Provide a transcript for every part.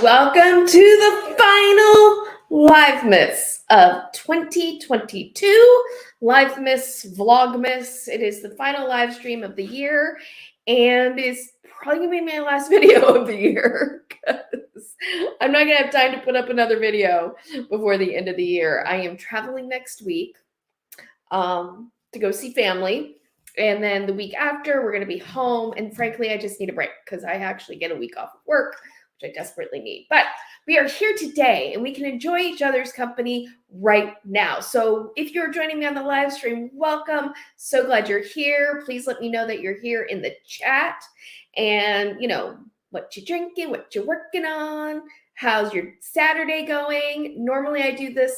Welcome to the final Livemas of 2022. Livemas, Vlogmas. It is the final live stream of the year and is probably going to be my last video of the year because I'm not going to have time to put up another video before the end of the year. I am traveling next week to go see family. And then the week after, we're going to be home. And frankly, I just need a break because I actually get a week off of work, which I desperately need. But we are here today and we can enjoy each other's company right now. So if you're joining me on the live stream, welcome. So glad you're here. Please let me know that you're here in the chat and, you know, what you're drinking, what you're working on, how's your Saturday going. Normally I do this,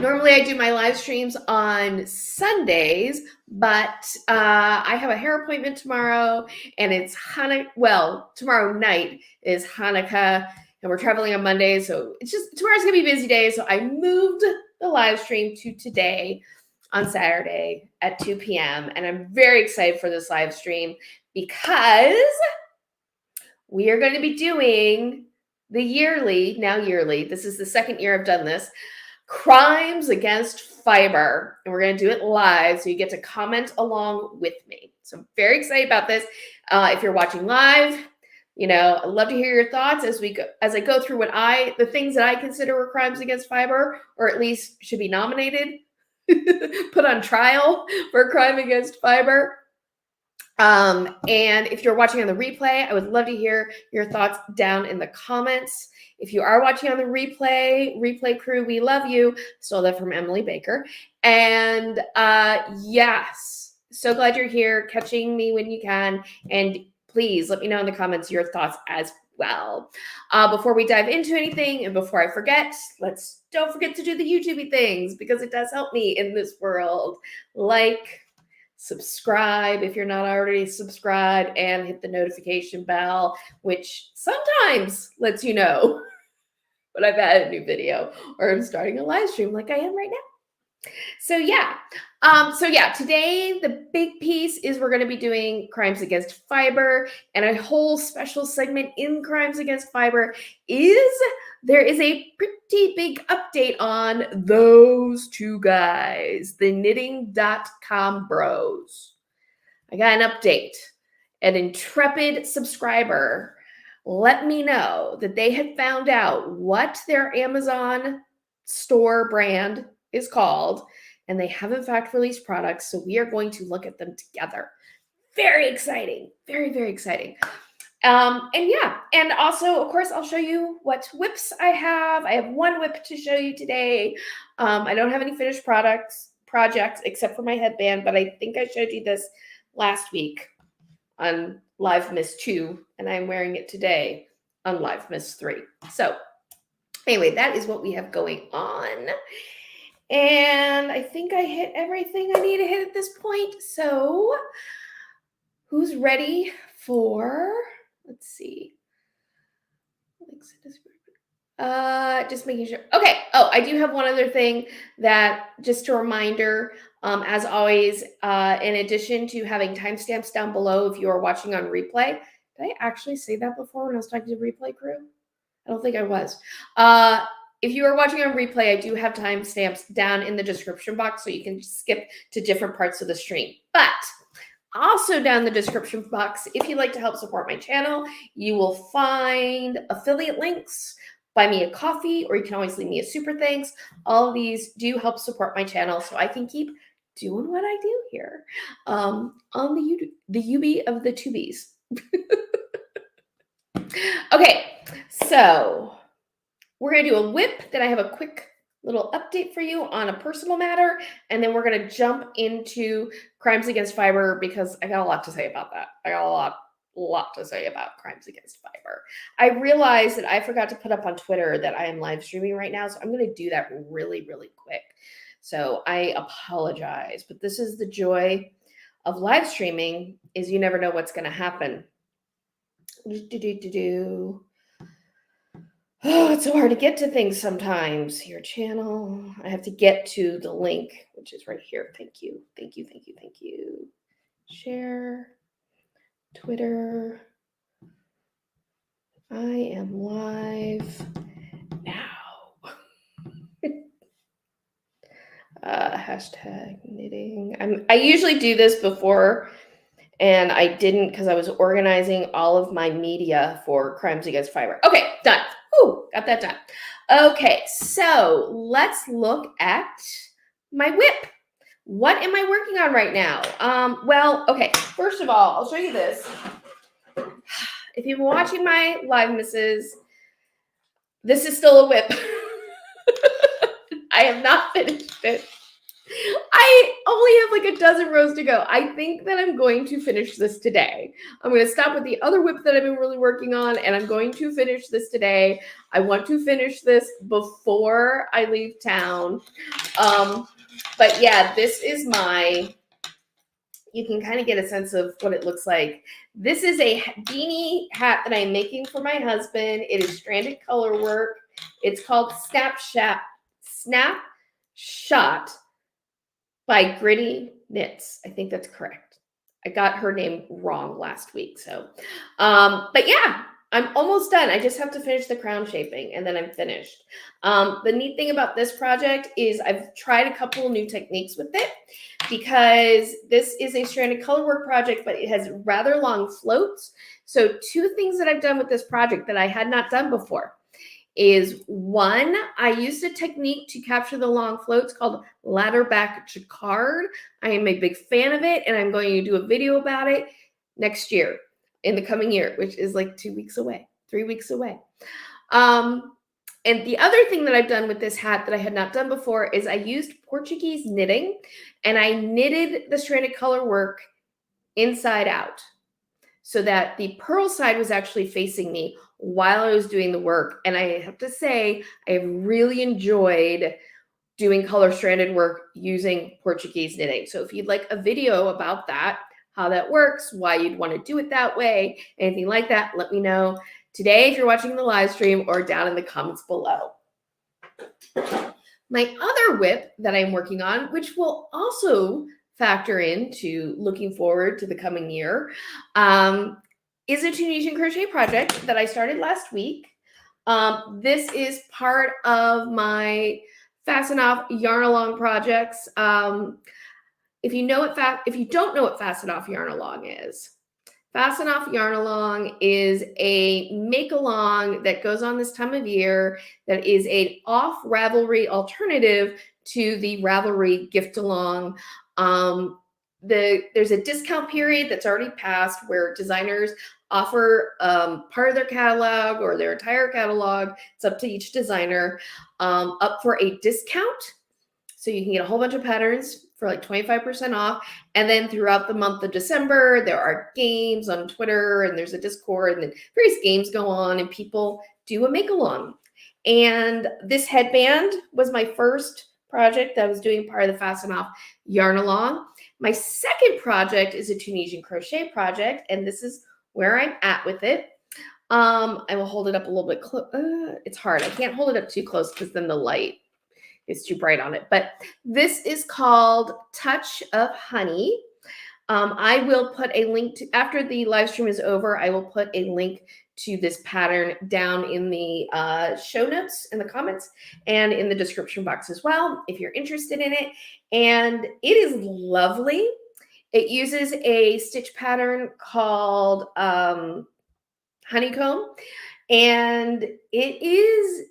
normally I do my live streams on Sundays, but I have a hair appointment tomorrow and it's Hanukkah. Well, tomorrow night is Hanukkah and we're traveling on Monday. So it's just, tomorrow's gonna be a busy day. So I moved the live stream to today on Saturday at 2 p.m. And I'm very excited for this live stream because we are going to be doing the yearly, this is the second year I've done this, Crimes Against Fiber, and we're going to do it live, so you get to comment along with me. So I'm very excited about this. If you're watching live, you know, I'd love to hear your thoughts as I go through the things that I consider were crimes against fiber, or at least should be nominated, put on trial for a crime against fiber. And if you're watching on the replay, I would love to hear your thoughts down in the comments. If you are watching on the replay crew, we love you. Stole that from Emily Baker. And yes, so glad you're here, catching me when you can. And please let me know in the comments your thoughts as well. Before we dive into anything and before I forget, don't forget to do the YouTube things because it does help me in this world. Like, subscribe if you're not already subscribed, and hit the notification bell, which sometimes lets you know when I've had a new video or I'm starting a live stream like I am right now. So yeah, today the big piece is we're going to be doing Crimes Against Fiber, and a whole special segment in Crimes Against Fiber is there is a pretty big update on those two guys, the knitting.com bros. I got an update. An intrepid subscriber let me know that they had found out what their Amazon store brand is called, and they have in fact released products, so we are going to look at them together. Very exciting. Very, very exciting. And also, of course, I'll show you what whips I have. I have one whip to show you today. I don't have any finished projects except for my headband, but I think I showed you this last week on Livemas 2, and I'm wearing it today on Livemas 3. So anyway, that is what we have going on. And I think I hit everything I need to hit at this point. So who's ready for, let's see. Just making sure. Okay. Oh, I do have one other thing that just a reminder, as always, in addition to having timestamps down below, if you are watching on replay, did I actually say that before when I was talking to the replay crew? I don't think I was. If you are watching on replay, I do have timestamps down in the description box so you can skip to different parts of the stream. But also down in the description box, if you'd like to help support my channel, you will find affiliate links, buy me a coffee, or you can always leave me a super thanks. All of these do help support my channel so I can keep doing what I do here on the UB of the tubies. Okay, so we're going to do a whip, then I have a quick little update for you on a personal matter, and then we're going to jump into Crimes Against Fiber because I got a lot to say about that. I got a lot to say about Crimes Against Fiber. I realized that I forgot to put up on Twitter that I am live streaming right now, so I'm going to do that really, really quick. So I apologize, but this is the joy of live streaming, is you never know what's going to happen. Oh, it's so hard to get to things sometimes. Your channel. I have to get to the link, which is right here. Thank you. Thank you. Thank you. Thank you. Share. Twitter. I am live now. Hashtag knitting. I usually do this before, and I didn't because I was organizing all of my media for Crimes Against Fiber. Okay, done. Whew, got that done. Okay, so let's look at my whip. What am I working on right now? Well, okay, first of all, I'll show you this. If you've been watching my Livemas, this is still a whip. I have not finished it. I only have like a dozen rows to go. I think that I'm going to finish this today. I'm going to stop with the other whip that I've been really working on, and I'm going to finish this today. I want to finish this before I leave town. But yeah, this is you can kind of get a sense of what it looks like. This is a beanie hat that I'm making for my husband. It is stranded color work. It's called Snapshot by Gritty Knits. I think that's correct. I got her name wrong last week. So, but yeah, I'm almost done. I just have to finish the crown shaping and then I'm finished. The neat thing about this project is I've tried a couple of new techniques with it because this is a stranded color work project, but it has rather long floats. So 2 things that I've done with this project that I had not done before is 1, I used a technique to capture the long floats called ladder back jacquard. I am a big fan of it, and I'm going to do a video about it next year, in the coming year, which is like 2 weeks away, 3 weeks away. And the other thing that I've done with this hat that I had not done before is I used Portuguese knitting, and I knitted the stranded color work inside out so that the purl side was actually facing me while I was doing the work. And I have to say, I have really enjoyed doing color stranded work using Portuguese knitting. So if you'd like a video about that, how that works, why you'd want to do it that way, anything like that, let me know today if you're watching the live stream or down in the comments below. My other whip that I'm working on, which will also factor into looking forward to the coming year, is a Tunisian crochet project that I started last week. This is part of my Fasten Off Yarn Along projects. If you don't know what Fasten Off Yarn Along is, Fasten Off Yarn Along is a make-along that goes on this time of year that is an off-Ravelry alternative to the Ravelry gift-along. There's a discount period that's already passed where designers offer part of their catalog or their entire catalog. It's up to each designer up for a discount. So you can get a whole bunch of patterns for like 25% off. And then throughout the month of December, there are games on Twitter and there's a Discord and then various games go on and people do a make-along. And this headband was my first project that I was doing part of the Fasten Off Yarn Along. My second project is a Tunisian crochet project, and this is where I'm at with it. I will hold it up a little bit close. It's hard. I can't hold it up too close because then the light is too bright on it. But this is called Touch of Honey. I will put a link to, after the live stream is over, I will put a link to this pattern down in the show notes in the comments and in the description box as well, if you're interested in it. And it is lovely. It uses a stitch pattern called Honeycomb, and it is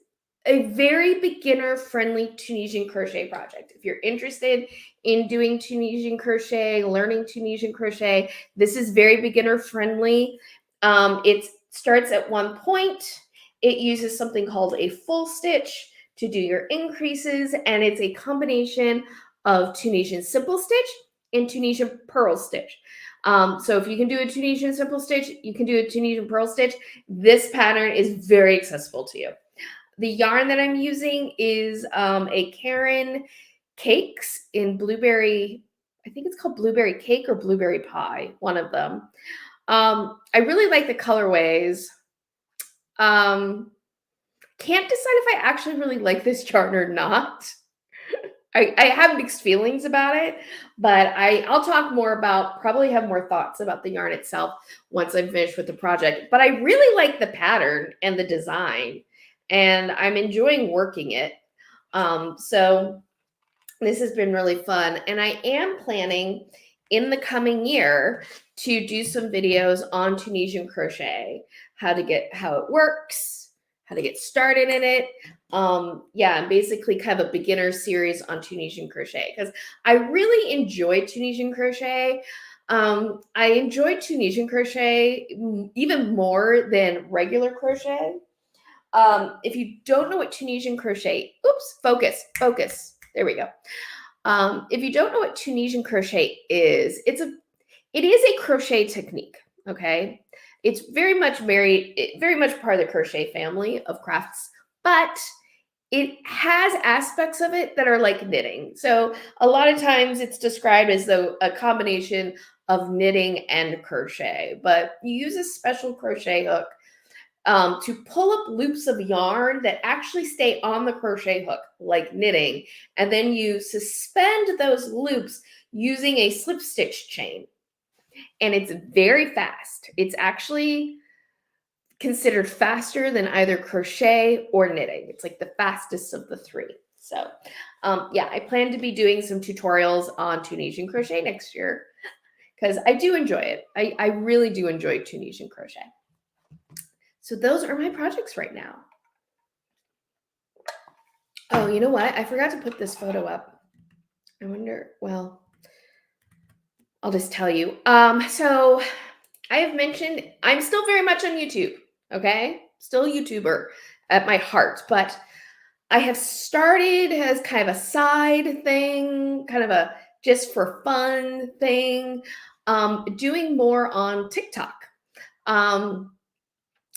a very beginner-friendly Tunisian crochet project. If you're interested in doing Tunisian crochet, learning Tunisian crochet, this is very beginner-friendly. It starts at 1 point. It uses something called a full stitch to do your increases, and it's a combination of Tunisian simple stitch and Tunisian purl stitch. So if you can do a Tunisian simple stitch, you can do a Tunisian purl stitch. This pattern is very accessible to you. The yarn that I'm using is a Karen Cakes in blueberry. I think it's called blueberry cake or blueberry pie, one of them. I really like the colorways. Can't decide if I actually really like this yarn or not. I have mixed feelings about it, but I'll talk more about, probably have more thoughts about the yarn itself once I'm finished with the project. But I really like the pattern and the design, and I'm enjoying working it. So this has been really fun, and I am planning in the coming year to do some videos on Tunisian crochet, how it works, how to get started in it. Yeah, and basically kind of a beginner series on Tunisian crochet, because I really enjoy Tunisian crochet. I enjoy Tunisian crochet even more than regular crochet. If you don't know what Tunisian crochet, oops, focus. There we go. If you don't know what Tunisian crochet is, it is a crochet technique. Okay, it's very much part of the crochet family of crafts, but it has aspects of it that are like knitting. So a lot of times it's described as though a combination of knitting and crochet, but you use a special crochet hook to pull up loops of yarn that actually stay on the crochet hook, like knitting, and then you suspend those loops using a slip stitch chain. And it's very fast. It's actually considered faster than either crochet or knitting. It's like the fastest of the three. So yeah, I plan to be doing some tutorials on Tunisian crochet next year because I do enjoy it. I really do enjoy Tunisian crochet. So those are my projects right now. Oh, you know what? I forgot to put this photo up. I wonder, well, I'll just tell you. So I have mentioned I'm still very much on YouTube, okay? Still a YouTuber at my heart, but I have started as kind of a side thing, kind of a just for fun thing, doing more on TikTok.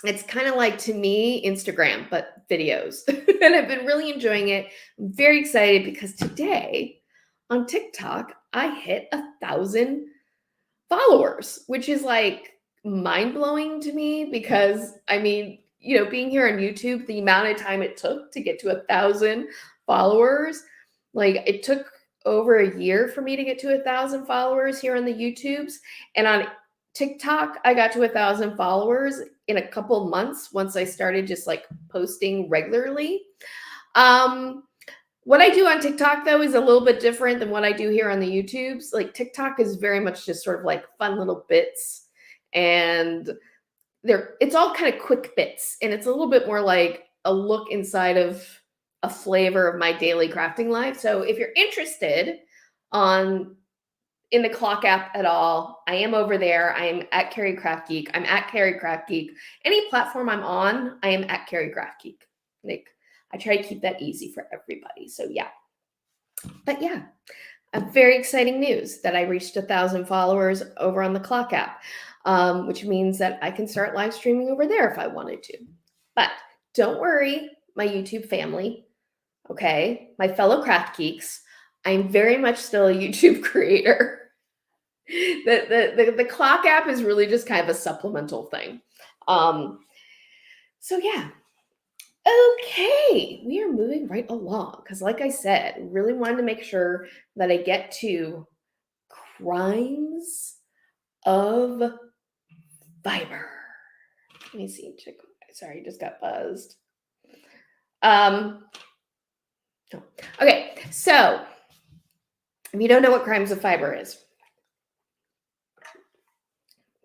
It's kind of like, to me, Instagram, but videos. And I've been really enjoying it. I'm very excited because today on TikTok, I hit 1,000 followers, which is like mind-blowing to me because, I mean, you know, being here on YouTube, the amount of time it took to get to 1,000 followers, like it took over a year for me to get to 1,000 followers here on the YouTubes. And on TikTok, I got to 1,000 followers in a couple months once I started just like posting regularly. What I do on TikTok, though, is a little bit different than what I do here on the YouTubes. Like TikTok is very much just sort of like fun little bits, and it's all kind of quick bits, and it's a little bit more like a look inside of a flavor of my daily crafting life. So if you're interested in the clock app at all, I am over there. I am at Carrie CraftGeek. I'm at Carrie CraftGeek. Any platform I'm on, I am at Carrie CraftGeek. Like, I try to keep that easy for everybody. So yeah. But yeah, a very exciting news that I reached 1,000 followers over on the clock app, which means that I can start live streaming over there if I wanted to. But don't worry, my YouTube family, okay, my fellow craft geeks, I'm very much still a YouTube creator. The clock app is really just kind of a supplemental thing. So yeah. Okay, we are moving right along because, like I said, really wanted to make sure that I get to crimes of fiber. Let me see. Sorry, just got buzzed. Okay, so if you don't know what crimes of fiber is,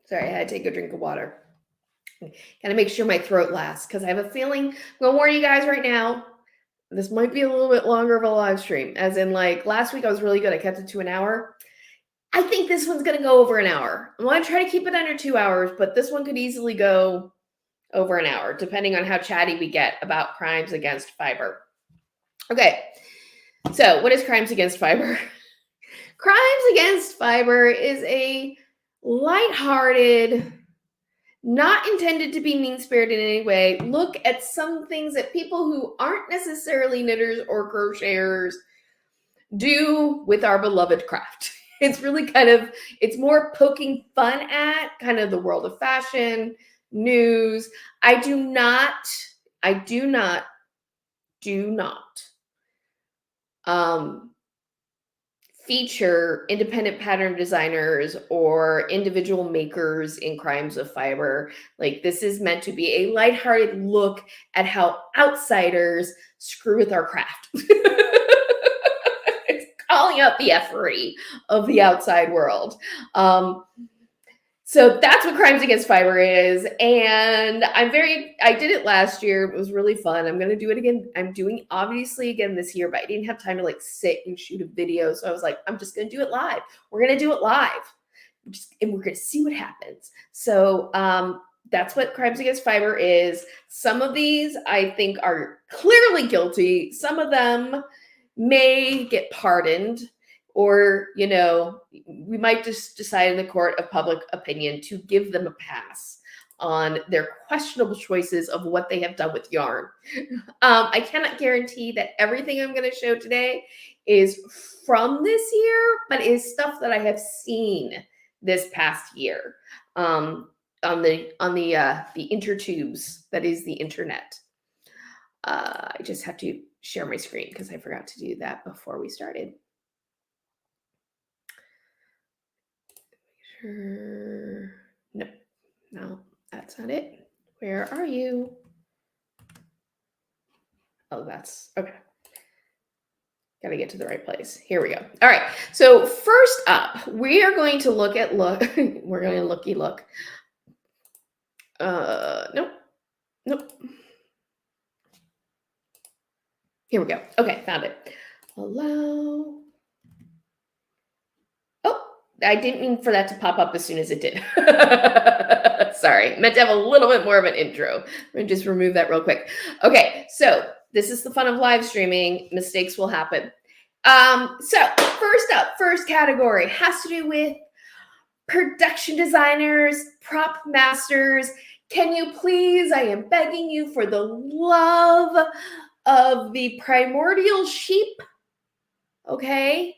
sorry, I had to take a drink of water. Gotta make sure my throat lasts because I have a feeling, I'm gonna warn you guys right now, this might be a little bit longer of a live stream. As in, like, last week I was really good. I kept it to an hour. I think this one's gonna go over an hour. I want to try to keep it under 2 hours, but this one could easily go over an hour, depending on how chatty we get about crimes against fiber. Okay, so what is crimes against fiber? Crimes against fiber is a lighthearted, not intended to be mean-spirited in any way, look at some things that people who aren't necessarily knitters or crocheters do with our beloved craft. It's really kind of, it's more poking fun at kind of the world of fashion, news. I do not feature independent pattern designers or individual makers in Crimes of Fiber. Like, this is meant to be a lighthearted look at how outsiders screw with our craft. It's calling out the effery of the outside world. So that's what Crimes Against Fiber is. And I did it last year. It was really fun. I'm going to do it again. I'm doing obviously again this year, but I didn't have time to like sit and shoot a video. So I was like, I'm just going to do it live. We're going to do it live and we're going to see what happens. So that's what Crimes Against Fiber is. Some of these I think are clearly guilty. Some of them may get pardoned. Or, you know, we might just decide in the court of public opinion to give them a pass on their questionable choices of what they have done with yarn. I cannot guarantee that everything I'm going to show today is from this year, but is stuff that I have seen this past year on the intertubes, that is the internet. I just have to share my screen because I forgot to do that before we started. No, that's not it. Where are you? Oh, that's okay. Got to get to the right place. Here we go. All right. So first up, we are going to look at we're going to looky look. Nope. Here we go. Okay, found it. Hello. I didn't mean for that to pop up as soon as it did. Sorry, meant to have a little bit more of an intro. I'm going to just remove that real quick. Okay, so this is the fun of live streaming. Mistakes will happen. So first up, first category has to do with production designers, prop masters. Can you please, I am begging you for the love of the primordial sheep, okay,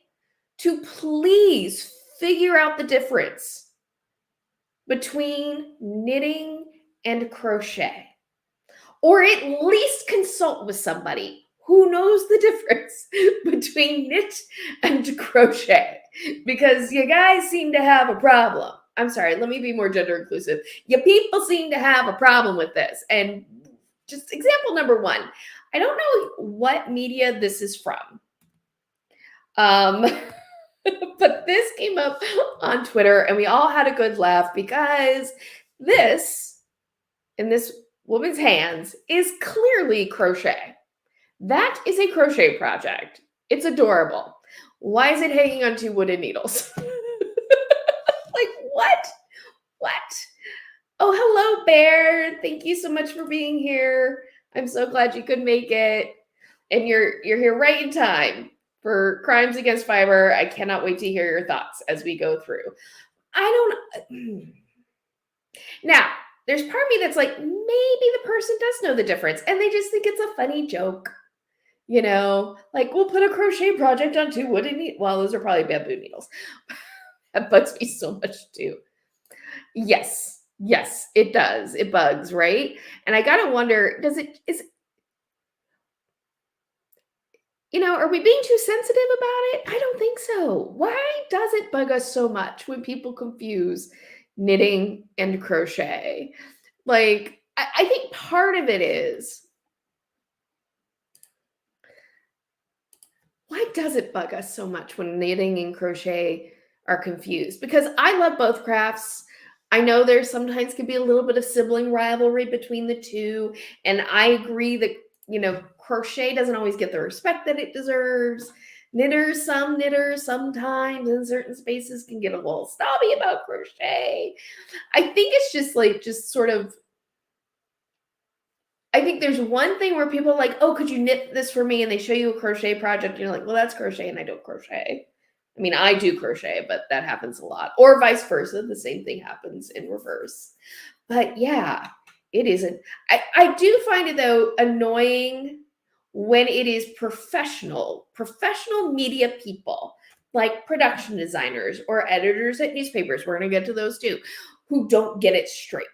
to please figure out the difference between knitting and crochet, or at least consult with somebody who knows the difference between knit and crochet, because you guys seem to have a problem. I'm sorry, let me be more gender inclusive. You people seem to have a problem with this. And just example number one, I don't know what media this is from. But this came up on Twitter and we all had a good laugh because this, in this woman's hands, is clearly crochet. That is a crochet project. It's adorable. Why is it hanging on 2 wooden needles? Like, what? Oh, hello, Bear. Thank you so much for being here. I'm so glad you could make it. And you're here right in time for Crimes Against Fiber. I cannot wait to hear your thoughts as we go through. Now, there's part of me that's like, maybe the person does know the difference and they just think it's a funny joke. You know, like, we'll put a crochet project on 2 wooden needles. Well, those are probably bamboo needles. That bugs me so much too. Yes, it does. It bugs, right? And I gotta wonder, you know, are we being too sensitive about it? I don't think so. Why does it bug us so much when people confuse knitting and crochet? Like, I think part of it is, why does it bug us so much when knitting and crochet are confused? Because I love both crafts. I know there sometimes can be a little bit of sibling rivalry between the two. And I agree that, you know, crochet doesn't always get the respect that it deserves. Some knitters sometimes in certain spaces can get a little snobby about crochet. I think it's just like, I think there's one thing where people are like, oh, could you knit this for me? And they show you a crochet project. And you're like, well, that's crochet and I don't crochet. I mean, I do crochet, but that happens a lot. Or vice versa. The same thing happens in reverse. But yeah, it isn't. I do find it, though, annoying when it is professional media people, like production designers or editors at newspapers. We're going to get to those too, who don't get it straight.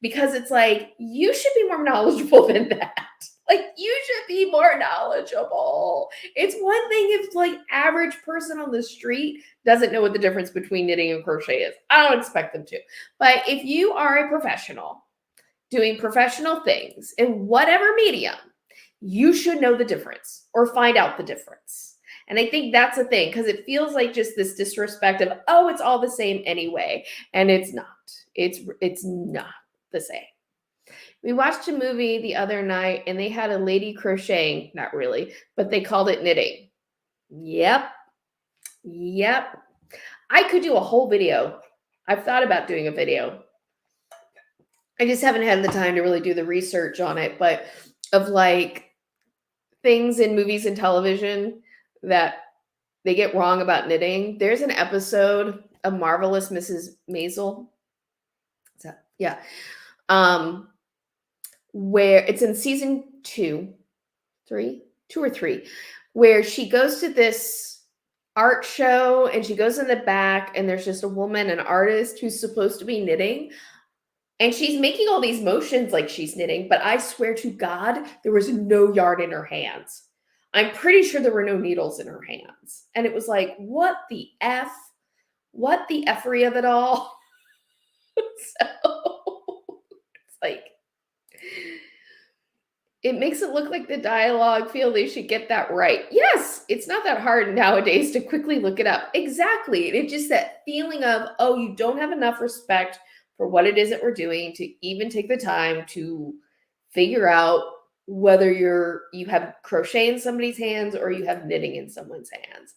Because it's like, you should be more knowledgeable than that. Like, you should be more knowledgeable. It's one thing if like average person on the street doesn't know what the difference between knitting and crochet is. I don't expect them to. But if you are a professional doing professional things in whatever medium, you should know the difference or find out the difference. And I think that's the thing, because it feels like just this disrespect of, oh, it's all the same anyway. And it's not. It's not the same. We watched a movie the other night and they had a lady crocheting, not really, but they called it knitting. Yep. I could do a whole video. I've thought about doing a video. I just haven't had the time to really do the research on it, but of like things in movies and television that they get wrong about knitting. There's an episode of Marvelous Mrs. Maisel. Yeah. Where it's in season 2 or 3, where she goes to this art show and she goes in the back and there's just a woman, an artist who's supposed to be knitting. And she's making all these motions like she's knitting, but I swear to God, there was no yarn in her hands. I'm pretty sure there were no needles in her hands. And it was like, what the F? What the effery of it all? So it's like, it makes it look like the dialogue feel they should get that right. Yes, it's not that hard nowadays to quickly look it up. Exactly. It's just that feeling of, oh, you don't have enough respect for what it is that we're doing to even take the time to figure out whether you have crochet in somebody's hands or you have knitting in someone's hands.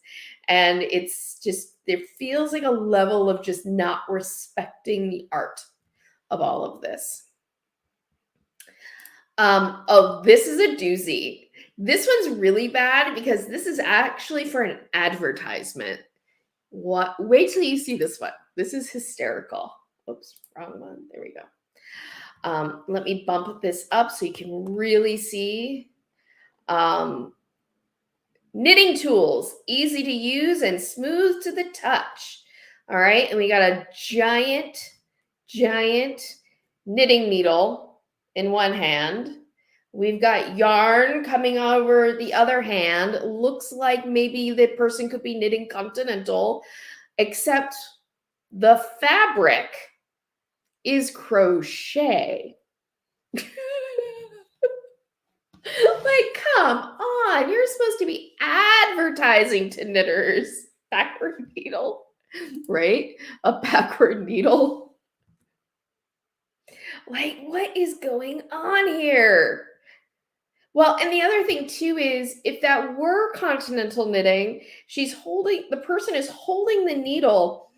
And it's just, there feels like a level of just not respecting the art of all of this. Oh, this is a doozy. This one's really bad because this is actually for an advertisement. What? Wait till you see this one. This is hysterical. Oops, wrong one. There we go. Let me bump this up so you can really see. Knitting tools, easy to use and smooth to the touch. All right, and we got a giant knitting needle in one hand. We've got yarn coming over the other hand. Looks like maybe the person could be knitting continental, except the fabric is crochet. Like, come on. You're supposed to be advertising to knitters. Backward needle, right? A backward needle. Like, what is going on here? Well, and the other thing too is if that were continental knitting, the person is holding the needle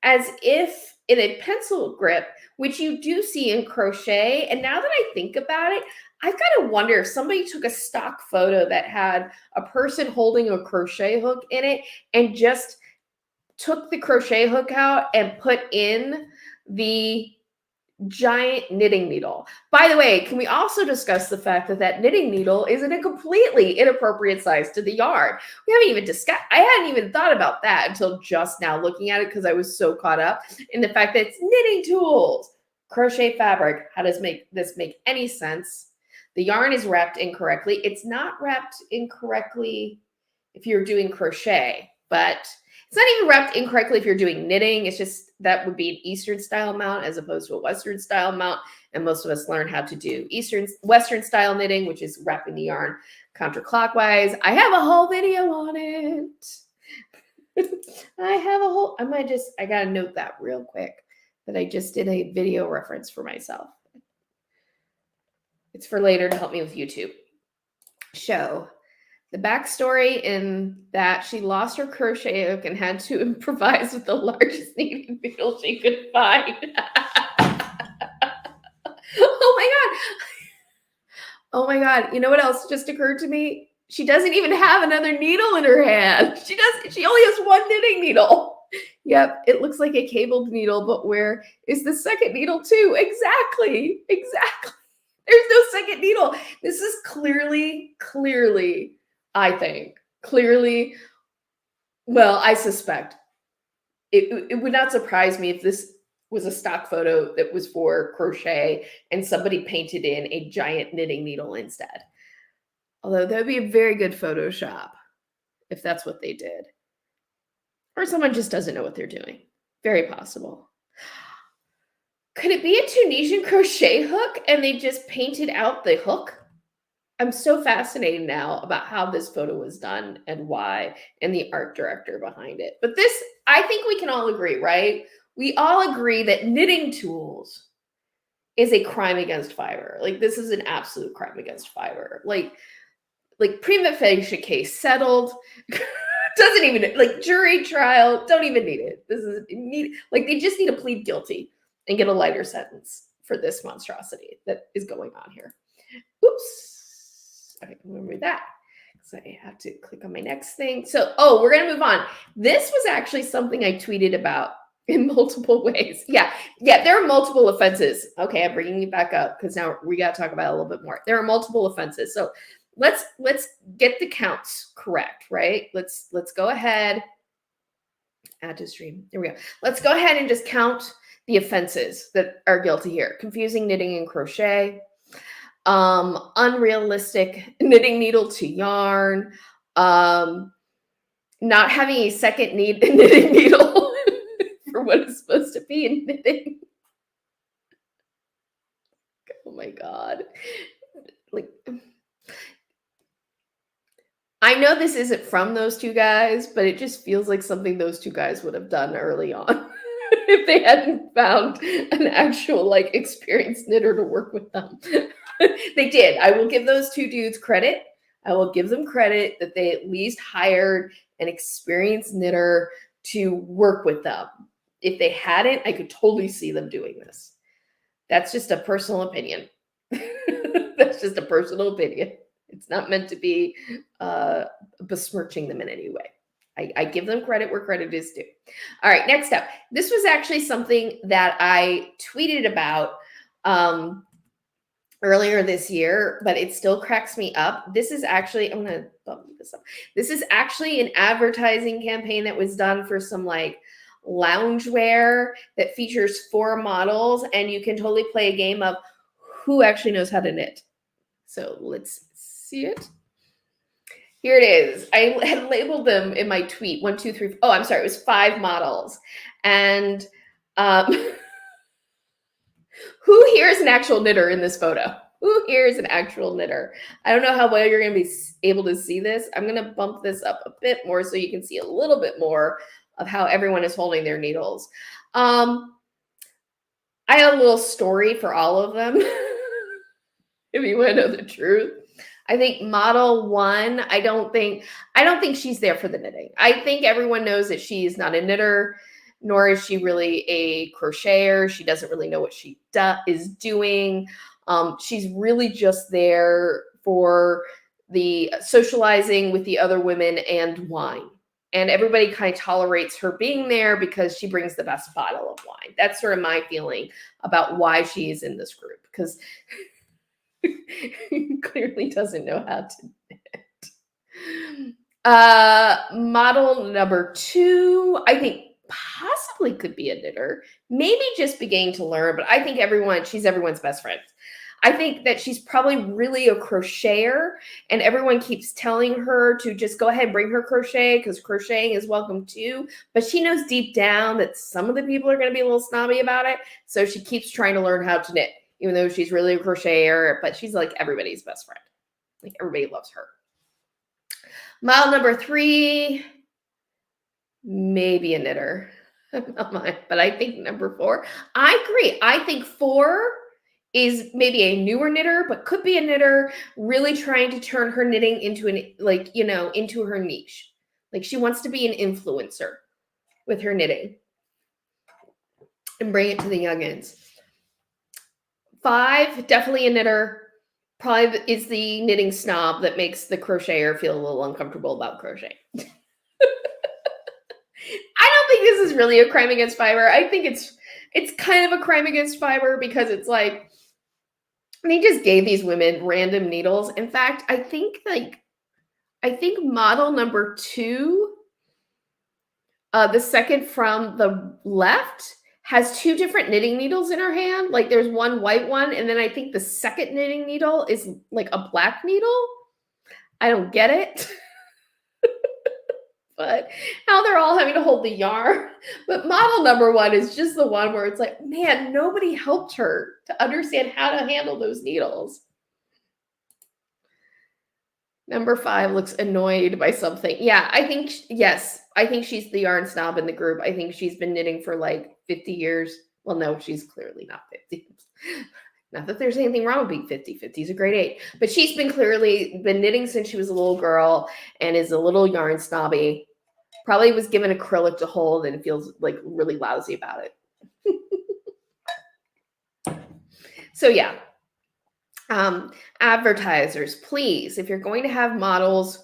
as if in a pencil grip, which you do see in crochet. And now that I think about it, I've got to wonder if somebody took a stock photo that had a person holding a crochet hook in it and just took the crochet hook out and put in the giant knitting needle. By the way, can we also discuss the fact that that knitting needle is in a completely inappropriate size to the yarn? We haven't even discussed, I hadn't even thought about that until just now looking at it because I was so caught up in the fact that it's knitting tools, crochet fabric. How does this make any sense? The yarn is wrapped incorrectly. It's not wrapped incorrectly if you're doing crochet, but it's not even wrapped incorrectly if you're doing knitting. It's just that would be an Eastern style mount as opposed to a Western style mount. And most of us learn how to do Western style knitting, which is wrapping the yarn counterclockwise. I have a whole video on it. I got to note that real quick that I just did a video reference for myself. It's for later to help me with YouTube. Show. The backstory in that she lost her crochet hook and had to improvise with the largest knitting needle she could find. Oh my God. You know what else just occurred to me? She doesn't even have another needle in her hand. She only has one knitting needle. Yep, it looks like a cabled needle, but where is the second needle too? Exactly. There's no second needle. This is clearly, I think, well, I suspect. It would not surprise me if this was a stock photo that was for crochet and somebody painted in a giant knitting needle instead. Although that would be a very good Photoshop if that's what they did. Or someone just doesn't know what they're doing. Very possible. Could it be a Tunisian crochet hook and they just painted out the hook? I'm so fascinated now about how this photo was done and why, and the art director behind it. But this, I think we can all agree, right? We all agree that knitting tools is a crime against fiber. Like, this is an absolute crime against fiber. Like prima facie case settled. Doesn't even, like, jury trial, don't even need it. This is need, like, they just need to plead guilty and get a lighter sentence for this monstrosity that is going on here. Oops. Okay, remember that. So I have to click on my next thing. So, we're going to move on. This was actually something I tweeted about in multiple ways. Yeah, there are multiple offenses. Okay, I'm bringing you back up because now we got to talk about it a little bit more. There are multiple offenses. So let's get the counts correct, right? Let's go ahead. Add to stream. There we go. Let's go ahead and just count the offenses that are guilty here. Confusing knitting and crochet. Unrealistic knitting needle to yarn. Not having a second knitting needle for what it's supposed to be in knitting. Oh my God. Like, I know this isn't from those two guys, but it just feels like something those two guys would have done early on if they hadn't found an actual, like, experienced knitter to work with them. They did. I will give those two dudes credit. I will give them credit that they at least hired an experienced knitter to work with them. If they hadn't, I could totally see them doing this. That's just a personal opinion. That's just a personal opinion. It's not meant to be besmirching them in any way. I give them credit where credit is due. All right, next up. This was actually something that I tweeted about earlier this year, but it still cracks me up. This is actually, I'm going to bump this up. This is actually an advertising campaign that was done for some, like, loungewear that features 4 models, and you can totally play a game of who actually knows how to knit. So let's see it. Here it is. I had labeled them in my tweet. 1, 2, 3. Oh, I'm sorry. It was 5 models. And who here is an actual knitter in this photo? Who here is an actual knitter? I don't know how well you're going to be able to see this. I'm going to bump this up a bit more so you can see a little bit more of how everyone is holding their needles. I have a little story for all of them. If you want to know the truth. I think model 1, I don't think she's there for the knitting. I think everyone knows that she is not a knitter, nor is she really a crocheter. She doesn't really know what she is doing. She's really just there for the socializing with the other women and wine. And everybody kind of tolerates her being there because she brings the best bottle of wine. That's sort of my feeling about why she is in this group, because clearly doesn't know how to knit. Model number 2, I think possibly could be a knitter, maybe just beginning to learn, but I think she's everyone's best friend. I think that she's probably really a crocheter, and everyone keeps telling her to just go ahead and bring her crochet because crocheting is welcome too. But she knows deep down that some of the people are going to be a little snobby about it. So she keeps trying to learn how to knit, even though she's really a crocheter, but she's like everybody's best friend. Like, everybody loves her. Model number 3, maybe a knitter. But I think number 4, I agree. I think 4 is maybe a newer knitter, but could be a knitter really trying to turn her knitting into into her niche. Like, she wants to be an influencer with her knitting and bring it to the youngins. 5, definitely a knitter. Probably is the knitting snob that makes the crocheter feel a little uncomfortable about crochet. I don't think this is really a crime against fiber. I think it's kind of a crime against fiber because it's like, they just gave these women random needles. In fact, I think model number 2, the second from the left, has 2 different knitting needles in her hand. Like, there's one white one, and then I think the second knitting needle is like a black needle. I don't get it. But how they're all having to hold the yarn. But model number 1 is just the one where it's like, man, nobody helped her to understand how to handle those needles. Number 5 looks annoyed by something. Yeah, I think, yes, I think she's the yarn snob in the group. I think she's been knitting for like 50 years. Well, no, she's clearly not 50. Not that there's anything wrong with being 50. 50 is a great age. But she's been clearly been knitting since she was a little girl and is a little yarn snobby. Probably was given acrylic to hold and feels like really lousy about it. So yeah. Advertisers, please, if you're going to have models,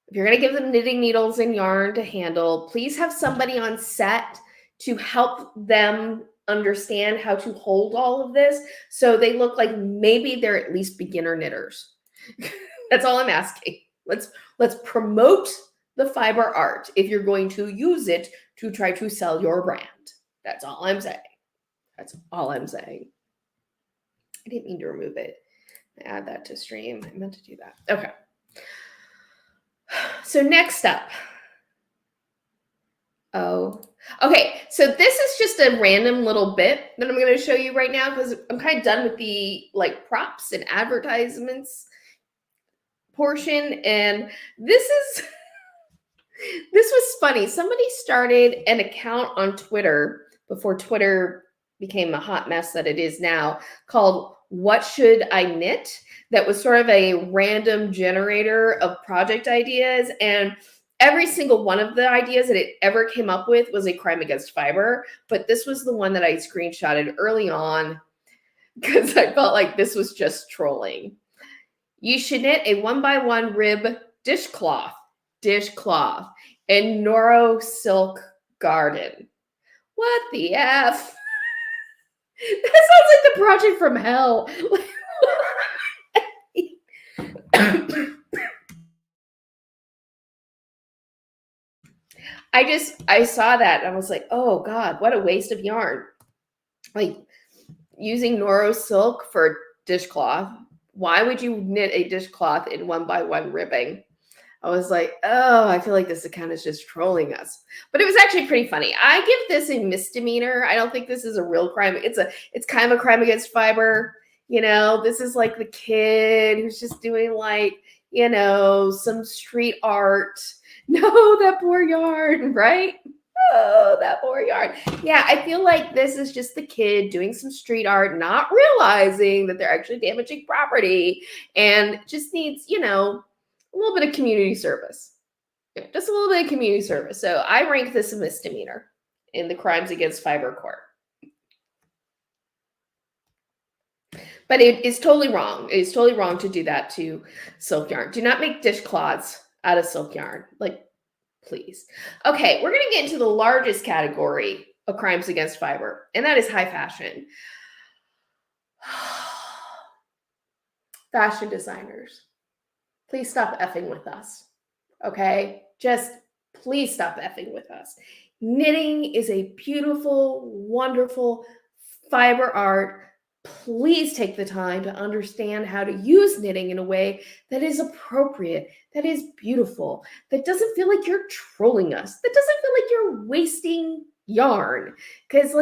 if you're going to give them knitting needles and yarn to handle, please have somebody on set to help them understand how to hold all of this so they look like maybe they're at least beginner knitters. That's all I'm asking. Let's promote the fiber art if you're going to use it to try to sell your brand. That's all I'm saying. That's all I'm saying. I didn't mean to remove it. Add that to stream. I meant to do that. Okay. So next up. Oh, okay. So this is just a random little bit that I'm going to show you right now because I'm kind of done with the like props and advertisements portion. And this was funny. Somebody started an account on Twitter before Twitter became a hot mess that it is now, called What Should I Knit? That was sort of a random generator of project ideas. And every single one of the ideas that it ever came up with was a crime against fiber. But this was the one that I screenshotted early on because I felt like this was just trolling. You should knit a 1x1 rib dishcloth in Noro silk garden. What the F? That sounds like the project from hell. I saw that and I was like, oh God, what a waste of yarn. Like using Noro silk for dishcloth. Why would you knit a dishcloth in 1x1 ribbing? I was like, oh, I feel like this account is just trolling us. But it was actually pretty funny. I give this a misdemeanor. I don't think this is a real crime. It's kind of a crime against fiber. You know, this is like the kid who's just doing like, you know, some street art. No, that poor yarn, right? Oh, that poor yarn. Yeah, I feel like this is just the kid doing some street art, not realizing that they're actually damaging property and just needs, you know, a little bit of community service. Just a little bit of community service. So I rank this a misdemeanor in the crimes against fiber court. But it is totally wrong. It is totally wrong to do that to silk yarn. Do not make dishcloths out of silk yarn. Like, please. Okay, we're going to get into the largest category of crimes against fiber, and that is high fashion. Fashion designers. Please stop effing with us, okay? Just please stop effing with us. Knitting is a beautiful, wonderful fiber art. Please take the time to understand how to use knitting in a way that is appropriate, that is beautiful, that doesn't feel like you're trolling us, that doesn't feel like you're wasting yarn. Because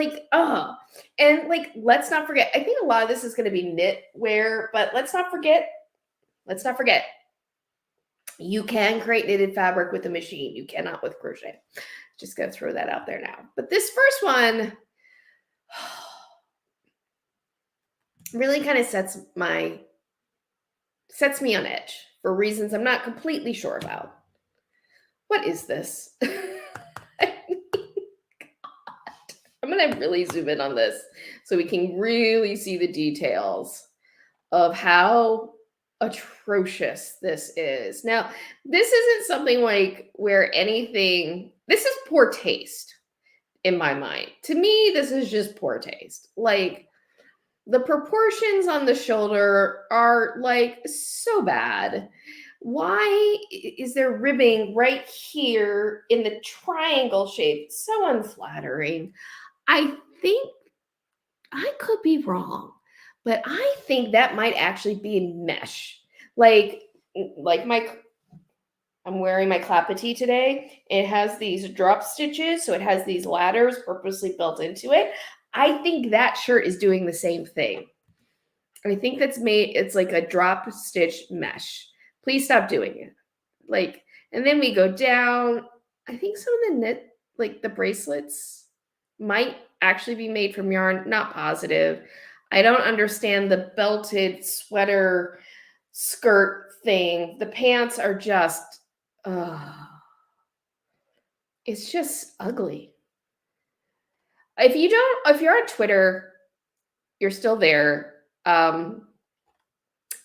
and like, let's not forget, I think a lot of this is going to be knitwear, but let's not forget, you can create knitted fabric with a machine. You cannot with crochet. Just going to throw that out there now. But this first one really kind of sets me on edge for reasons I'm not completely sure about. What is this? God. I'm going to really zoom in on this so we can really see the details of how atrocious this is. Now, this isn't something like where this is poor taste in my mind. To me, this is just poor taste. Like, the proportions on the shoulder are like so bad. Why is there ribbing right here in the triangle shape? So unflattering. I think I could be wrong, but I think that might actually be mesh. Like, like I'm wearing my clapety today. It has these drop stitches, so it has these ladders purposely built into it. I think that shirt is doing the same thing. I think it's like a drop stitch mesh. Please stop doing it. Like, and then we go down. I think some of the knit, like the bracelets, might actually be made from yarn. Not positive. I don't understand the belted sweater skirt thing. The pants are just, it's just ugly. If you're on Twitter, you're still there.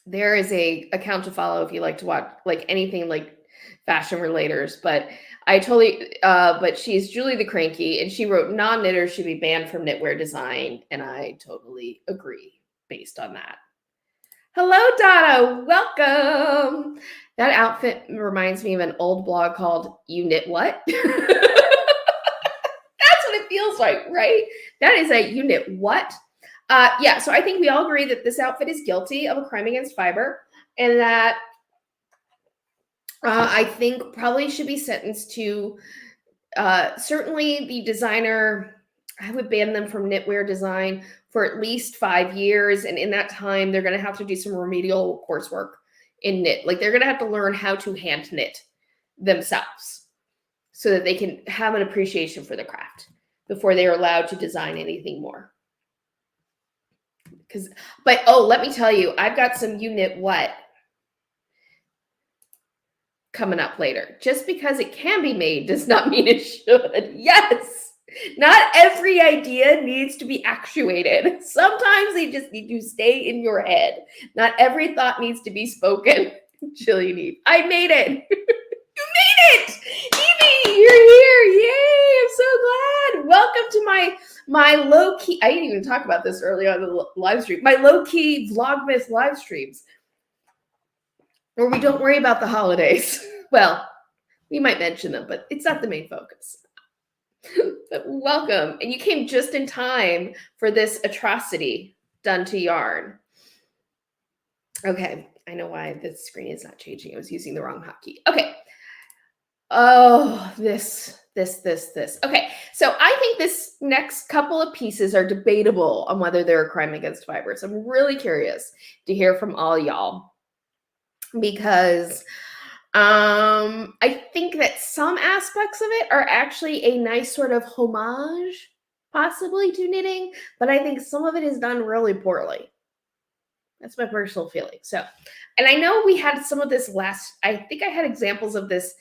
There is a account to follow if you like to watch like anything like fashion relators. But but she's Julie the Cranky, and she wrote non-knitters should be banned from knitwear design, and I totally agree based on that. Hello, Donna. Welcome. That outfit reminds me of an old blog called You Knit What? That's what it feels like, right? That is a You Knit What? Yeah, so I think we all agree that this outfit is guilty of a crime against fiber, and that I think probably should be sentenced to, certainly the designer, I would ban them from knitwear design for at least 5 years. And in that time, they're going to have to do some remedial coursework in knit. Like they're going to have to learn how to hand knit themselves so that they can have an appreciation for the craft before they are allowed to design anything more. But let me tell you, I've got some You Knit What coming up later. Just because it can be made does not mean it should. Yes. Not every idea needs to be actuated. Sometimes they just need to stay in your head. Not every thought needs to be spoken. Jillian, I made it. You made it. Evie, you're here. Yay. I'm so glad. Welcome to my low-key, I didn't even talk about this early on the live stream, my low-key Vlogmas live streams where we don't worry about the holidays. Well, we might mention them, but it's not the main focus. But welcome. And you came just in time for this atrocity done to yarn. Okay, I know why this screen is not changing. I was using the wrong hotkey. Okay. Oh, this. Okay, so I think this next couple of pieces are debatable on whether they're a crime against fiber. So I'm really curious to hear from all y'all, because I think that some aspects of it are actually a nice sort of homage, possibly, to knitting, but I think some of it is done really poorly. That's my personal feeling. So, and I know we had some of this I think I had examples of this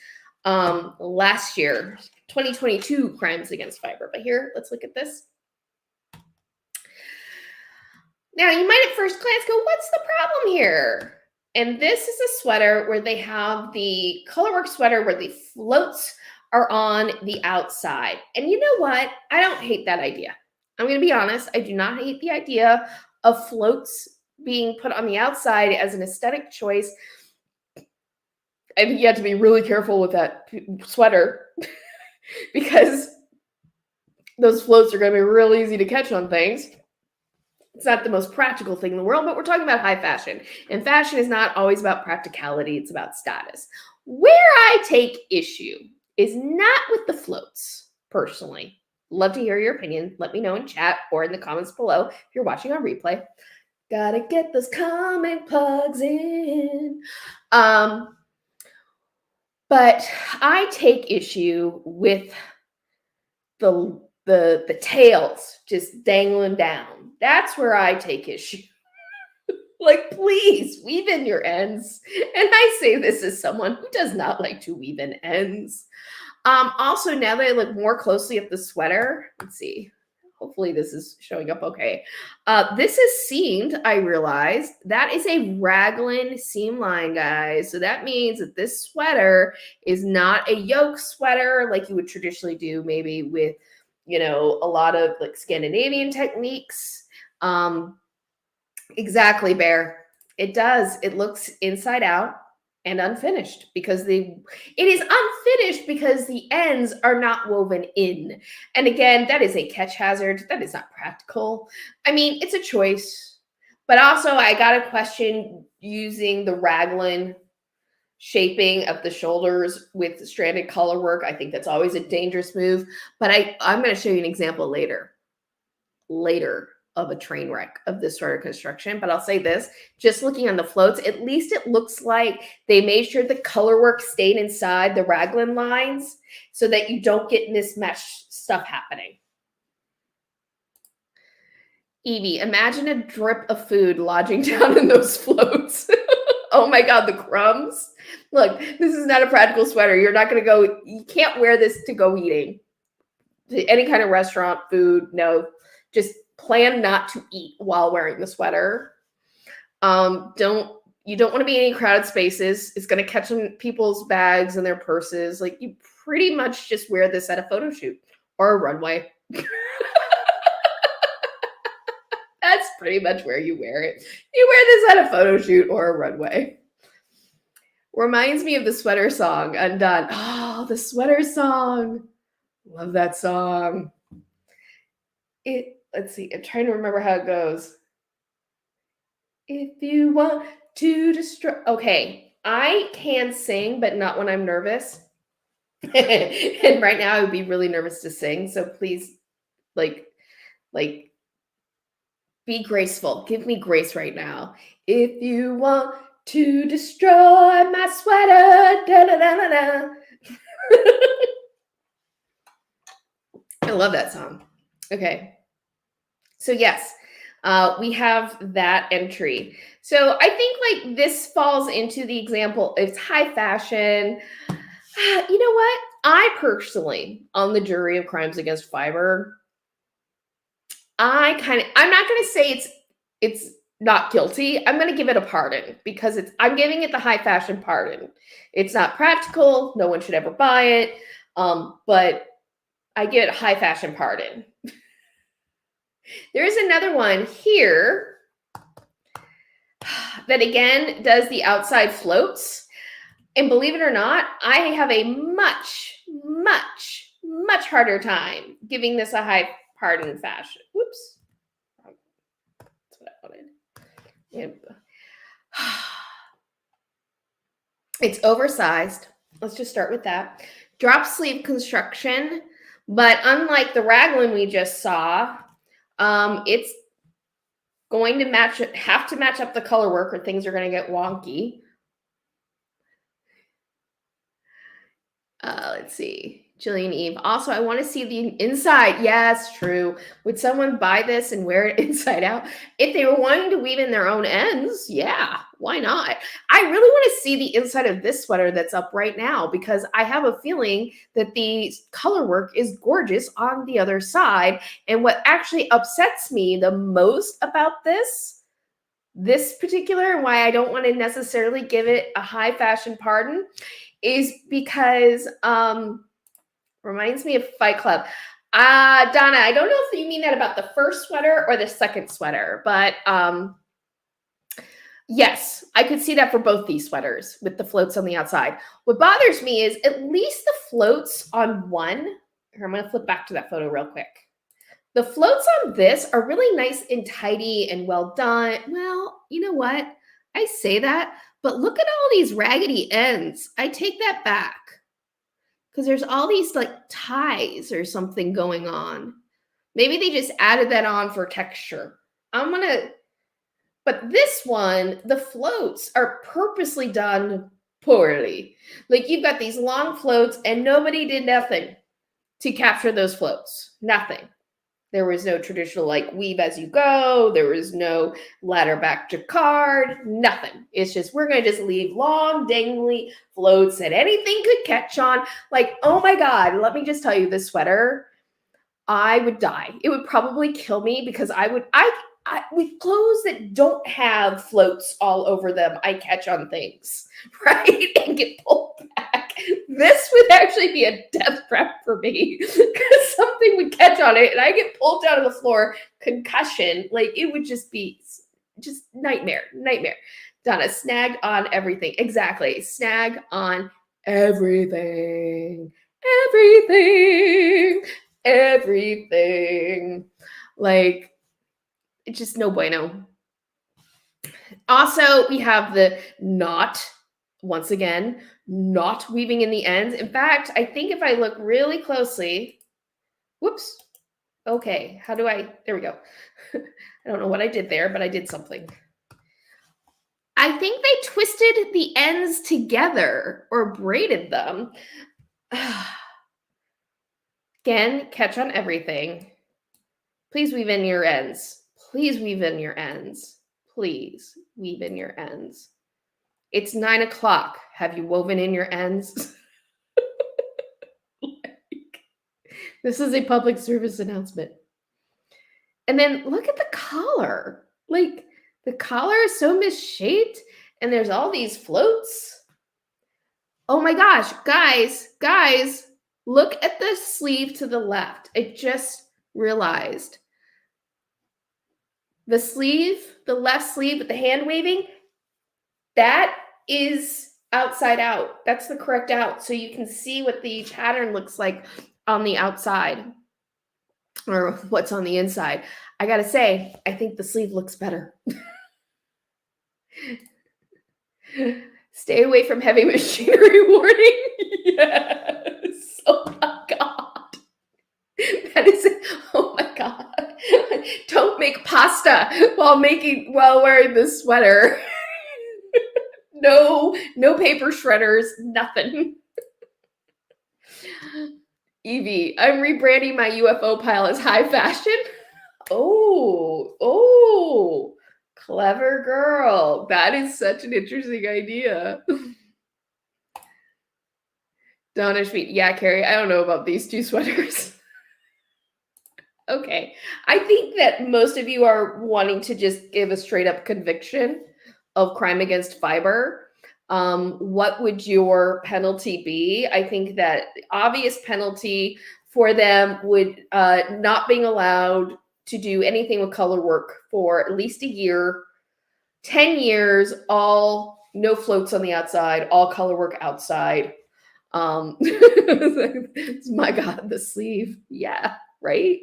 last year, 2022 crimes against fiber. But here, let's look at this. Now, you might at first glance go, what's the problem here? And this is a sweater where they have the colorwork sweater where the floats are on the outside. And you know what? I don't hate that idea. I'm going to be honest. I do not hate the idea of floats being put on the outside as an aesthetic choice. I think you have to be really careful with that sweater because those floats are going to be real easy to catch on things. It's not the most practical thing in the world, but we're talking about high fashion. And fashion is not always about practicality. It's about status. Where I take issue is not with the floats, personally. Love to hear your opinion. Let me know in chat or in the comments below if you're watching on replay. Gotta get those comment plugs in. But I take issue with the tails just dangling down. That's where I take issue. Like, please weave in your ends. And I say this as someone who does not like to weave in ends. Also, now that I look more closely at the sweater, let's see. Hopefully this is showing up okay. This is seamed, I realized. That is a raglan seam line, guys. So that means that this sweater is not a yoke sweater like you would traditionally do maybe with, you know, a lot of like Scandinavian techniques. Exactly, Bear. It does. It looks inside out and unfinished because it is unfinished because the ends are not woven in. And again, that is a catch hazard. That is not practical. I mean, it's a choice, but also I got a question using the raglan shaping of the shoulders with stranded color work. I think that's always a dangerous move, but I'm going to show you an example later of a train wreck of this sort of construction. But I'll say this, just looking on the floats, at least it looks like they made sure the color work stayed inside the raglan lines so that you don't get mismatched stuff happening. Evie, imagine a drip of food lodging down in those floats. Oh my God, the crumbs. Look, this is not a practical sweater. You're not going to go, you can't wear this to go eating. To any kind of restaurant, food, no. Just plan not to eat while wearing the sweater. You don't want to be in any crowded spaces. It's going to catch on people's bags and their purses. Like, you pretty much just wear this at a photo shoot or a runway. That's pretty much where you wear it. You wear this at a photo shoot or a runway. Reminds me of the sweater song, Undone. Oh, the sweater song. Love that song. Let's see. I'm trying to remember how it goes. If you want to destroy. Okay. I can sing, but not when I'm nervous. And right now I would be really nervous to sing. So please, like, be graceful. Give me grace right now. If you want to destroy my sweater. Da, da, da, da, da. I love that song. Okay. So yes, we have that entry. So I think like this falls into the example. It's high fashion. You know what? I personally, on the jury of crimes against fiber, I'm not going to say it's not guilty. I'm going to give it a pardon because I'm giving it the high fashion pardon. It's not practical. No one should ever buy it. But I give it a high fashion pardon. There is another one here that again does the outside floats. And believe it or not, I have a much, much, much harder time giving this a high pardon fashion. Whoops. That's what I wanted. It's oversized. Let's just start with that. Drop sleeve construction. But unlike the raglan we just saw, it's going to have to match up the color work or things are going to get wonky. Let's see. Jillian Eve. Also, I want to see the inside. Yes, true. Would someone buy this and wear it inside out? If they were wanting to weave in their own ends, yeah, why not? I really want to see the inside of this sweater that's up right now because I have a feeling that the color work is gorgeous on the other side. And what actually upsets me the most about this particular, and why I don't want to necessarily give it a high fashion pardon, is because reminds me of Fight Club. Donna, I don't know if you mean that about the first sweater or the second sweater, but yes, I could see that for both these sweaters with the floats on the outside. What bothers me is at least the floats on one. Here, I'm going to flip back to that photo real quick. The floats on this are really nice and tidy and well done. Well, you know what? I say that, but look at all these raggedy ends. I take that back. Because there's all these like ties or something going on. Maybe they just added that on for texture. But this one, the floats are purposely done poorly. Like you've got these long floats and nobody did nothing to capture those floats. Nothing. There was no traditional like weave as you go. There was no ladder back jacquard, nothing. It's just, we're going to just leave long dangly floats that anything could catch on. Like, oh my God, let me just tell you, this sweater, I would die. It would probably kill me because with clothes that don't have floats all over them, I catch on things, right? And get pulled back. This would actually be a death trap for me because something would catch on it and I get pulled down to the floor, concussion. Like it would just be just nightmare. Donna, snagged on everything. Exactly. Snag on everything. Like, it's just no bueno. Also, we have the knot once again, not weaving in the ends. In fact, I think if I look really closely, whoops. Okay, how do I, there we go. I don't know what I did there, but I did something. I think they twisted the ends together or braided them. Again, catch on everything. Please weave in your ends. Please weave in your ends. Please weave in your ends. It's 9 o'clock. Have you woven in your ends? This is a public service announcement. And then look at the collar. Like, the collar is so misshaped, and there's all these floats. Oh my gosh, guys, look at the sleeve to the left. I just realized. The sleeve, the left sleeve with the hand waving, that is outside out. That's the correct out. So you can see what the pattern looks like on the outside or what's on the inside. I gotta say, I think the sleeve looks better. Stay away from heavy machinery warning. Yes. Oh my God. That is, oh my God. Don't make pasta while wearing this sweater. No paper shredders, nothing. Evie, I'm rebranding my UFO pile as high fashion. Oh, clever girl. That is such an interesting idea. Donna Schmidt, yeah, Carrie, I don't know about these two sweaters. Okay, I think that most of you are wanting to just give a straight up conviction of crime against fiber. What would your penalty be? I think that the obvious penalty for them would not being allowed to do anything with color work for at least a year, 10 years, all no floats on the outside, all color work outside. My God, the sleeve. Yeah, right?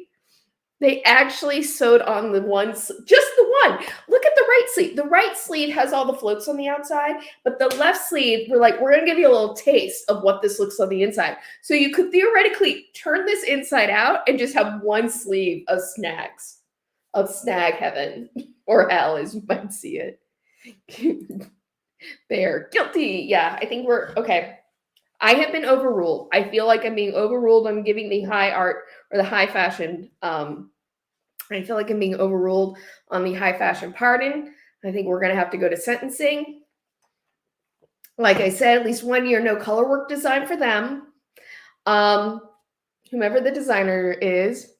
They actually sewed on the ones, just the one. Look at the right sleeve. The right sleeve has all the floats on the outside, but the left sleeve, we're going to give you a little taste of what this looks on the inside. So you could theoretically turn this inside out and just have one sleeve of snags, of snag heaven, or hell as you might see it. They're guilty. Yeah, I think we're, okay. I have been overruled. I feel like I'm being overruled on giving the high art or the high fashion. I feel like I'm being overruled on the high fashion pardon. I think we're going to have to go to sentencing. Like I said, at least 1 year, no color work design for them. Whomever the designer is,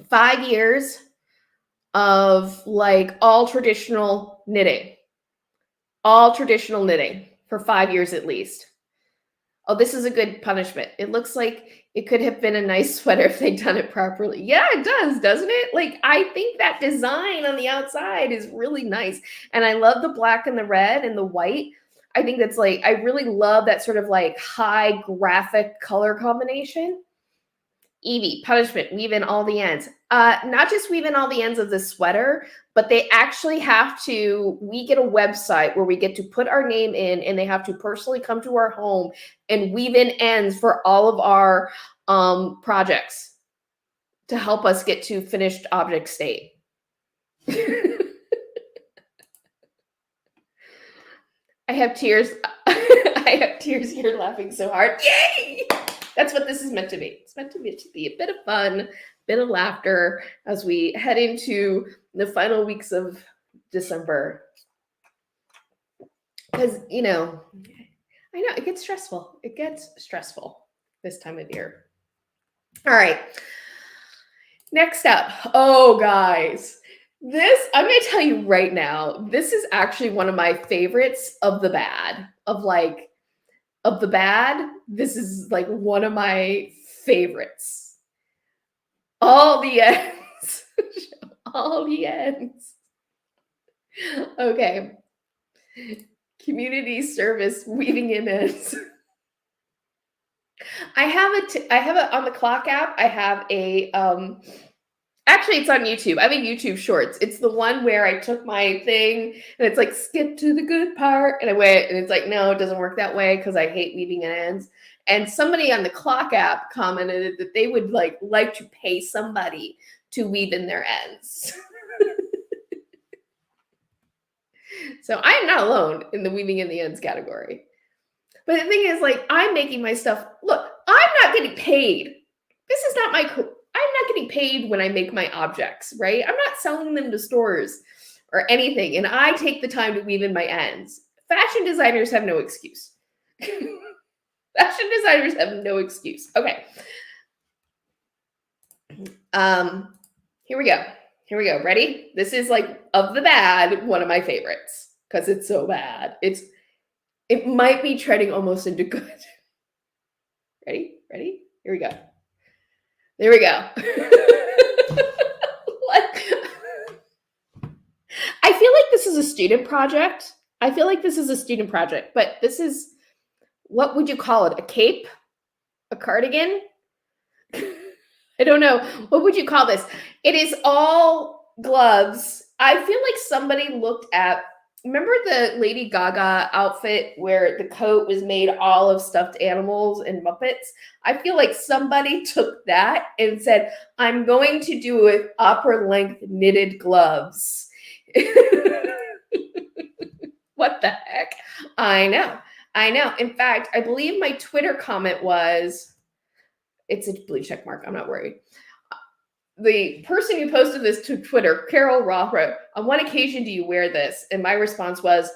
5 years of like all traditional knitting for 5 years at least. Oh, this is a good punishment. It looks like it could have been a nice sweater if they'd done it properly. Yeah, it does, doesn't it? Like, I think that design on the outside is really nice. And I love the black and the red and the white. I think that's like, I really love that sort of like high graphic color combination. Evie, punishment, weave in all the ends. Not just weave in all the ends of the sweater, but they actually have to, we get a website where we get to put our name in and they have to personally come to our home and weave in ends for all of our projects to help us get to finished object state. I have tears. I have tears here laughing so hard. Yay! That's what this is meant to be. It's meant to be a bit of fun, a bit of laughter as we head into the final weeks of December. Because, I know it gets stressful. It gets stressful this time of year. All right. Next up. Oh, guys. This, I'm going to tell you right now, this is actually one of my favorites of the bad. Of the bad, this is like one of my favorites. All the ends. All the ends. Okay. Community service weaving in ends. I have a on the clock app. I have a Actually, it's on YouTube. I have a YouTube Shorts. It's the one where I took my thing and it's like, skip to the good part. And I went, and it's like, no, it doesn't work that way because I hate weaving in ends. And somebody on the Clock app commented that they would like to pay somebody to weave in their ends. So I am not alone in the weaving in the ends category. But the thing is, like, I'm making my stuff. Look, I'm not getting paid. This is not my. I'm not getting paid when I make my objects, right? I'm not selling them to stores or anything, and I take the time to weave in my ends. Fashion designers have no excuse. Fashion designers have no excuse. Okay. Here we go. Here we go. Ready? This is like, of the bad, one of my favorites because it's so bad. It might be treading almost into good. Ready? Ready? Here we go. There we go. Like, I feel like this is a student project. But this is, what would you call it? A cape? A cardigan? I don't know. What would you call this? It is all gloves. I feel like somebody looked at, remember the Lady Gaga outfit where the coat was made all of stuffed animals and Muppets? I feel like somebody took that and said, I'm going to do it with opera-length knitted gloves. What the heck? I know. In fact, I believe my Twitter comment was, it's a blue check mark. I'm not worried. The person who posted this to Twitter, Carol Roth, wrote, on what occasion do you wear this? And my response was,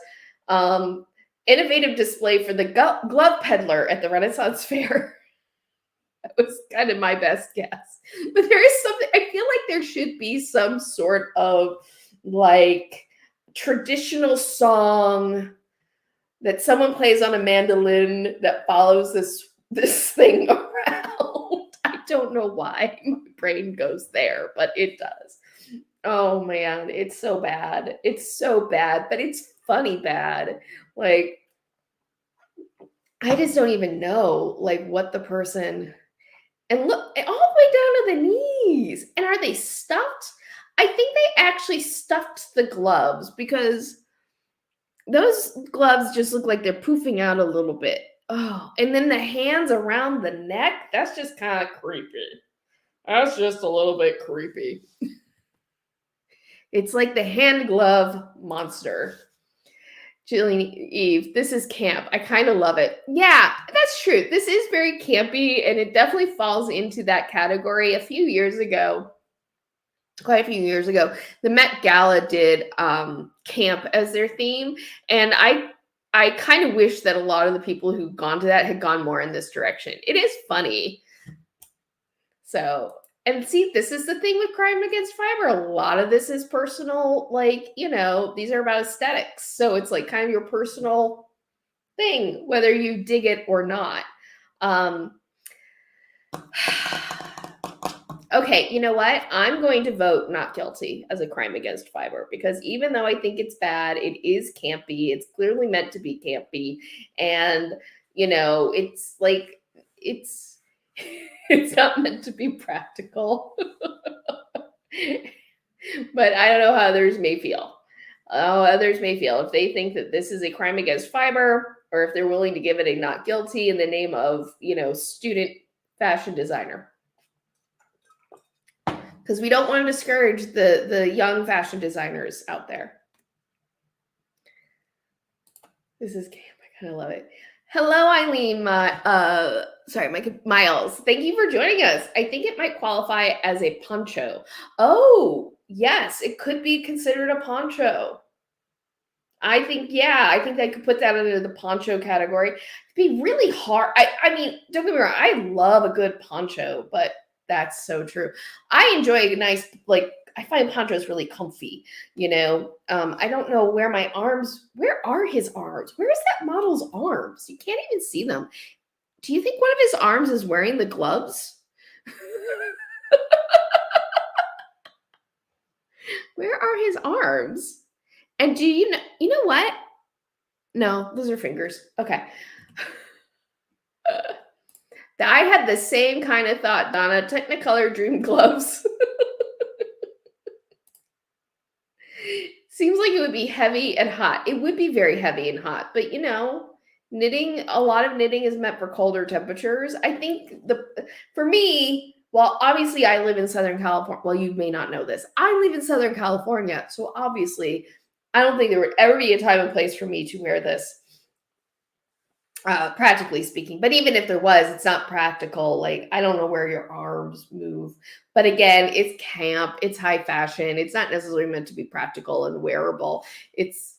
innovative display for the glove peddler at the Renaissance Fair. That was kind of my best guess. But there is something, I feel like there should be some sort of like traditional song that someone plays on a mandolin that follows this thing around. I don't know why my brain goes there, but it does. Oh man, it's so bad. It's so bad, but it's funny bad. Like, I just don't even know like what the person, and look, all the way down to the knees. And are they stuffed? I think they actually stuffed the gloves because those gloves just look like they're poofing out a little bit. Oh, and then the hands around the neck, that's just kind of creepy. That's just a little bit creepy. It's like the hand glove monster. Jillian Eve, this is camp. I kind of love it. Yeah, that's true. This is very campy, and it definitely falls into that category. Quite a few years ago, the Met Gala did camp as their theme, and I kind of wish that a lot of the people who've gone to that had gone more in this direction. It is funny. So, and see, this is the thing with Crime Against Fiber. A lot of this is personal, like, these are about aesthetics. So it's like kind of your personal thing, whether you dig it or not. Okay, you know what? I'm going to vote not guilty as a Crime Against Fiber because even though I think it's bad, it is campy. It's clearly meant to be campy. And, it's like, it's not meant to be practical. But I don't know how others may feel. If they think that this is a Crime Against Fiber, or if they're willing to give it a not guilty in the name of, student fashion designer. Because we don't want to discourage the young fashion designers out there. This is camp. I kind of love it. Hello, Eileen. Miles. Thank you for joining us. I think it might qualify as a poncho. Oh, yes, it could be considered a poncho. I think I could put that under the poncho category. It'd be really hard. I mean, don't get me wrong. I love a good poncho, but that's so true. I enjoy a nice, I find ponchos really comfy, I don't know where are his arms? Where is that model's arms? You can't even see them. Do you think one of his arms is wearing the gloves? Where are his arms? And do you know what? No, those are fingers. Okay. I had the same kind of thought, Donna. Technicolor Dream gloves. Seems like it would be heavy and hot. It would be very heavy and hot, but knitting, a lot of knitting is meant for colder temperatures. I think for me, well, obviously I live in Southern California. Well, you may not know this. I live in Southern California, so obviously I don't think there would ever be a time and place for me to wear this, practically speaking. But even if there was, it's not practical. Like, I don't know where your arms move. But again, it's camp, it's high fashion. It's not necessarily meant to be practical and wearable. It's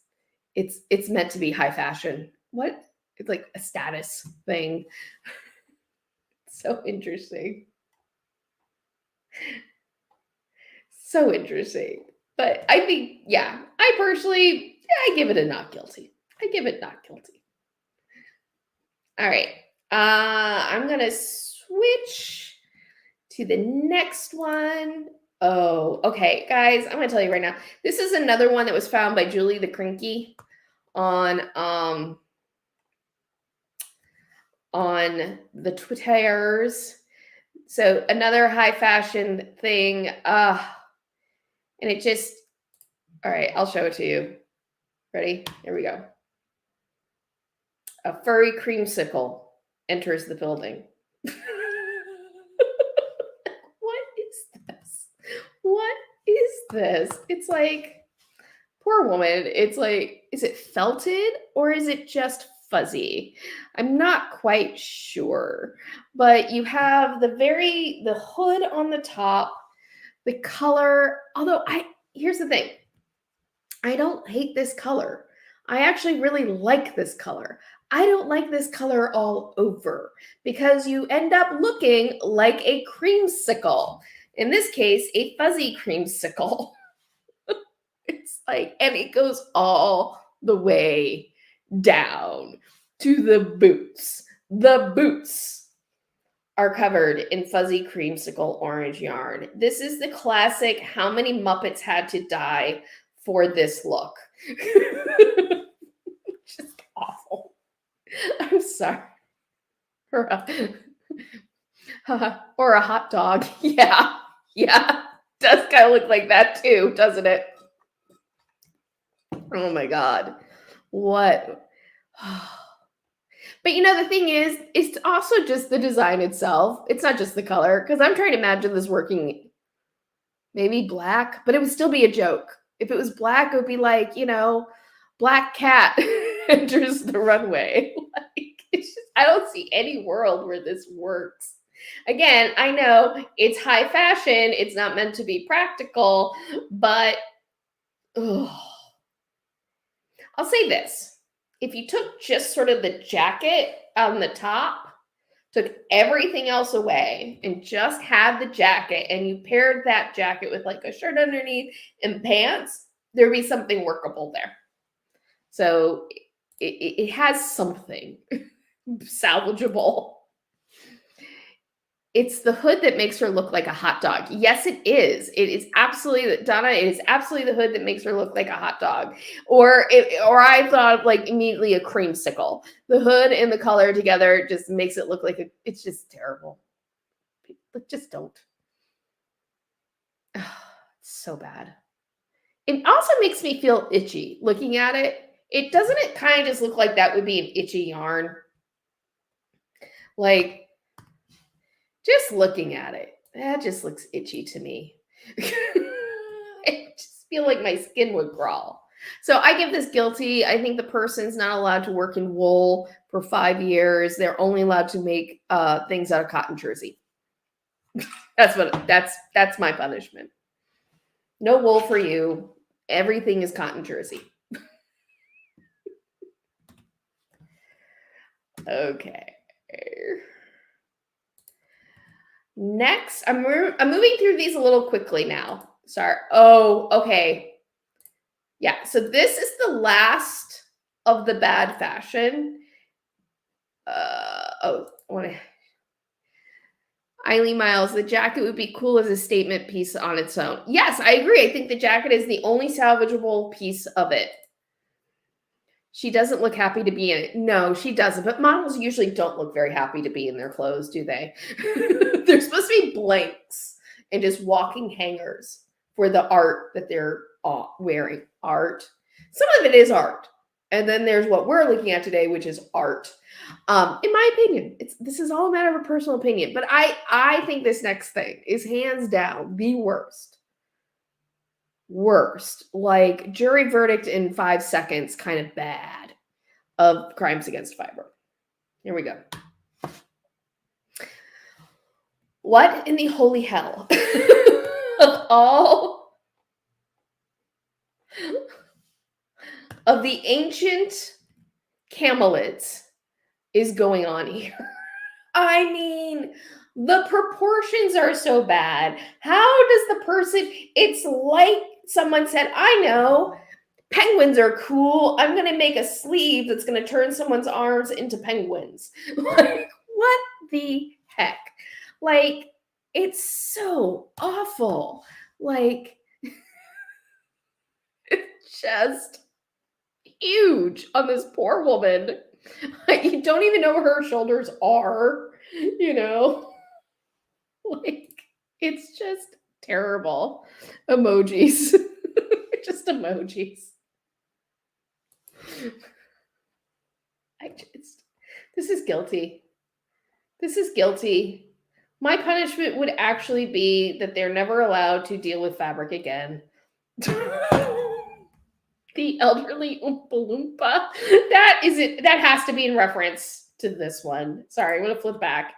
meant to be high fashion. What? It's like a status thing. So interesting. So interesting. But I think, I personally, I give it a not guilty. I give it not guilty. All right. I'm going to switch to the next one. Oh, okay. Guys, I'm going to tell you right now. This is another one that was found by Julie the Crinky on the Twitters. So another high fashion thing. And it just, all right, I'll show it to you. Ready? Here we go. A furry creamsicle enters the building. What is this? What is this? It's like, poor woman. It's like, is it felted or is it just fuzzy? I'm not quite sure. But you have the hood on the top, the color. Although here's the thing. I don't hate this color. I actually really like this color. I don't like this color all over because you end up looking like a creamsicle. In this case, a fuzzy creamsicle. It's like, and it goes all the way down to the boots. The boots are covered in fuzzy creamsicle orange yarn. This is the classic, how many Muppets had to die for this look? Just awful. I'm sorry. Or a hot dog. Yeah. Does kind of look like that too, doesn't it? Oh my God. What? But the thing is, it's also just the design itself. It's not just the color, because I'm trying to imagine this working maybe black, but it would still be a joke. If it was black, it would be like, black cat enters the runway. Like, it's just, I don't see any world where this works. Again, I know it's high fashion. It's not meant to be practical, but I'll say this. If you took just sort of the jacket on the top, took everything else away and just had the jacket, and you paired that jacket with like a shirt underneath and pants, there'd be something workable there. So it has something salvageable. It's the hood that makes her look like a hot dog. Yes, it is. It is absolutely, Donna, it is absolutely the hood that makes her look like a hot dog. Or I thought like immediately a creamsicle. The hood and the color together just makes it look like it's just terrible. Just don't. Oh, it's so bad. It also makes me feel itchy looking at it. Doesn't it kind of just look like that would be an itchy yarn? Like, just looking at it, that just looks itchy to me. I just feel like my skin would crawl. So I give this guilty. I think the person's not allowed to work in wool for 5 years. They're only allowed to make things out of cotton jersey. That's my punishment. No wool for you. Everything is cotton jersey. Okay. Next, I'm moving through these a little quickly now. Sorry. Oh, okay. Yeah, so this is the last of the bad fashion. Eileen Miles, the jacket would be cool as a statement piece on its own. Yes, I agree. I think the jacket is the only salvageable piece of it. She doesn't look happy to be in it. No, she doesn't. But models usually don't look very happy to be in their clothes, do they? They're supposed to be blanks and just walking hangers for the art that they're wearing. Art. Some of it is art. And then there's what we're looking at today, which is art. In my opinion, this is all a matter of personal opinion. But I think this next thing is hands down the worst. Worst. Like jury verdict in 5 seconds, kind of bad, of crimes against fiber. Here we go. What in the holy hell of all of the ancient camelids is going on here? I mean, the proportions are so bad. How does the person, it's like someone said, I know, penguins are cool. I'm going to make a sleeve that's going to turn someone's arms into penguins. Like, what the heck? Like, it's so awful. Like, it's just huge on this poor woman. You don't even know where her shoulders are, you know? Like, it's just terrible. Emojis. Just emojis. This is guilty. This is guilty. My punishment would actually be that they're never allowed to deal with fabric again. The elderly Oompa Loompa. That is it. That has to be in reference to this one. Sorry, I'm going to flip back.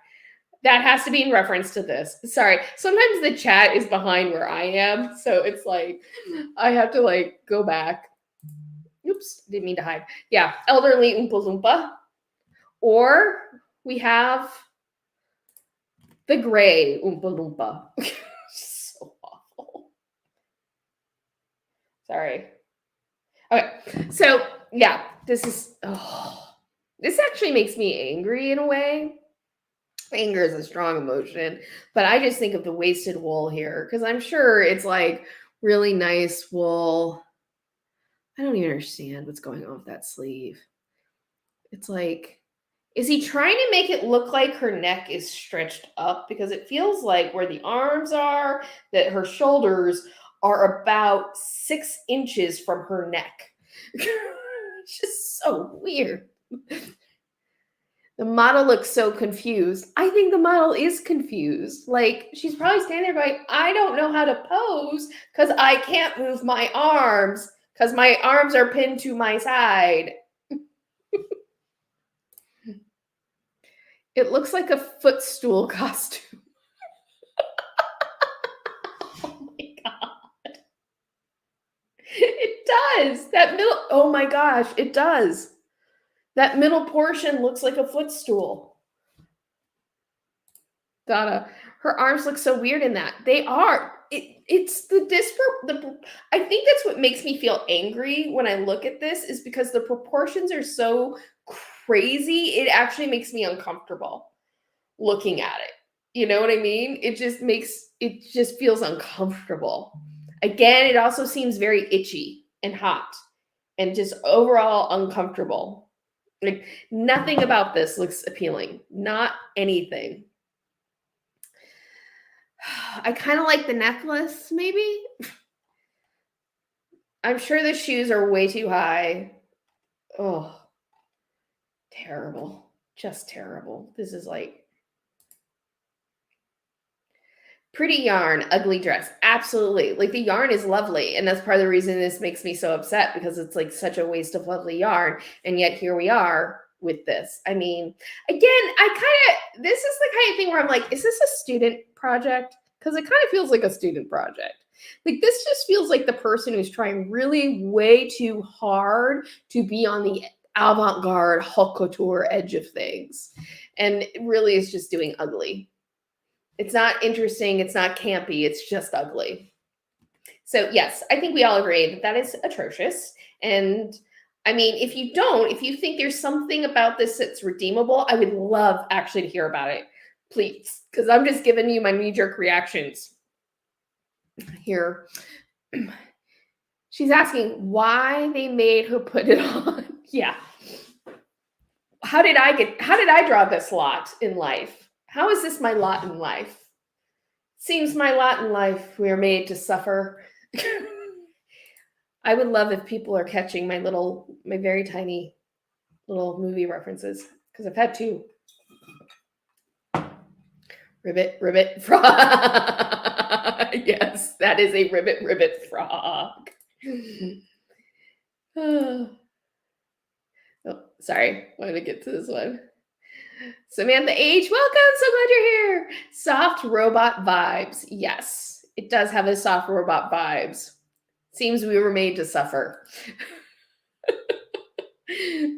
That has to be in reference to this. Sorry. Sometimes the chat is behind where I am. So it's like, I have to like go back. Oops, didn't mean to hide. Yeah, elderly Oompa Loompa. Or we have the gray Oompa Loompa. So awful. Sorry. Okay, so yeah, this actually makes me angry in a way. Anger is a strong emotion, but I just think of the wasted wool here because I'm sure it's like really nice wool. I don't even understand what's going on with that sleeve. It's like, is he trying to make it look like her neck is stretched up? Because it feels like where the arms are, that her shoulders are about 6 inches from her neck. It's just so weird. The model looks so confused. I think the model is confused. Like, she's probably standing there going, I don't know how to pose because I can't move my arms because my arms are pinned to my side. It looks like a footstool costume. Oh my God. It does. That middle, oh my gosh, it does. That middle portion looks like a footstool. Donna, her arms look so weird in that. They are. It's the I think that's what makes me feel angry when I look at this is because the proportions are so crazy. It actually makes me uncomfortable looking at it. You know what I mean? It just feels uncomfortable. Again, it also seems very itchy and hot and just overall uncomfortable. Like nothing about this looks appealing. Not anything. I kind of like the necklace, maybe. I'm sure the shoes are way too high. Oh, terrible. Just terrible. This is like pretty yarn, ugly dress. Absolutely. Like the yarn is lovely. And that's part of the reason this makes me so upset because it's like such a waste of lovely yarn. And yet here we are with this. I mean, again, this is the kind of thing where I'm like, is this a student project? Because it kind of feels like a student project. Like this just feels like the person who's trying really way too hard to be on the avant-garde haute couture edge of things. And it really is just doing ugly. It's not interesting. It's not campy. It's just ugly. So yes, I think we all agree that that is atrocious. And I mean, if you think there's something about this that's redeemable, I would love actually to hear about it, please. Because I'm just giving you my knee-jerk reactions here. She's asking why they made her put it on. Yeah. How did I draw this lot in life? How is this my lot in life? Seems my lot in life. We are made to suffer. I would love if people are catching my very tiny little movie references, because I've had two. Ribbit, ribbit, frog. Yes, that is a ribbit, ribbit, frog. Oh, sorry. Wanted to get to this one. Samantha H, welcome. So glad you're here. Soft robot vibes. Yes, it does have a soft robot vibes. Seems we were made to suffer.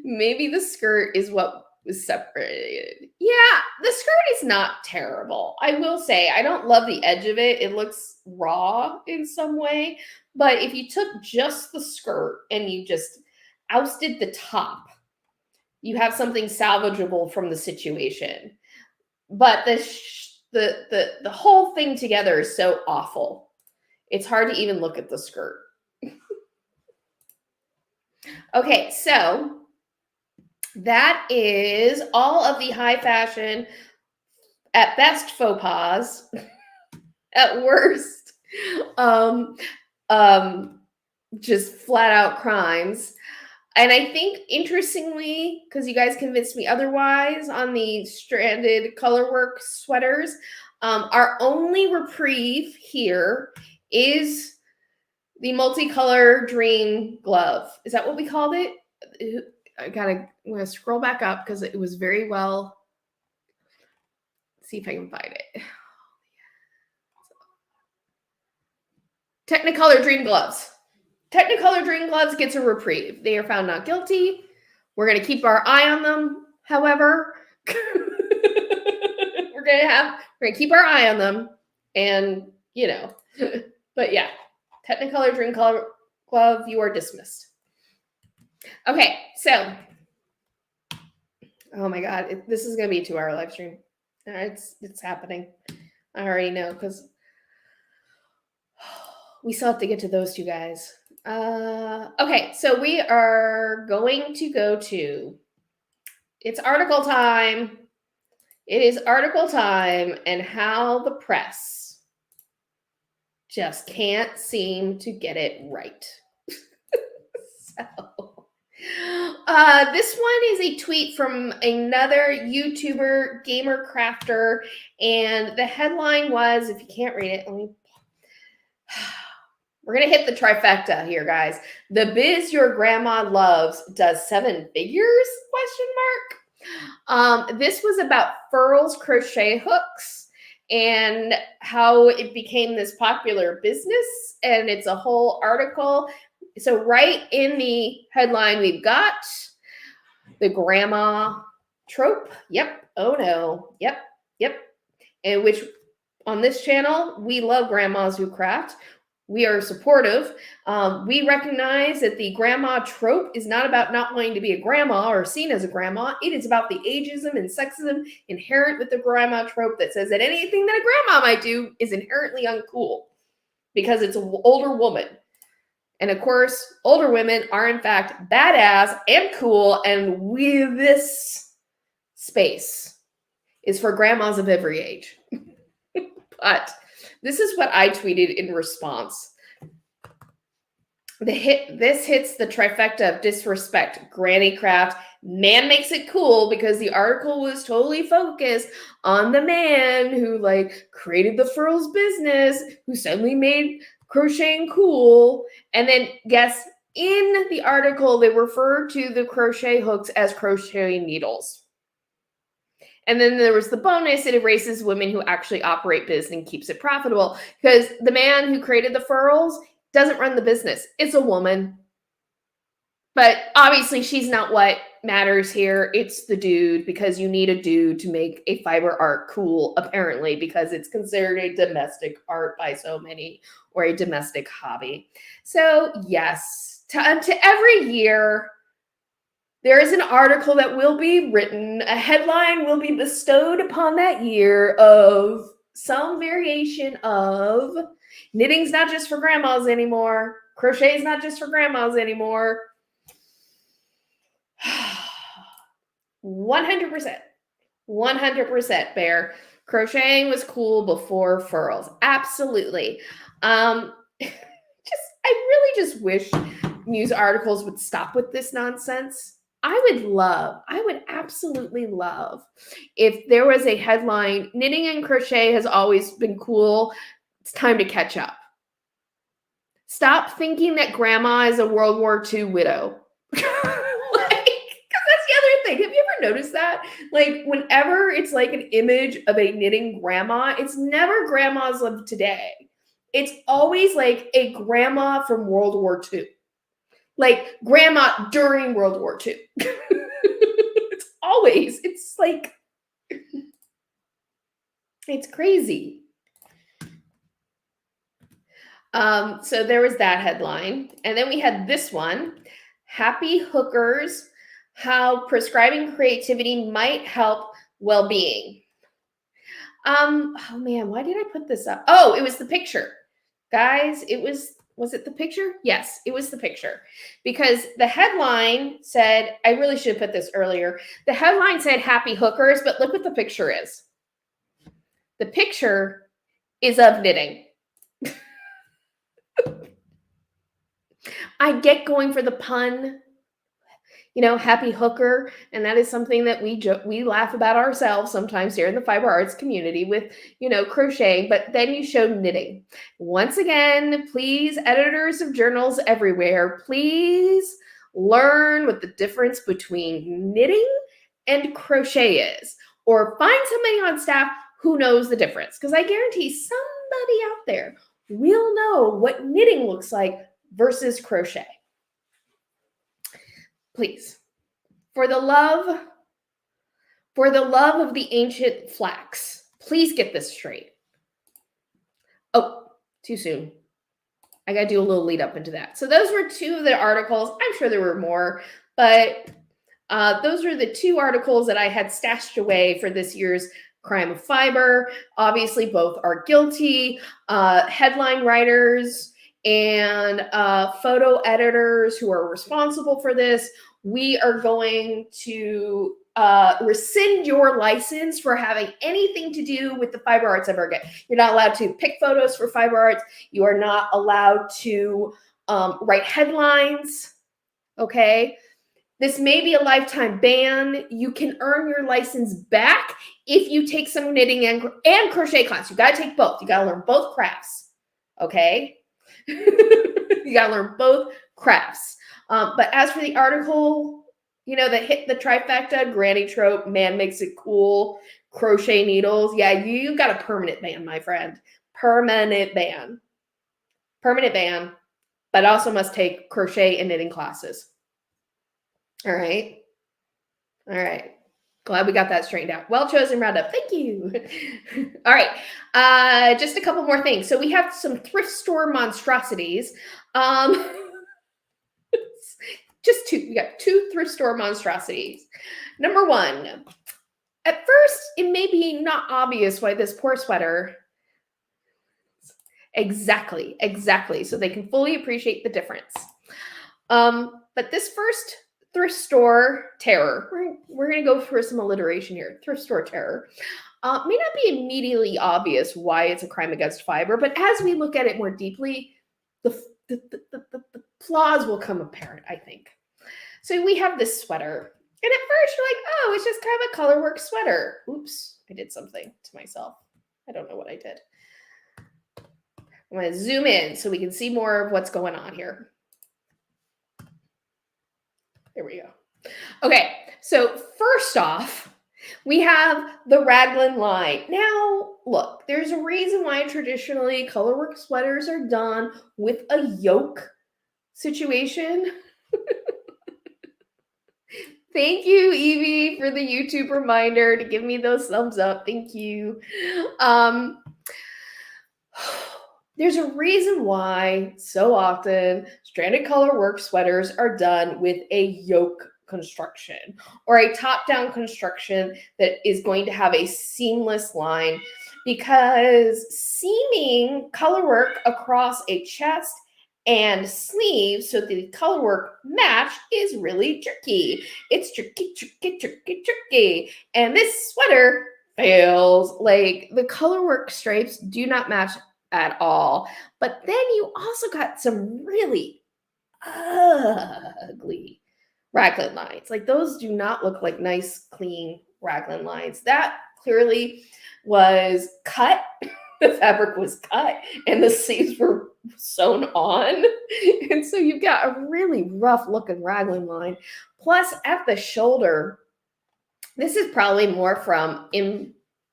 Maybe the skirt is what was separated. Yeah, the skirt is not terrible. I will say, I don't love the edge of it. It looks raw in some way. But if you took just the skirt and you just ousted the top, you have something salvageable from the situation. But the whole thing together is so awful. It's hard to even look at the skirt. Okay, so that is all of the high fashion, at best faux pas, at worst, just flat out crimes. And I think, interestingly, because you guys convinced me otherwise on the stranded colorwork sweaters, our only reprieve here is the multicolor dream glove. Is that what we called it? I'm going to scroll back up because it was very well. Let's see if I can find it. Technicolor Dream Gloves. Technicolor Dream Gloves gets a reprieve. They are found not guilty. We're going to keep our eye on them. However, we're going to keep our eye on them. And, but yeah, Technicolor Dream Glove, you are dismissed. Okay, so, oh my God, this is going to be a 2-hour live stream. It's happening. I already know, because we still have to get to those two guys. Okay, so we are going to go to, it's article time. It is article time, and how the press just can't seem to get it right. So, this one is a tweet from another YouTuber, gamer crafter, and the headline was, if you can't read it, we're going to hit the trifecta here, guys. The biz your grandma loves does 7 figures? ? This was about Furl's crochet hooks and how it became this popular business, and it's a whole article. So right in the headline, we've got the grandma trope. Yep. Oh no. Yep. And which on this channel, we love grandmas who craft. We are supportive. We recognize that the grandma trope is not about not wanting to be a grandma or seen as a grandma. It is about the ageism and sexism inherent with the grandma trope that says that anything that a grandma might do is inherently uncool because it's an older woman. And of course, older women are in fact badass and cool, and this space is for grandmas of every age. But this is what I tweeted in response. This hits the trifecta of disrespect. Granny craft. Man makes it cool, because the article was totally focused on the man who created the Furls business, who suddenly made crocheting cool. And then guess, in the article, they refer to the crochet hooks as crocheting needles. And then there was the bonus, it erases women who actually operate business and keeps it profitable, because the man who created the Furls doesn't run the business. It's a woman. But obviously she's not what matters here. It's the dude, because you need a dude to make a fiber art cool, apparently, because it's considered a domestic art by so many, or a domestic hobby. So yes, to every year, there is an article that will be written, a headline will be bestowed upon that year of some variation of knitting's not just for grandmas anymore. Crochet's not just for grandmas anymore. 100%. 100%, Bear. Crocheting was cool before furls. Absolutely. I really just wish news articles would stop with this nonsense. I would absolutely love if there was a headline, knitting and crochet has always been cool. It's time to catch up. Stop thinking that grandma is a World War II widow. Because that's the other thing. Have you ever noticed that? Like, whenever it's like an image of a knitting grandma, it's never grandmas of today. It's always like a grandma from World War II. Like grandma during World War II. It's like, it's crazy. So there was that headline. And then we had this one, Happy Hookers, How Prescribing Creativity Might Help Well-Being. Oh man, why did I put this up? Oh, it was the picture. Guys, was it the picture? Yes, it was the picture. Because the headline said, I really should have put this earlier. The headline said Happy Hookers, but look what the picture is. The picture is of knitting. I get going for the pun, happy hooker. And that is something that we laugh about ourselves sometimes here in the fiber arts community with, crocheting, but then you show knitting. Once again, please, editors of journals everywhere, please learn what the difference between knitting and crochet is, or find somebody on staff who knows the difference. Because I guarantee somebody out there will know what knitting looks like versus crochet. Please, for the love of the ancient flax, please get this straight. Oh, too soon. I got to do a little lead up into that. So those were two of the articles. I'm sure there were more, but those were the two articles that I had stashed away for this year's Crime of Fiber. Obviously, both are guilty. Headline writers and photo editors who are responsible for this, we are going to rescind your license for having anything to do with the fiber arts ever again. You're not allowed to pick photos for fiber arts. You are not allowed to write headlines, okay? This may be a lifetime ban. You can earn your license back if you take some knitting and crochet class. You got to take both. You got to learn both crafts, okay? You got to learn both crafts. But as for the article, that hit the trifecta, granny trope, man makes it cool, crochet needles. Yeah, you got a permanent ban, my friend. Permanent ban. Permanent ban, but also must take crochet and knitting classes. All right. All right. Glad we got that straightened out. Well chosen roundup. Thank you. All right. Just a couple more things. So we have some thrift store monstrosities. Just two. We got two thrift store monstrosities. Number one, at first, it may be not obvious why this poor sweater. Exactly. So they can fully appreciate the difference. But this first thrift store terror, we're going to go for some alliteration here. Thrift store terror may not be immediately obvious why it's a crime against fiber, but as we look at it more deeply, the flaws will come apparent, I think. So we have this sweater, and at first you're like, oh, it's just kind of a colorwork sweater. Oops, I did something to myself. I don't know what I did. I'm going to zoom in so we can see more of what's going on here. There we go. Okay, so first off, we have the raglan line. Now, look, there's a reason why traditionally colorwork sweaters are done with a yoke situation. Thank you, Evie, for the YouTube reminder to give me those thumbs up. Thank you. There's a reason why so often stranded colorwork sweaters are done with a yoke construction or a top-down construction that is going to have a seamless line, because seaming colorwork across a chest and sleeves so the colorwork match is really tricky. It's tricky. And this sweater fails. Like the colorwork stripes do not match at all. But then you also got some really ugly raglan lines. Like those do not look like nice, clean raglan lines. That clearly was cut. The fabric was cut and the sleeves were sewn on. And so you've got a really rough looking raglan line. Plus at the shoulder, this is probably more from,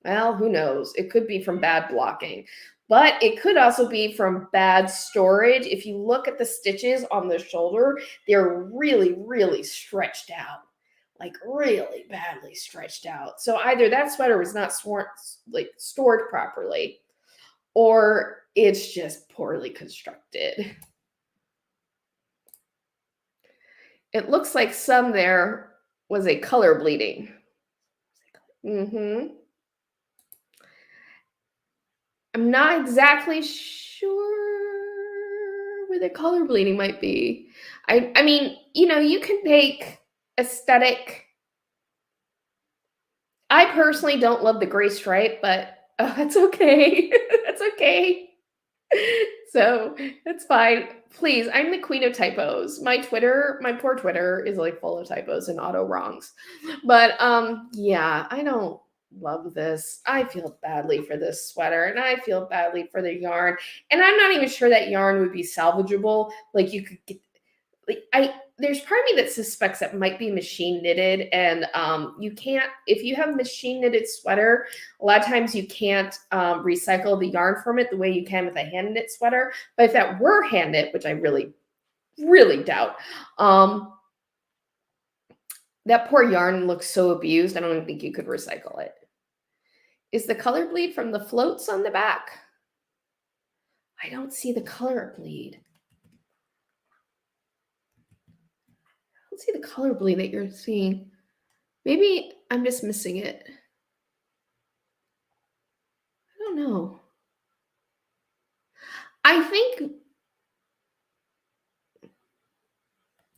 well, who knows? It could be from bad blocking, but it could also be from bad storage. If you look at the stitches on the shoulder, they're really, really stretched out, like really badly stretched out. So either that sweater was not stored properly, or it's just poorly constructed. It looks like some there was a color bleeding. I'm not exactly sure where the color bleeding might be. I mean, you know, you can make aesthetic. I personally don't love the gray stripe, but that's okay. That's okay. So that's fine. Please, I'm the queen of typos. My poor Twitter is like full of typos and auto wrongs. But yeah, I don't love this. I feel badly for this sweater and I feel badly for the yarn. And I'm not even sure that yarn would be salvageable. Like you could get, like there's part of me that suspects that might be machine knitted, and you can't, if you have machine knitted sweater, a lot of times you can't recycle the yarn from it the way you can with a hand knit sweater. But if that were hand knit, which I really, really doubt, that poor yarn looks so abused. I don't even think you could recycle it. Is the color bleed from the floats on the back? I don't see the color bleed. I don't see the color bleed that you're seeing. Maybe I'm just missing it. I don't know. I think,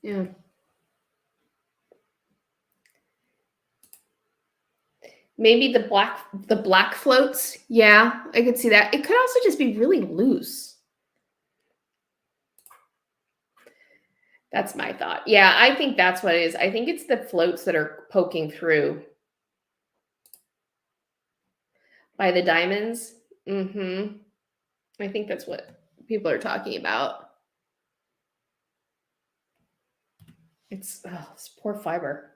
yeah. Maybe the black floats. Yeah, I could see that. It could also just be really loose. That's my thought. Yeah, I think that's what it is. I think it's the floats that are poking through by the diamonds. I think that's what people are talking about. It's this poor fiber.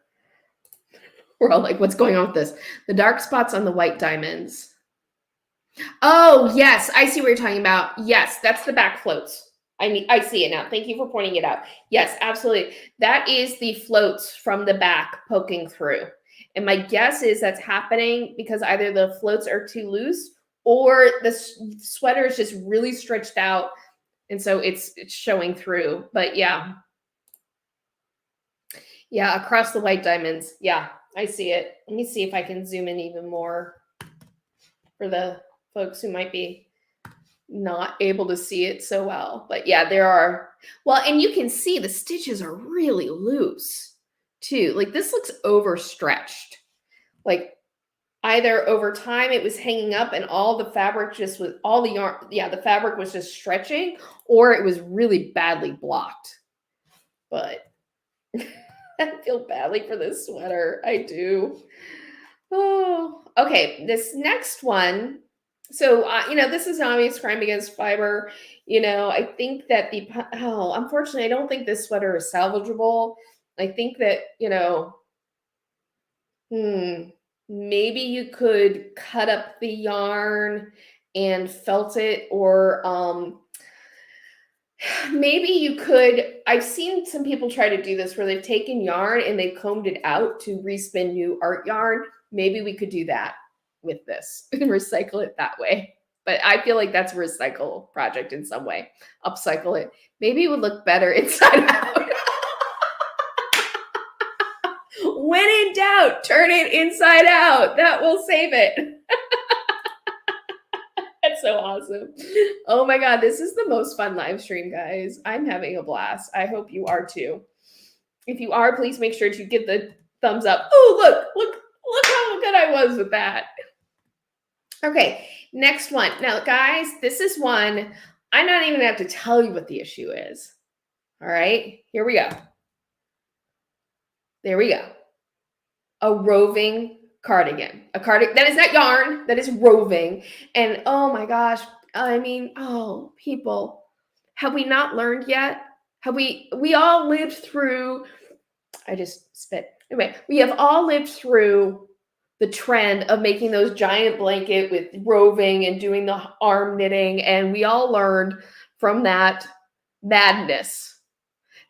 We're all like, what's going on with this? The dark spots on the white diamonds. Oh, yes. I see what you're talking about. Yes, that's the back floats. I see it now. Thank you for pointing it out. Yes, absolutely. That is the floats from the back poking through. And my guess is that's happening because either the floats are too loose or the sweater is just really stretched out. And so it's showing through. But yeah. Yeah, across the white diamonds. Yeah, I see it. Let me see if I can zoom in even more for the folks who might be not able to see it so well. But yeah, there are. Well, and you can see the stitches are really loose too. Like this looks overstretched. Like either over time it was hanging up and all the fabric just was, all the yarn, yeah, the fabric was just stretching, or it was really badly blocked. But I feel badly for this sweater. I do. Oh, okay. This next one. So, you know, this is an obvious crime against fiber. You know, I think that unfortunately, I don't think this sweater is salvageable. I think that, you know, maybe you could cut up the yarn and felt it, or maybe you could, I've seen some people try to do this where they've taken yarn and they've combed it out to respin new art yarn. Maybe we could do that with this and recycle it that way. But I feel like that's a recycle project in some way. Upcycle it. Maybe it would look better inside out. When in doubt, turn it inside out. That will save it. That's so awesome. Oh my God, this is the most fun live stream, guys. I'm having a blast. I hope you are too. If you are, please make sure to give the thumbs up. Oh, look how good I was with that. Okay, next one. Now, guys, this is one I'm not even going to have to tell you what the issue is. All right, here we go. There we go. A roving cardigan. A cardigan that is not yarn, that is roving. And oh my gosh, I mean, oh, people, have we not learned yet? Have we all lived through, I just spit. Anyway, we have all lived through the trend of making those giant blanket with roving and doing the arm knitting. And we all learned from that madness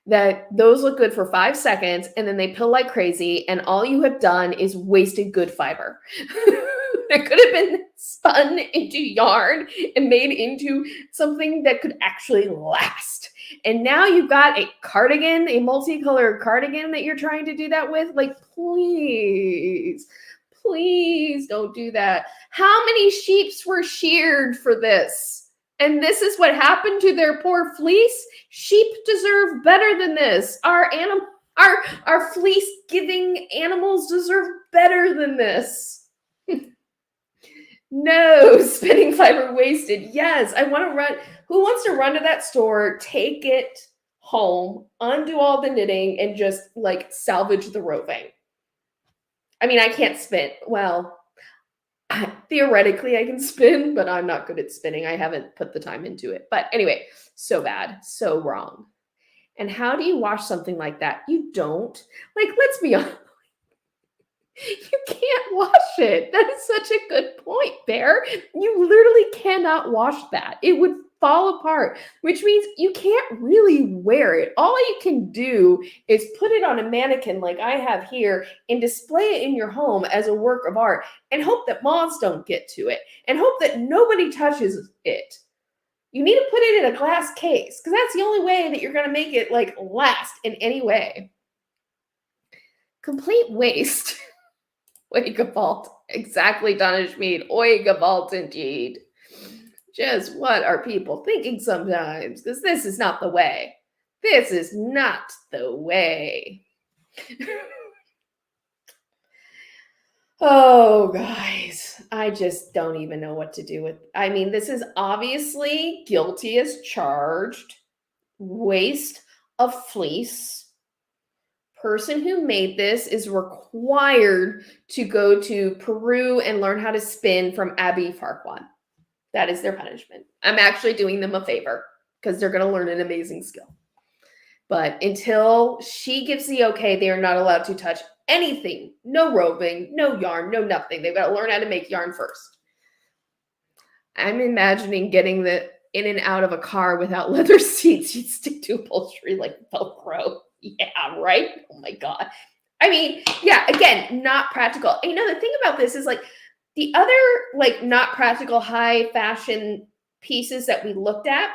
that those look good for 5 seconds and then they pill like crazy. And all you have done is wasted good fiber. It could have been spun into yarn and made into something that could actually last. And now you've got a cardigan, a multicolored cardigan that you're trying to do that with. Like, please, please don't do that. How many sheeps were sheared for this? And this is what happened to their poor fleece? Sheep deserve better than this. Our fleece-giving animals deserve better than this. No, spinning fiber wasted. Yes, I want to run. Who wants to run to that store, take it home, undo all the knitting, and just like salvage the roving? I mean, I can't spin. Well, theoretically I can spin, but I'm not good at spinning. I haven't put the time into it. But anyway, so bad, so wrong. And how do you wash something like that? You don't. Like, let's be honest. You can't wash it. That is such a good point, Bear. You literally cannot wash that. It would fall apart, which means you can't really wear it. All you can do is put it on a mannequin like I have here and display it in your home as a work of art and hope that moths don't get to it and hope that nobody touches it. You need to put it in a glass case because that's the only way that you're going to make it like last in any way. Complete waste. Oi gavalt. Exactly, Donna Schmid. Oi gavalt indeed. Just what are people thinking sometimes? Because this is not the way. This is not the way. Oh, guys, I just don't even know what to do with. I mean, this is obviously guilty as charged. Waste of fleece. Person who made this is required to go to Peru and learn how to spin from Abby Farquaad. That is their punishment. I'm actually doing them a favor because they're going to learn an amazing skill. But until she gives the okay, they are not allowed to touch anything. No roving, no yarn, no nothing. They've got to learn how to make yarn first. I'm imagining getting the in and out of a car without leather seats. You'd stick to upholstery like Velcro. Yeah, right? Oh my God. I mean, yeah, again, not practical. And you know, the thing about this is like the other like not practical high fashion pieces that we looked at.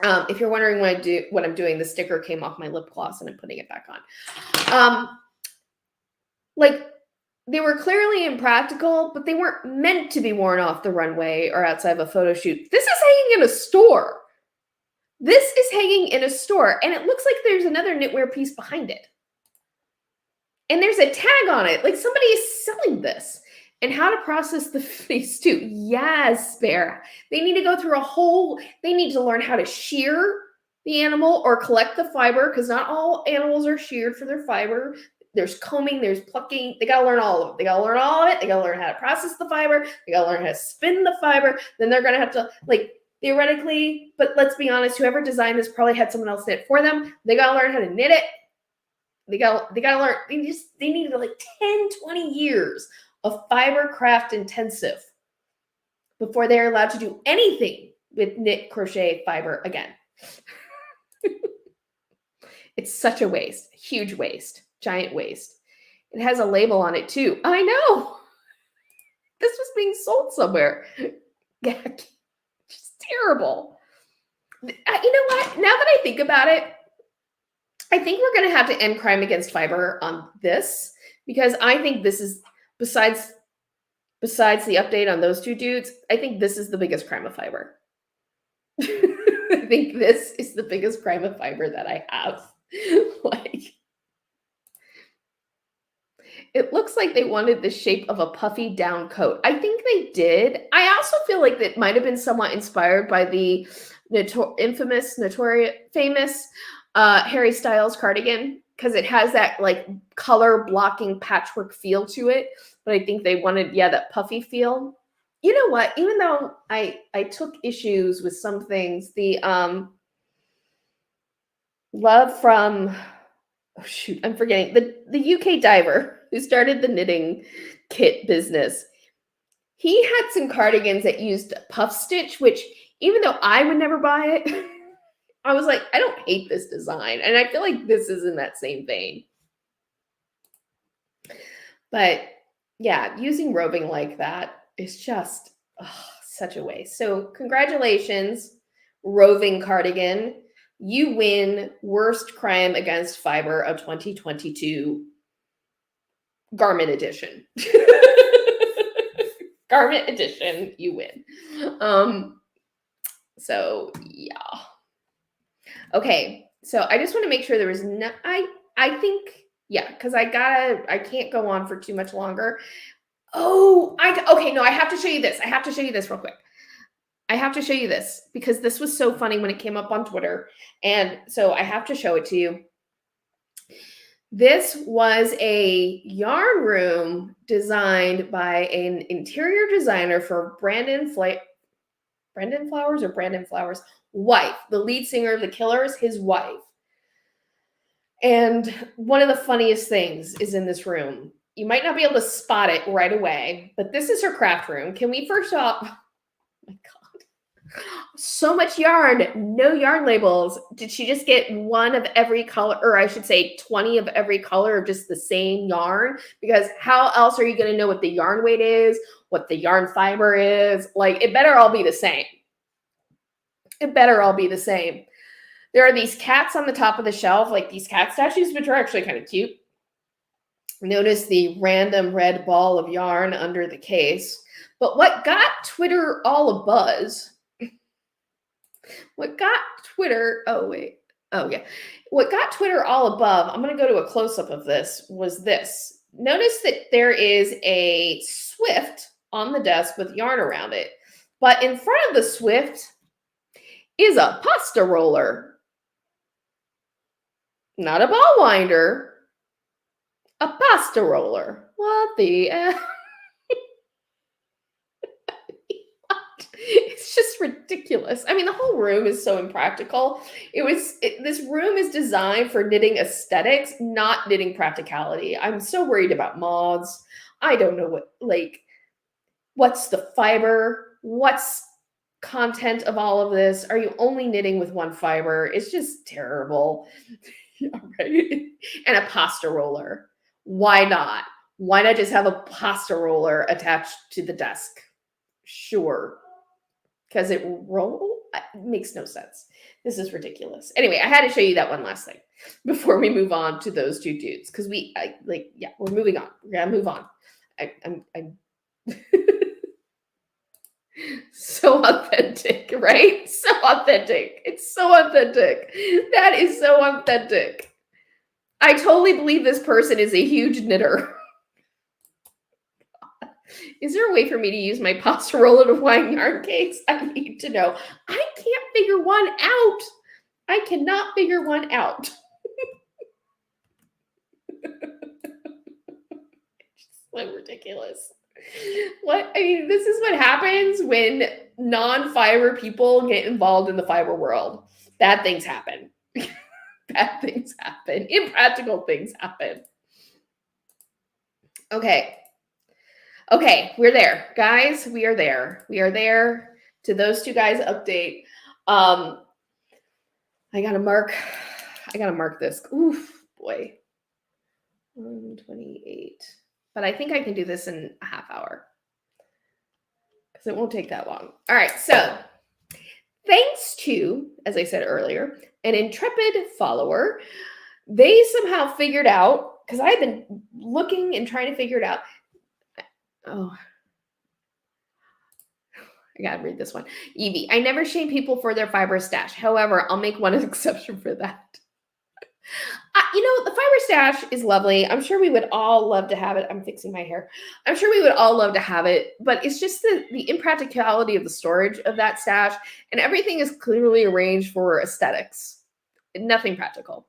If you're wondering what I'm doing, the sticker came off my lip gloss and I'm putting it back on. Like they were clearly impractical, but they weren't meant to be worn off the runway or outside of a photo shoot. This is hanging in a store. This is hanging in a store, and it looks like there's another knitwear piece behind it. And there's a tag on it, like somebody is selling this. And how to process the fleece too. Yes, Bear. They need to go through they need to learn how to shear the animal or collect the fiber, because not all animals are sheared for their fiber. There's combing, there's plucking. They got to learn all of it. They got to learn all of it. They got to learn how to process the fiber. They got to learn how to spin the fiber. Then they're going to have to, like, theoretically, but let's be honest, whoever designed this probably had someone else knit for them. They got to learn how to knit it. They got to learn. They needed like 10, 20 years of fiber craft intensive before they're allowed to do anything with knit crochet fiber again. It's such a waste, huge waste, giant waste. It has a label on it too. I know. This was being sold somewhere. Just terrible. You know what? Now that I think about it, I think we're going to have to end crime against fiber on this, because I think this is, besides the update on those two dudes, I think this is the biggest crime of fiber. I think this is the biggest crime of fiber that I have. Like, It looks like they wanted the shape of a puffy down coat. I think they did. I also feel like that might have been somewhat inspired by the famous Harry Styles cardigan, because it has that like color blocking patchwork feel to it. But I think they wanted, yeah, that puffy feel. You know what? Even though I took issues with some things, the love from, oh shoot, I'm forgetting, the UK diver who started the knitting kit business. He had some cardigans that used puff stitch, which even though I would never buy it, I was like, I don't hate this design. And I feel like this is in that same vein. But yeah, using roving like that is just such a waste. So congratulations, roving cardigan. You win worst crime against fiber of 2022 garment edition. Garment edition, you win. So yeah. Okay, so I just want to make sure there was no, I think, yeah, because I can't go on for too much longer. Oh, okay, no, I have to show you this. I have to show you this real quick. I have to show you this because this was so funny when it came up on Twitter. And so I have to show it to you. This was a yarn room designed by an interior designer for Brandon Flowers' wife, the lead singer of The Killers, his wife. And one of the funniest things is in this room. You might not be able to spot it right away, but this is her craft room. Can we first off, oh my God, so much yarn, no yarn labels. Did she just get one of every color, or I should say 20 of every color of just the same yarn? Because how else are you going to know what the yarn weight is, what the yarn fiber is? Like, it better all be the same. It better all be the same. There are these cats on the top of the shelf, like these cat statues, which are actually kind of cute. Notice the random red ball of yarn under the case. But what got Twitter all abuzz, what got Twitter all above, I'm going to go to a close-up of this, was this. Notice that there is a Swift on the desk with yarn around it. But in front of the Swift is a pasta roller. Not a ball winder, a pasta roller. What the It's just ridiculous. I mean, the whole room is so impractical. This room is designed for knitting aesthetics, not knitting practicality. I'm so worried about moths. I don't know what's the fiber? What's content of all of this? Are you only knitting with one fiber? It's just terrible. Yeah, right. And a pasta roller. Why not? Why not just have a pasta roller attached to the desk? Sure. Because it makes no sense. This is ridiculous. Anyway, I had to show you that one last thing before we move on to those two dudes. Because we're moving on. We're gonna move on. I'm so authentic, right? So authentic. It's so authentic. That is so authentic. I totally believe this person is a huge knitter. Is there a way for me to use my pasta roller to wind yarn cakes? I need to know. I can't figure one out. I cannot figure one out. It's so ridiculous. This is what happens when non-fiber people get involved in the fiber world. Bad things happen. Bad things happen. Impractical things happen. Okay, we're there. Guys, we are there. We are there to those two guys update. I gotta mark this. Oof, boy. 128. But I think I can do this in a half hour because it won't take that long. All right, so thanks to, as I said earlier, an intrepid follower, they somehow figured out, because I've been looking and trying to figure it out. Oh, I gotta read this one. Evie, I never shame people for their fiber stash. However, I'll make one exception for that. The fiber stash is lovely. I'm sure we would all love to have it. I'm fixing my hair. I'm sure we would all love to have it, but it's just the impracticality of the storage of that stash, and everything is clearly arranged for aesthetics. Nothing practical.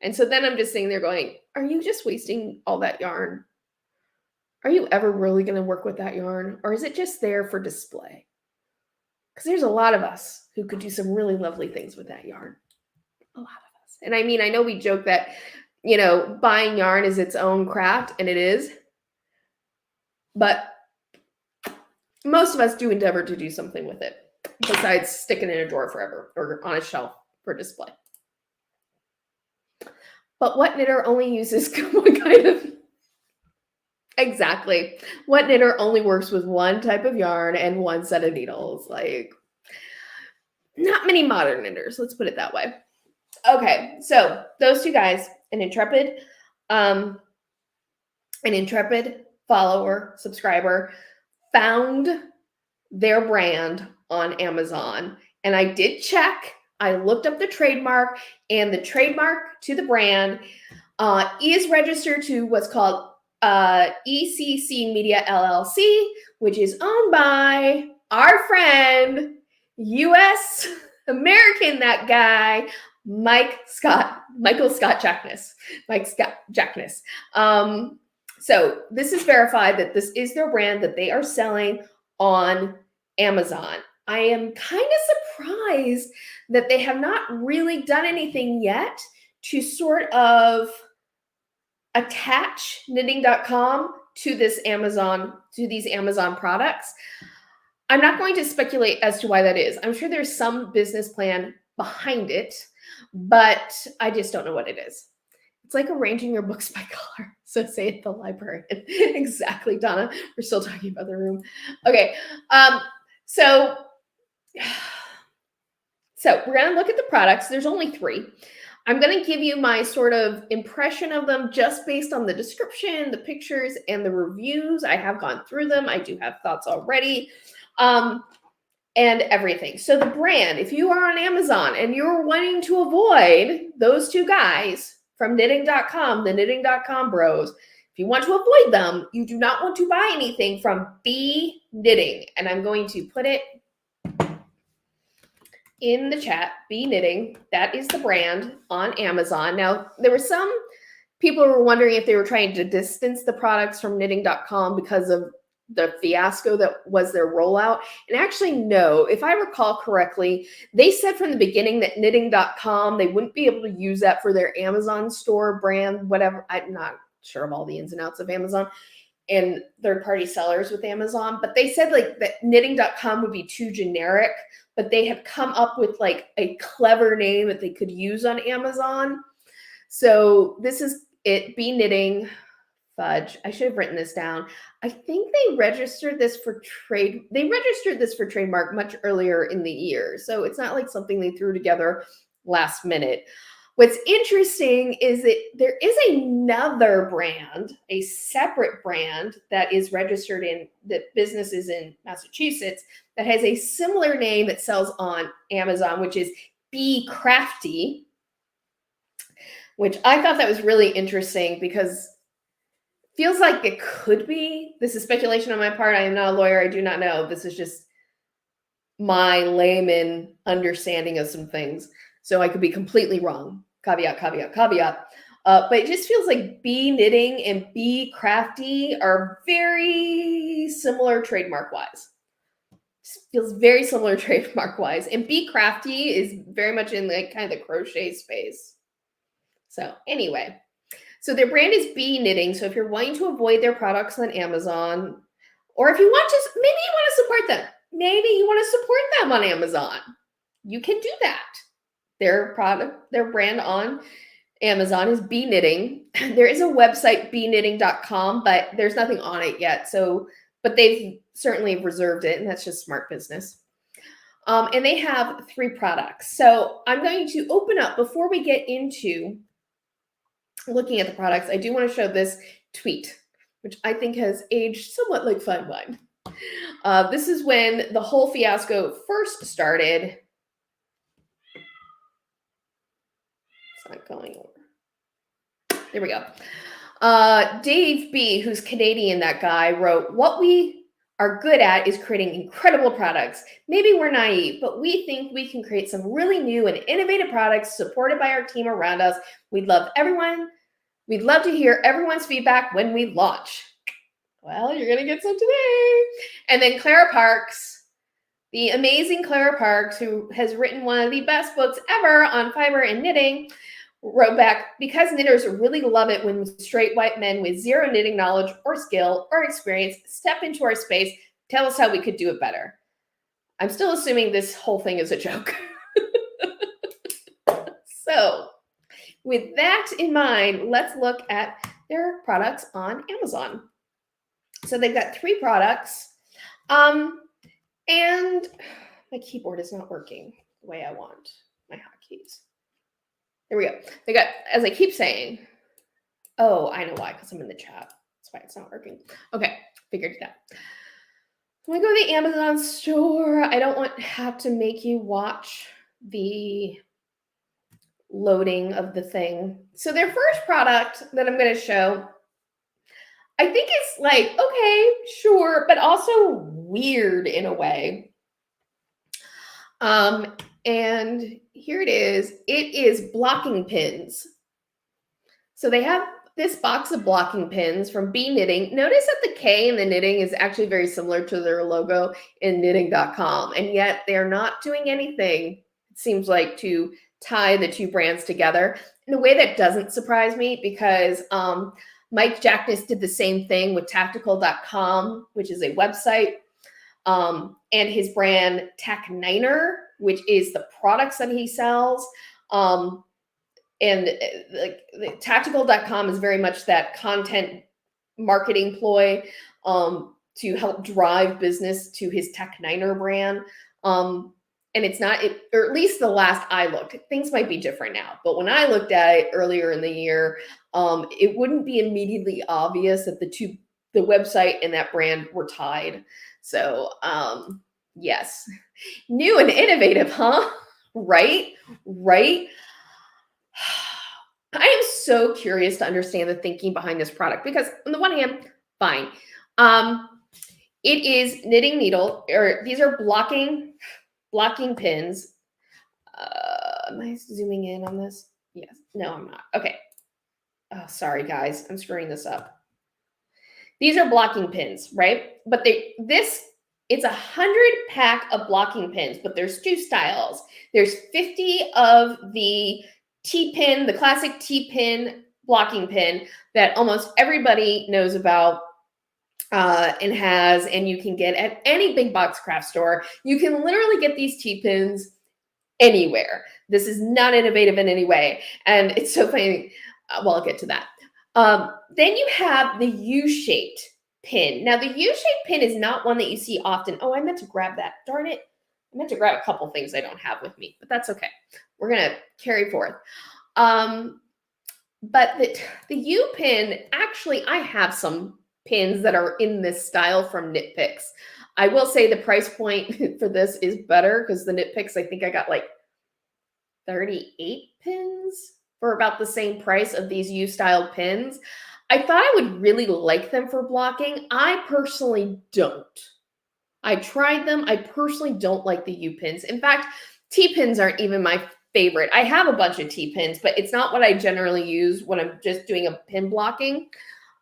And so then I'm just sitting there going, are you just wasting all that yarn? Are you ever really going to work with that yarn? Or is it just there for display? Because there's a lot of us who could do some really lovely things with that yarn. A lot of us. And I mean, I know we joke that, buying yarn is its own craft, and it is. But most of us do endeavor to do something with it besides sticking it in a drawer forever or on a shelf for display. But what knitter only uses one kind of... Exactly. What knitter only works with one type of yarn and one set of needles? Not many modern knitters, let's put it that way. Okay, so those two guys, an intrepid follower, subscriber, found their brand on Amazon. And I did check. I looked up the trademark, and the trademark to the brand is registered to what's called ECC Media LLC, which is owned by our friend, U.S. American, that guy, Michael Scott Jackness. So this is verified that this is their brand that they are selling on Amazon. I am kind of surprised that they have not really done anything yet to sort of attach knitting.com to these Amazon products. I'm not going to speculate as to why that is. I'm sure there's some business plan behind it, but I just don't know what it is. It's like arranging your books by color. So say at the library. Exactly, Donna. We're still talking about the room. Okay. So we're going to look at the products. There's only 3. I'm going to give you my sort of impression of them just based on the description, the pictures, and the reviews. I have gone through them. I do have thoughts already. And everything. So the brand, if you are on Amazon and you're wanting to avoid those two guys from knitting.com, the knitting.com bros, if you want to avoid them, you do not want to buy anything from Bee Knitting. And I'm going to put it in the chat, Bee Knitting. That is the brand on Amazon. Now, there were some people who were wondering if they were trying to distance the products from knitting.com because of the fiasco that was their rollout. And actually, no. If I recall correctly, they said from the beginning that knitting.com, they wouldn't be able to use that for their Amazon store brand, whatever. I'm not sure of all the ins and outs of Amazon and third-party sellers with Amazon, but they said that knitting.com would be too generic, but they have come up with a clever name that they could use on Amazon. So this is it, Bee Knitting. Fudge. I should have written this down. I think they registered this for trademark much earlier in the year. So it's not like something they threw together last minute. What's interesting is that there is another brand, a separate brand that is registered in the businesses in Massachusetts that has a similar name that sells on Amazon, which is Bee Crafty, which I thought that was really interesting because feels like it could be. This is speculation on my part. I am not a lawyer. I do not know. This is just my layman understanding of some things. So I could be completely wrong. Caveat, caveat, caveat. But it just feels like Bee Knitting and Bee Crafty are very similar trademark-wise. Feels very similar trademark-wise. And Bee Crafty is very much in kind of the crochet space. So anyway. So their brand is Bee Knitting. So if you're wanting to avoid their products on Amazon, or if you want to, maybe you want to support them. Maybe you want to support them on Amazon. You can do that. Their brand on Amazon is Bee Knitting. There is a website, beeknitting.com, but there's nothing on it yet. But they've certainly reserved it, and that's just smart business. And they have 3 products. So I'm going to open up before we get into looking at the products. I do want to show this tweet, which I think has aged somewhat like fine wine. This is when the whole fiasco first started. not going over. There we go. Dave B, who's Canadian, that guy, wrote, what we are good at is creating incredible products. Maybe we're naive, but we think we can create some really new and innovative products supported by our team around us. We'd love to hear everyone's feedback when we launch. Well, you're going to get some today. And then Clara Parks, the amazing Clara Parks, who has written one of the best books ever on fiber and knitting, wrote back, because knitters really love it when straight white men with zero knitting knowledge or skill or experience step into our space, tell us how we could do it better. I'm still assuming this whole thing is a joke. So with that in mind, let's look at their products on Amazon. So they've got 3 products. And my keyboard is not working the way I want my hotkeys. There we go. They got, as I keep saying, oh, I know why, because I'm in the chat. That's why it's not working. Okay, figured it out. When I go to the Amazon store, I don't want to have to make you watch the loading of the thing. So their first product that I'm going to show, I think it's like, okay, sure, but also weird in a way. And here it is. It is blocking pins. So they have this box of blocking pins from Bee Knitting. Notice that the K in the knitting is actually very similar to their logo in knitting.com. And yet they're not doing anything, it seems like, to tie the 2 brands together in a way that doesn't surprise me, because Mike Jackness did the same thing with tactical.com, which is a website, and his brand Tack9er, which is the products that he sells. And like tactical.com is very much that content marketing ploy to help drive business to his Tack9er brand. And it's not, or at least the last I looked, things might be different now. But when I looked at it earlier in the year, it wouldn't be immediately obvious that the website and that brand were tied. So yes, new and innovative, huh? Right? I am so curious to understand the thinking behind this product, because on the one hand, fine. It is knitting needle, or these are blocking pins. Am I zooming in on this? Yes. No, I'm not. Okay. Oh, sorry, guys. I'm screwing this up. These are blocking pins, right? But it's 100 pack of blocking pins, but there's 2 styles. There's 50 of the T-pin, the classic T-pin blocking pin that almost everybody knows about and has, and you can get at any big box craft store. You can literally get these T-pins anywhere. This is not innovative in any way. And it's so funny. Well, I'll get to that. Then you have the U-shaped pin. Now, the U-shaped pin is not one that you see often. Oh, I meant to grab that. Darn it. I meant to grab a couple things I don't have with me, but that's okay. We're going to carry forth. But the U pin, actually, I have some pins that are in this style from Knit Picks. I will say the price point for this is better, because the Knit Picks, I think I got like 38 pins for about the same price of these U-styled pins. I thought I would really like them for blocking. I personally don't. I tried them. I personally don't like the U-pins. In fact, T-pins aren't even my favorite. I have a bunch of T-pins, but it's not what I generally use when I'm just doing a pin blocking.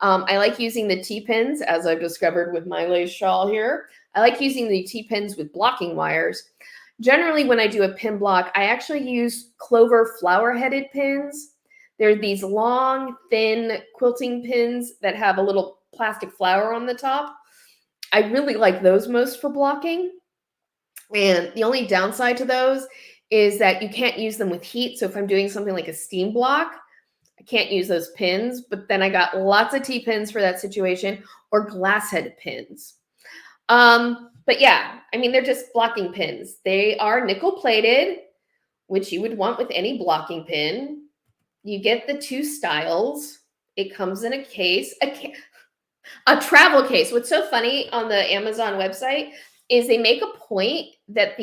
I like using the T-pins, as I've discovered with my lace shawl here. I like using the T-pins with blocking wires. Generally, when I do a pin block, I actually use clover flower-headed pins. They're these long, thin quilting pins that have a little plastic flower on the top. I really like those most for blocking. And the only downside to those is that you can't use them with heat. So if I'm doing something like a steam block, I can't use those pins. But then I got lots of T-pins for that situation, or glass head pins. But yeah, I mean, they're just blocking pins. They are nickel plated, which you would want with any blocking pin. You get the 2 styles. It comes in a case, a travel case. What's so funny on the Amazon website is they make a point that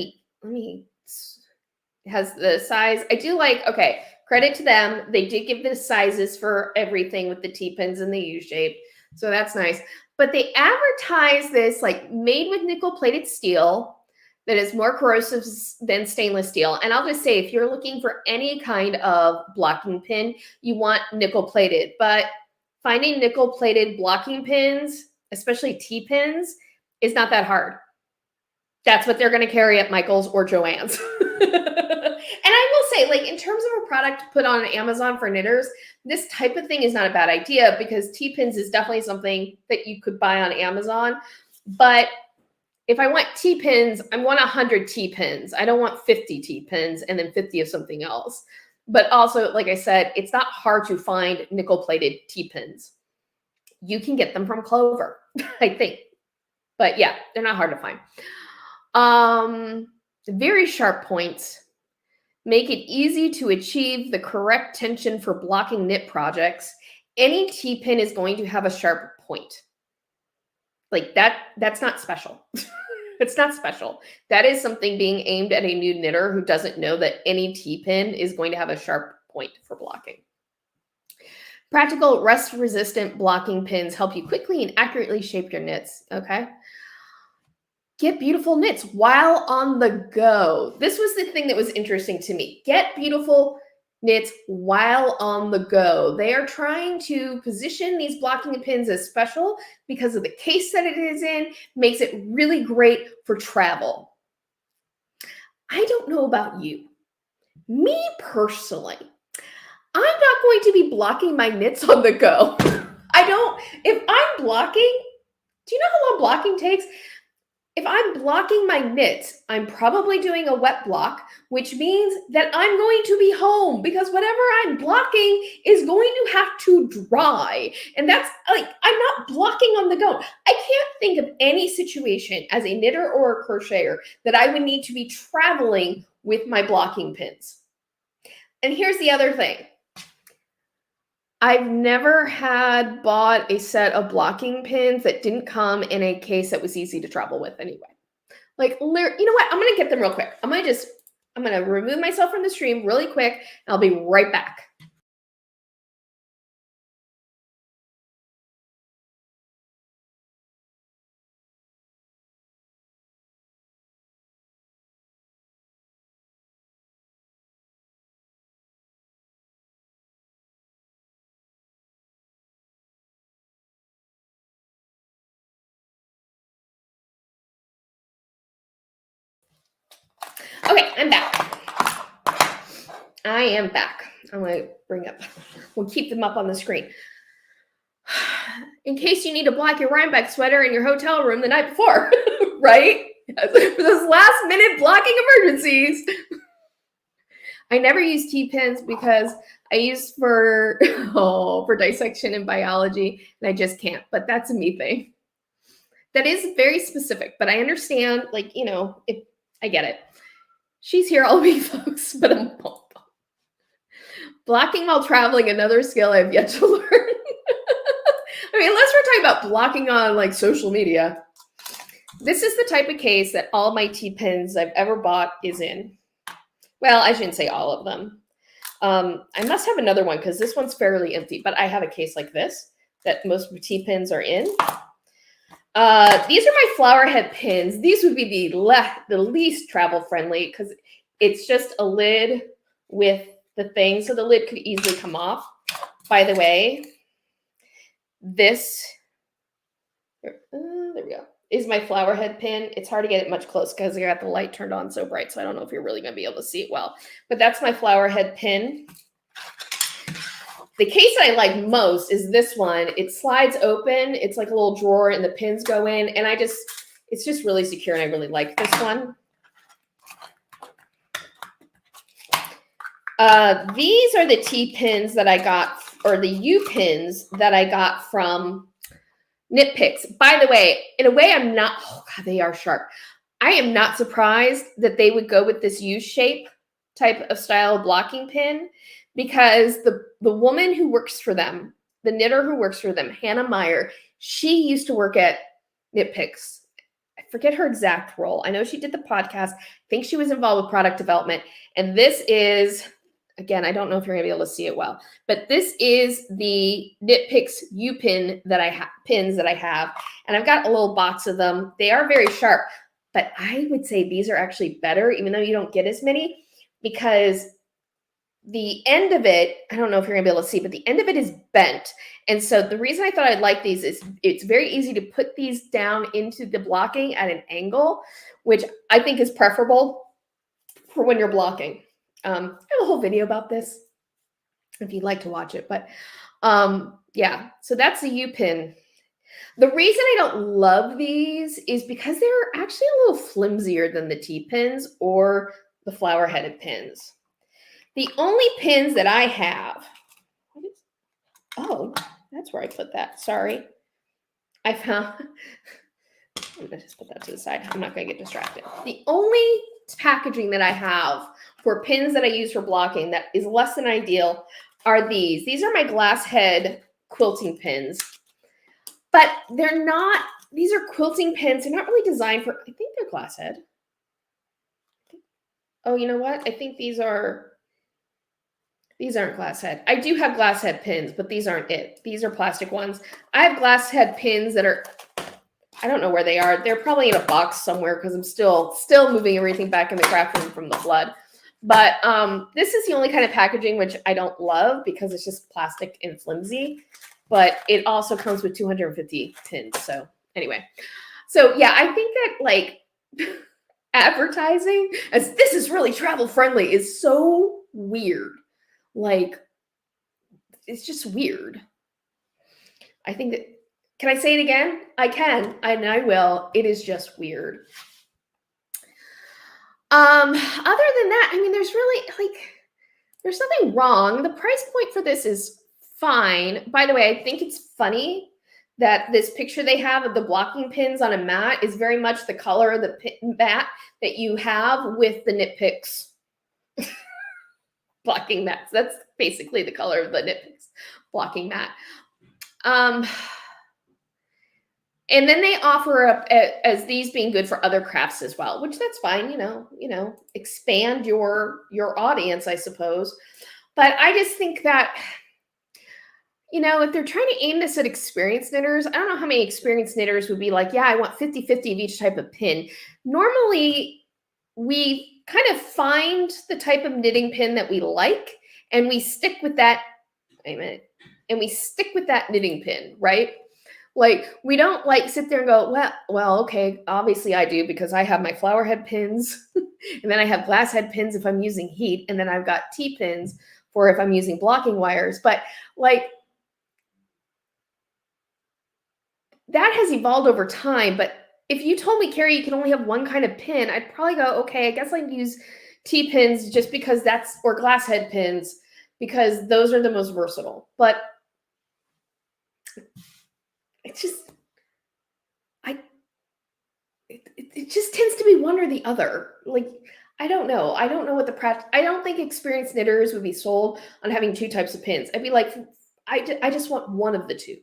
has the size. I do like, okay, credit to them. They did give the sizes for everything with the T-pins and the U-shape. So that's nice. But they advertise this like made with nickel-plated steel that is more corrosive than stainless steel. And I'll just say, if you're looking for any kind of blocking pin, you want nickel-plated. But finding nickel-plated blocking pins, especially T-pins, is not that hard. That's what they're going to carry at Michael's or Joann's. And I will say, like, in terms of a product to put on Amazon for knitters, this type of thing is not a bad idea, because T-pins is definitely something that you could buy on Amazon. But if I want T-pins, I want 100 T-pins. I don't want 50 T-pins and then 50 of something else. But also, like I said, it's not hard to find nickel-plated T-pins. You can get them from Clover, I think. But yeah, they're not hard to find. Very sharp points. Make it easy to achieve the correct tension for blocking knit projects. Any T-pin is going to have a sharp point. Like that's not special. It's not special. That is something being aimed at a new knitter who doesn't know that any T-pin is going to have a sharp point for blocking. Practical rust-resistant blocking pins help you quickly and accurately shape your knits, okay? Get beautiful knits while on the go. This was the thing that was interesting to me. Get beautiful knits while on the go. They are trying to position these blocking pins as special because of the case that it is in, makes it really great for travel. I don't know about you. Me personally, I'm not going to be blocking my knits on the go. If I'm blocking, do you know how long blocking takes? If I'm blocking my knits, I'm probably doing a wet block, which means that I'm going to be home because whatever I'm blocking is going to have to dry. And that's like, I'm not blocking on the go. I can't think of any situation as a knitter or a crocheter that I would need to be traveling with my blocking pins. And here's the other thing. I've never bought a set of blocking pins that didn't come in a case that was easy to travel with anyway. Like, you know what? I'm going to get them real quick. I'm going to remove myself from the stream really quick, and I'll be right back. Okay, I'm back. I am back. I'm going to we'll keep them up on the screen. In case you need to block your Rhinebeck sweater in your hotel room the night before, right? For those last minute blocking emergencies. I never use T-pins because I use for dissection and biology, and I just can't. But that's a me thing. That is very specific, but I understand, like, you know, I get it. She's here all week, folks, but I'm blocking while traveling, another skill I've yet to learn. I mean, unless we're talking about blocking on like social media. This is the type of case that all my T-pins I've ever bought is in. Well, I shouldn't say all of them. I must have another one because this one's fairly empty, but I have a case like this that most T-pins are in. These are my flower head pins. These would be the least travel friendly because it's just a lid with the thing, so the lid could easily come off. By the way, this there we go, is my flower head pin. It's hard to get it much close because I got the light turned on so bright, so I don't know if you're really going to be able to see it well. But that's my flower head pin. The case that I like most is this one. It slides open. It's like a little drawer and the pins go in. And it's just really secure and I really like this one. These are the T-pins that I got, or the U-pins that I got from Knit Picks. By the way, in a way, oh God, they are sharp. I am not surprised that they would go with this U-shape type of style blocking pin, because the woman who works for them, the knitter who works for them, Hannah Meyer, she used to work at Knit Picks. I forget her exact role. I know she did the podcast. I think she was involved with product development. And this is again, I don't know if you're gonna be able to see it well, but this is the Knit Picks U pin that I have, pins that I have, and I've got a little box of them. They are very sharp, but I would say these are actually better, even though you don't get as many, because the end of it, I don't know if you're gonna be able to see, but the end of it is bent. And so the reason I thought I'd like these is it's very easy to put these down into the blocking at an angle, which I think is preferable for when you're blocking. I have a whole video about this if you'd like to watch it, but yeah, so that's the U pin. The reason I don't love these is because they're actually a little flimsier than the T pins or the flower headed pins. The only pins that I have, oh, that's where I put that. Sorry. I found, I'm going to just put that to the side. I'm not going to get distracted. The only packaging that I have for pins that I use for blocking that is less than ideal are these. These are my glass head quilting pins, but they're not, these are quilting pins. They're not really designed for, I think they're glass head. Oh, you know what? I think these aren't glass head. I do have glass head pins, but these aren't it. These are plastic ones. I have glass head pins that are, I don't know where they are. They're probably in a box somewhere because I'm still moving everything back in the craft room from the flood. But this is the only kind of packaging which I don't love because it's just plastic and flimsy. But it also comes with 250 pins. So anyway, so yeah, I think that like advertising as this is really travel friendly is so weird. Like, it's just weird. I think that, can I say it again? I can, and I will. It is just weird. Other than that, I mean, there's really, like, there's nothing wrong. The price point for this is fine. By the way, I think it's funny that this picture they have of the blocking pins on a mat is very much the color of the mat that you have with the Knit Picks blocking mats. That's basically the color of the Knit Picks blocking mat. And then they offer up as these being good for other crafts as well, which that's fine, you know, expand your audience, I suppose. But I just think that, you know, if they're trying to aim this at experienced knitters, I don't know how many experienced knitters would be like, yeah, I want 50-50 of each type of pin. Normally, we kind of find the type of knitting pin that we like, and we stick with that, wait a minute, and we stick with that knitting pin, right? Like, we don't like sit there and go, well, okay, obviously I do because I have my flower head pins, and then I have glass head pins if I'm using heat, and then I've got T pins for if I'm using blocking wires. But like, that has evolved over time. But if you told me, Carrie, you can only have one kind of pin, I'd probably go, okay, I guess I'd use T pins just because that's, or glass head pins, because those are the most versatile. But it's just, it just tends to be one or the other. Like, I don't know. I don't know what I don't think experienced knitters would be sold on having two types of pins. I'd be like, I just want one of the two.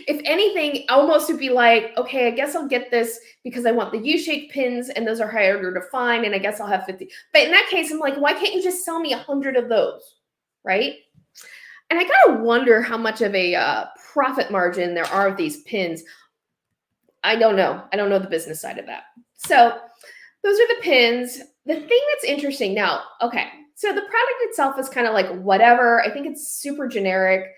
If anything, almost would be like, okay, I guess I'll get this because I want the U-shaped pins and those are harder to find, and I guess I'll have 50. But in that case, I'm like, why can't you just sell me 100 of those, right? And I gotta wonder how much of a profit margin there are of these pins. I don't know. I don't know the business side of that. So those are the pins. The thing that's interesting now, okay, so the product itself is kind of like whatever. I think it's super generic.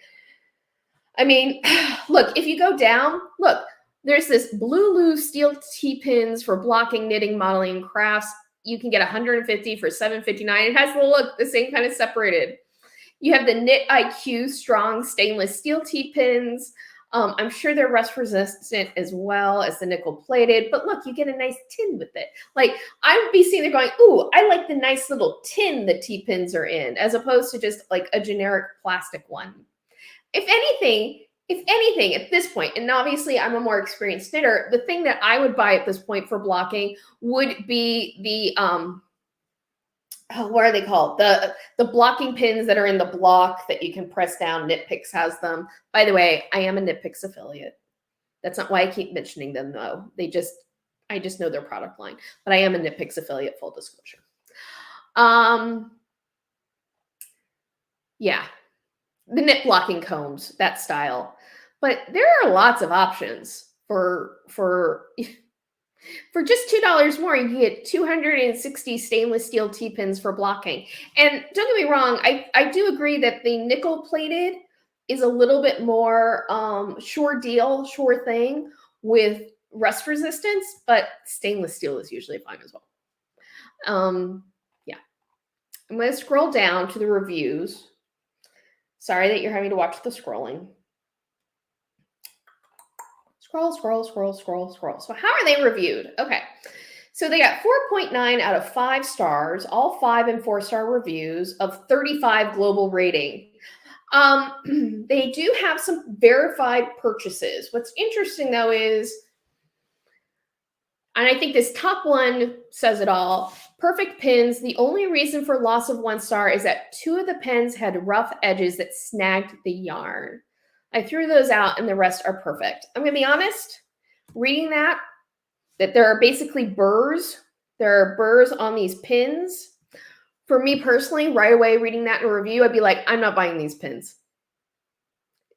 I mean, look, if you go down, look, there's this Blue steel T-pins for blocking, knitting, modeling, and crafts. You can get 150 for $7.59. It has the same kind of separated. You have the Knit IQ strong stainless steel T-pins. I'm sure they're rust resistant as well as the nickel plated, but look, you get a nice tin with it. Like, I would be sitting there going, ooh, I like the nice little tin the T-pins are in, as opposed to just like a generic plastic one. If anything, at this point, and obviously I'm a more experienced knitter, the thing that I would buy at this point for blocking would be the, what are they called? The blocking pins that are in the block that you can press down. Knit Picks has them. By the way, I am a Knit Picks affiliate. That's not why I keep mentioning them, though. I just know their product line. But I am a Knit Picks affiliate, full disclosure. Yeah, the nip blocking combs, that style. But there are lots of options for just $2 more. You can get 260 stainless steel T-pins for blocking. And don't get me wrong, I do agree that the nickel plated is a little bit more sure deal, sure thing with rust resistance, but stainless steel is usually fine as well. Yeah, I'm going to scroll down to the reviews. Sorry that you're having to watch the scrolling. Scroll, scroll, scroll, scroll, scroll. So how are they reviewed? Okay. So they got 4.9 out of 5 stars, all 5 and 4-star reviews of 35 global rating. They do have some verified purchases. What's interesting though is, and I think this top one says it all, perfect pins. The only reason for loss of 1 star is that 2 of the pins had rough edges that snagged the yarn. I threw those out and the rest are perfect. I'm going to be honest, reading that there are basically burrs. There are burrs on these pins. For me personally, right away reading that in a review, I'd be like, I'm not buying these pins.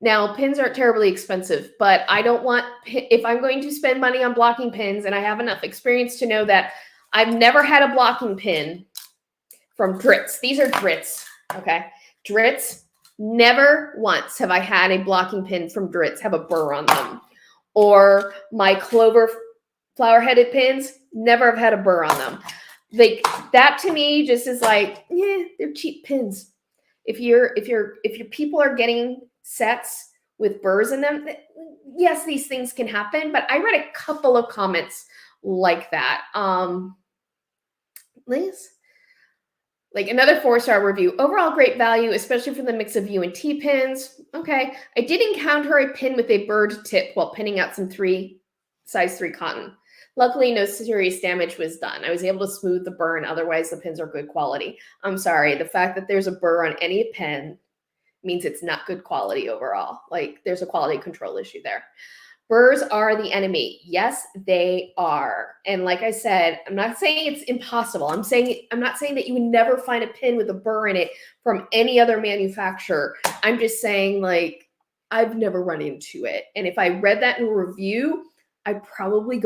Now, pins aren't terribly expensive, but I don't want, if I'm going to spend money on blocking pins, and I have enough experience to know that I've never had a blocking pin from Dritz. These are Dritz, okay? Dritz, never once have I had a blocking pin from Dritz have a burr on them. Or my Clover flower-headed pins, never have had a burr on them. Like, that to me just is like, yeah, they're cheap pins. If your people are getting sets with burrs in them, yes, these things can happen. But I read a couple of comments like that. Liz? Like another 4-star review. Overall, great value, especially for the mix of U and T pins. Okay. I did encounter a pin with a bird tip while pinning out some size 3 cotton. Luckily, no serious damage was done. I was able to smooth the burn. Otherwise, the pins are good quality. I'm sorry. The fact that there's a burr on any pin means it's not good quality overall. Like, there's a quality control issue there. Burrs are the enemy. Yes, they are. And like I said, I'm not saying it's impossible. I'm not saying that you would never find a pin with a burr in it from any other manufacturer. I'm just saying, like, I've never run into it. And if I read that in a review, I'd probably be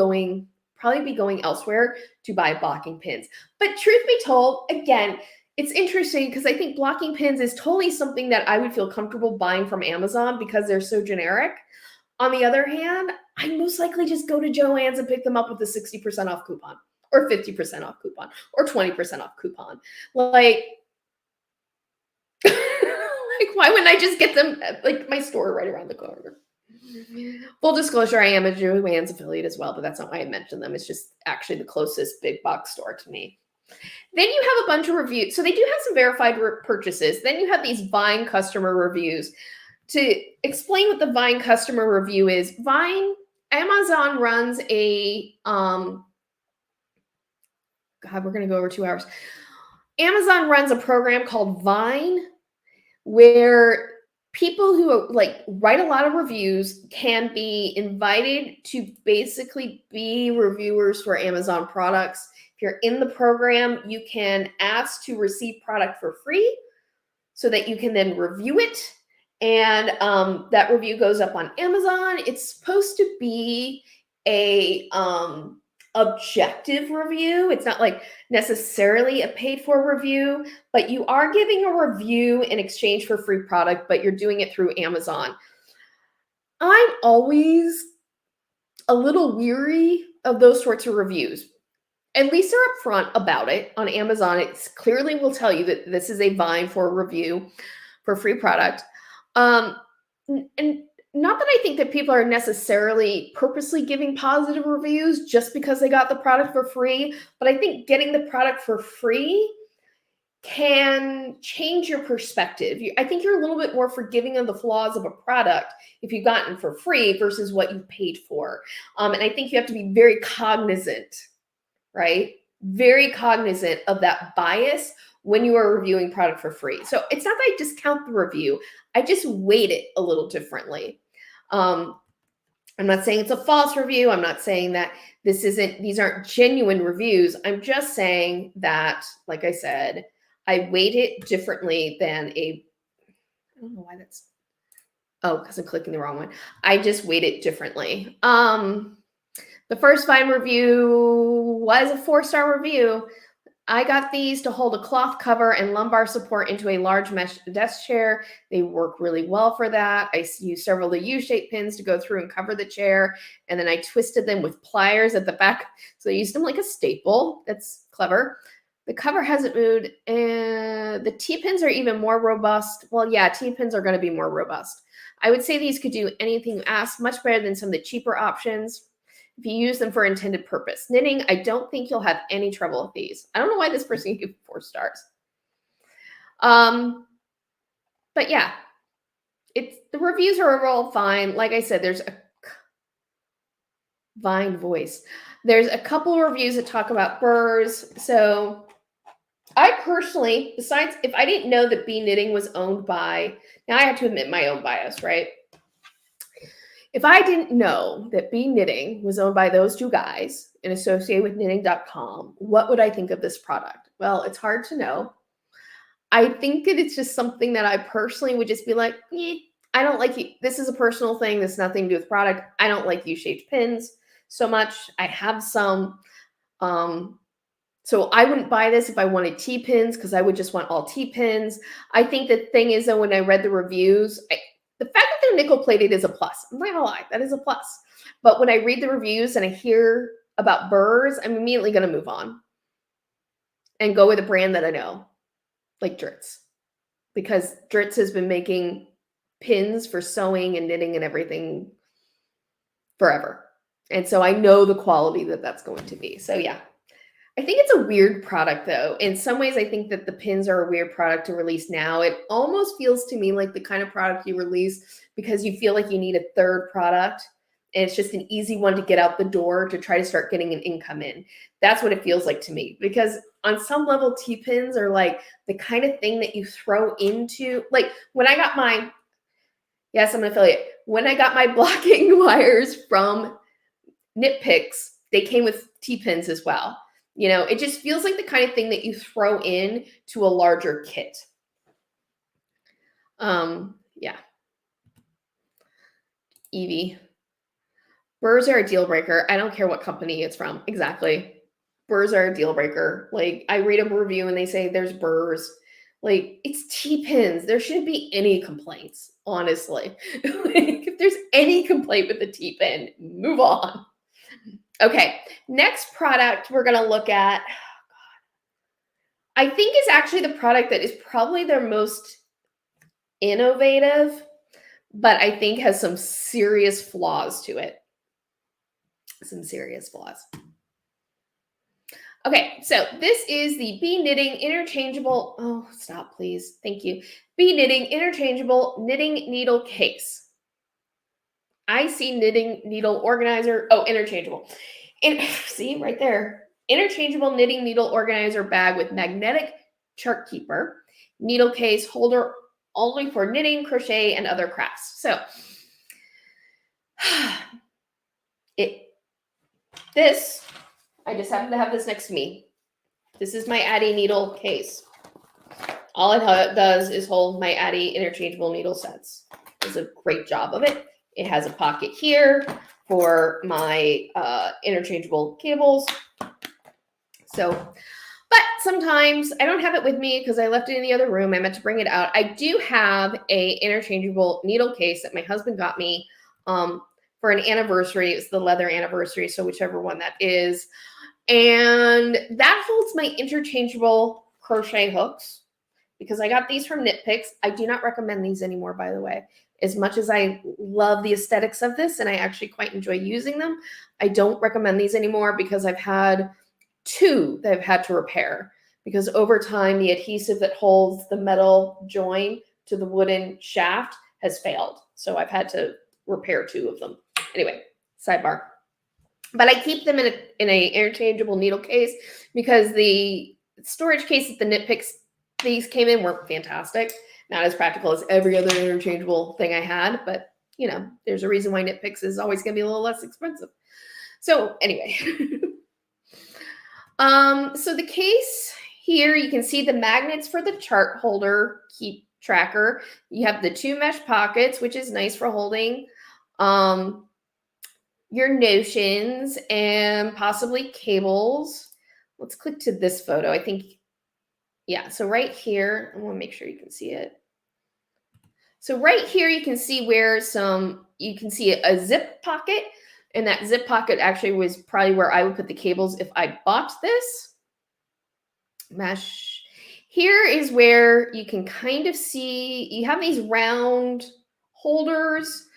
going elsewhere to buy blocking pins. But truth be told, again, it's interesting because I think blocking pins is totally something that I would feel comfortable buying from Amazon because they're so generic. On the other hand, I most likely just go to Joann's and pick them up with a 60% off coupon or 50% off coupon or 20% off coupon. Like, why wouldn't I just get them at, like, my store right around the corner? Full disclosure, I am a Joann's affiliate as well, but that's not why I mentioned them. It's just actually the closest big box store to me. Then you have a bunch of reviews. So they do have some verified purchases. Then you have these Vine customer reviews. To explain what the Vine customer review is, Amazon runs a, God, we're going to go over 2 hours. Amazon runs a program called Vine where people who like write a lot of reviews can be invited to basically be reviewers for Amazon products. If you're in the program, you can ask to receive product for free so that you can then review it. And that review goes up on Amazon. It's supposed to be a objective review. It's not like necessarily a paid for review, but you are giving a review in exchange for free product, but you're doing it through Amazon. I'm always a little weary of those sorts of reviews. At least they're upfront about it. On Amazon, it clearly will tell you that this is a Vine for a review for free product. And not that I think that people are necessarily purposely giving positive reviews just because they got the product for free, but I think getting the product for free can change your perspective. I think you're a little bit more forgiving of the flaws of a product if you've gotten for free versus what you paid for. And I think you have to be very cognizant, right? Very cognizant of that bias when you are reviewing product for free. So it's not that I discount the review. I just weight it a little differently. I'm not saying it's a false review. I'm not saying that these aren't genuine reviews. I'm just saying that, like I said, I weight it differently than a don't know why that's, oh, because I'm clicking the wrong one. I just weight it differently. The first Vine review was a 4-star review. I got these to hold a cloth cover and lumbar support into a large mesh desk chair. They work really well for that. I used several of the U-shaped pins to go through and cover the chair. And then I twisted them with pliers at the back. So I used them like a staple. That's clever. The cover hasn't moved. And the T-pins are even more robust. Well, yeah, T-pins are going to be more robust. I would say these could do anything you ask, much better than some of the cheaper options if you use them for intended purpose. Knitting, I don't think you'll have any trouble with these. I don't know why this person gave 4 stars. But yeah, the reviews are overall fine. Like I said, there's a Vine voice. There's a couple of reviews that talk about burrs. So I personally, besides if I didn't know that Bee Knitting was owned by, now I have to admit my own bias, right? If I didn't know that Bee Knitting was owned by those 2 guys and associated with knitting.com, what would I think of this product? Well, it's hard to know. I think that it's just something that I personally would just be like, I don't like you. This is a personal thing. This has nothing to do with product. I don't like U-shaped pins so much. I have some. So I wouldn't buy this if I wanted T-pins because I would just want all T-pins. I think the thing is that when I read the reviews, the fact that they're nickel plated is a plus. I'm not gonna lie, that is a plus. But when I read the reviews and I hear about burrs, I'm immediately gonna move on and go with a brand that I know, like Dritz, because Dritz has been making pins for sewing and knitting and everything forever. And so I know the quality that that's going to be. So yeah, I think it's a weird product though. In some ways, I think that the pins are a weird product to release now. It almost feels to me like the kind of product you release because you feel like you need a third product. And it's just an easy one to get out the door to try to start getting an income in. That's what it feels like to me. Because on some level, T-pins are like the kind of thing that you throw into, like when I got my, yes, I'm an affiliate. When I got my blocking wires from Knit Picks, they came with T-pins as well. You know, it just feels like the kind of thing that you throw in to a larger kit. Yeah. Evie. Burrs are a deal breaker. I don't care what company it's from. Exactly. Burrs are a deal breaker. Like, I read a review and they say there's burrs. Like, it's T-pins. There shouldn't be any complaints, honestly. Like, if there's any complaint with the T-pin, move on. Okay, next product we're going to look at, I think is actually the product that is probably their most innovative, but I think has some serious flaws to it. Some serious flaws. Okay, so this is the Bee Knitting Interchangeable, oh, stop please, thank you. Bee Knitting Interchangeable Knitting Needle Case. I see knitting needle organizer, oh, interchangeable. And see right there, interchangeable knitting needle organizer bag with magnetic chart keeper, needle case holder only for knitting, crochet, and other crafts. So this, I just happen to have this next to me. This is my Addi needle case. All it does is hold my Addi interchangeable needle sets. It does a great job of it. It has a pocket here for my interchangeable cables. So, but sometimes I don't have it with me because I left it in the other room. I meant to bring it out. I do have a interchangeable needle case that my husband got me for an anniversary. It's the leather anniversary, so whichever one that is. And that holds my interchangeable crochet hooks because I got these from Knit Picks. I do not recommend these anymore, by the way. As much as I love the aesthetics of this and I actually quite enjoy using them, I don't recommend these anymore because I've had 2 that I've had to repair because over time the adhesive that holds the metal join to the wooden shaft has failed. So I've had to repair 2 of them. Anyway, sidebar. But I keep them in a interchangeable needle case because the storage case that the Knit Picks these came in were fantastic. Not as practical as every other interchangeable thing I had, but you know, there's a reason why Knit Picks is always going to be a little less expensive. So anyway, so the case here, you can see the magnets for the chart holder keep tracker. You have the 2 mesh pockets, which is nice for holding your notions and possibly cables. Let's click to this photo. I think, yeah, so right here, I want to make sure you can see it. So right here, you can see where you can see a zip pocket, and that zip pocket actually was probably where I would put the cables if I bought this. Mesh. Here is where you can kind of see, you have these round holders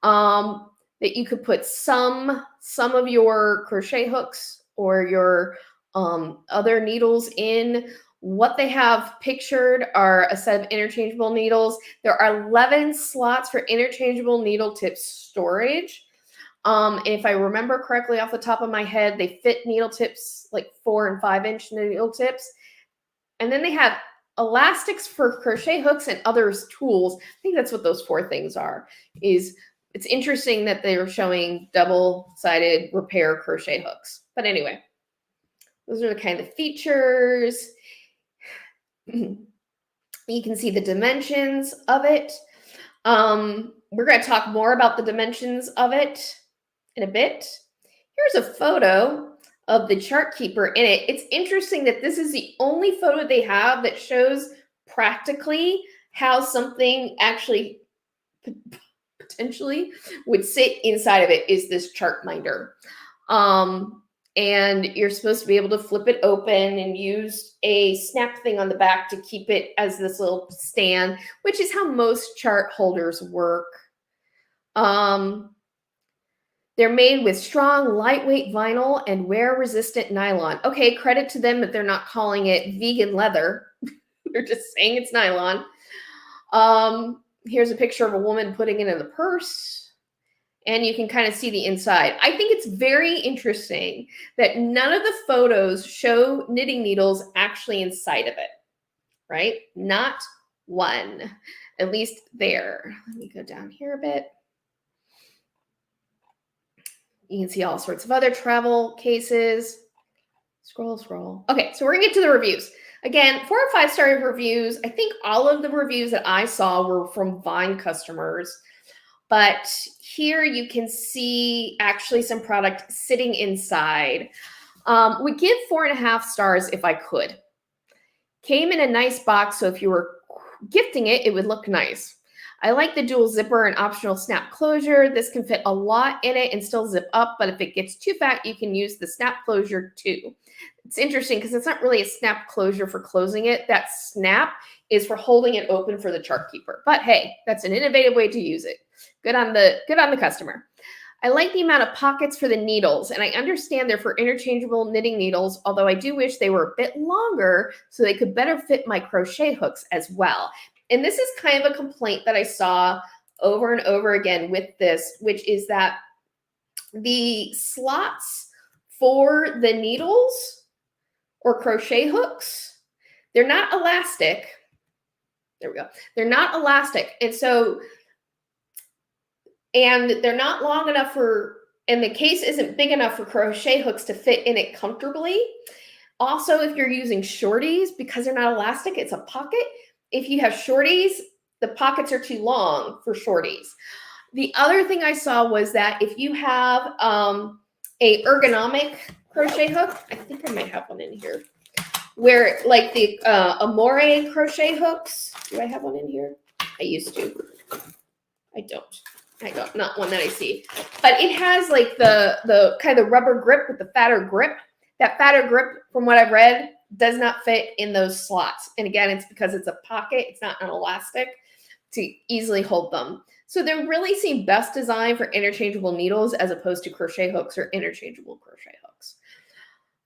that you could put some of your crochet hooks or your other needles in. What they have pictured are a set of interchangeable needles. There are 11 slots for interchangeable needle tip storage. And if I remember correctly off the top of my head, they fit needle tips like 4 and 5 inch needle tips. And then they have elastics for crochet hooks and others tools. I think that's what those 4 things are. It's interesting that they're showing double-sided repair crochet hooks. But anyway, those are the kind of features. You can see the dimensions of it. We're going to talk more about the dimensions of it in a bit. Here's a photo of the chart keeper in it. It's interesting that this is the only photo they have that shows practically how something actually potentially would sit inside of it is this chart minder. And you're supposed to be able to flip it open and use a snap thing on the back to keep it as this little stand, which is how most chart holders work. They're made with strong, lightweight vinyl and wear-resistant nylon. Okay, credit to them that they're not calling it vegan leather. They're just saying it's nylon. Here's a picture of a woman putting it in the purse. And you can kind of see the inside. I think it's very interesting that none of the photos show knitting needles actually inside of it, right? Not one, at least there. Let me go down here a bit. You can see all sorts of other travel cases. Scroll. Okay, so we're gonna get to the reviews. Again, 4 or 5 star reviews. I think all of the reviews that I saw were from Vine customers. But here you can see actually some product sitting inside. Would give 4.5 stars if I could. Came in a nice box, so if you were gifting it, it would look nice. I like the dual zipper and optional snap closure. This can fit a lot in it and still zip up, but if it gets too fat, you can use the snap closure too. It's interesting because it's not really a snap closure for closing it. That snap is for holding it open for the chart keeper. But hey, that's an innovative way to use it. Good on the customer. I like the amount of pockets for the needles, and I understand they're for interchangeable knitting needles, although I do wish they were a bit longer so they could better fit my crochet hooks as well. And this is kind of a complaint that I saw over and over again with this, which is that the slots for the needles or crochet hooks, they're not elastic. There we go. They're not elastic. And they're not long enough and the case isn't big enough for crochet hooks to fit in it comfortably. Also, if you're using shorties, because they're not elastic, it's a pocket. If you have shorties, the pockets are too long for shorties. The other thing I saw was that if you have a ergonomic crochet hook, I think I might have one in here, where like the Amore crochet hooks. Do I have one in here? I used to. I don't, not one that I see. But it has like the kind of rubber grip with the fatter grip. That fatter grip, from what I've read, does not fit in those slots. And again, it's because it's a pocket. It's not an elastic to easily hold them. So they really seem best designed for interchangeable needles as opposed to crochet hooks or interchangeable crochet hooks.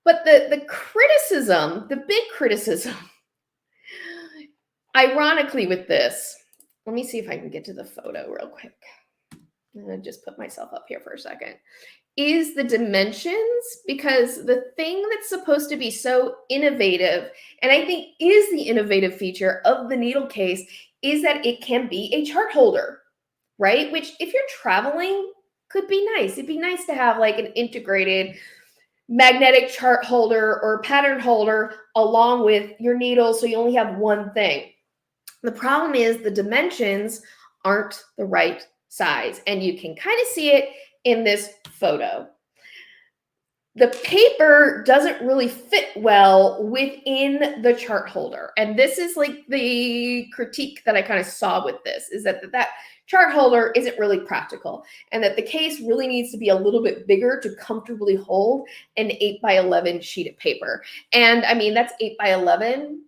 But the criticism, the big criticism, ironically with this, let me see if I can get to the photo real quick. I'm going to just put myself up here for a second. Is the dimensions, because the thing that's supposed to be so innovative, and I think is the innovative feature of the needle case, is that it can be a chart holder, right? Which if you're traveling could be nice. It'd be nice to have like an integrated magnetic chart holder or pattern holder along with your needle so you only have one thing. The problem is the dimensions aren't the right size, and you can kind of see it in this photo. The paper doesn't really fit well within the chart holder. And this is like the critique that I kind of saw with this, is that chart holder isn't really practical, and that the case really needs to be a little bit bigger to comfortably hold an 8x11 sheet of paper. And I mean, that's 8x11.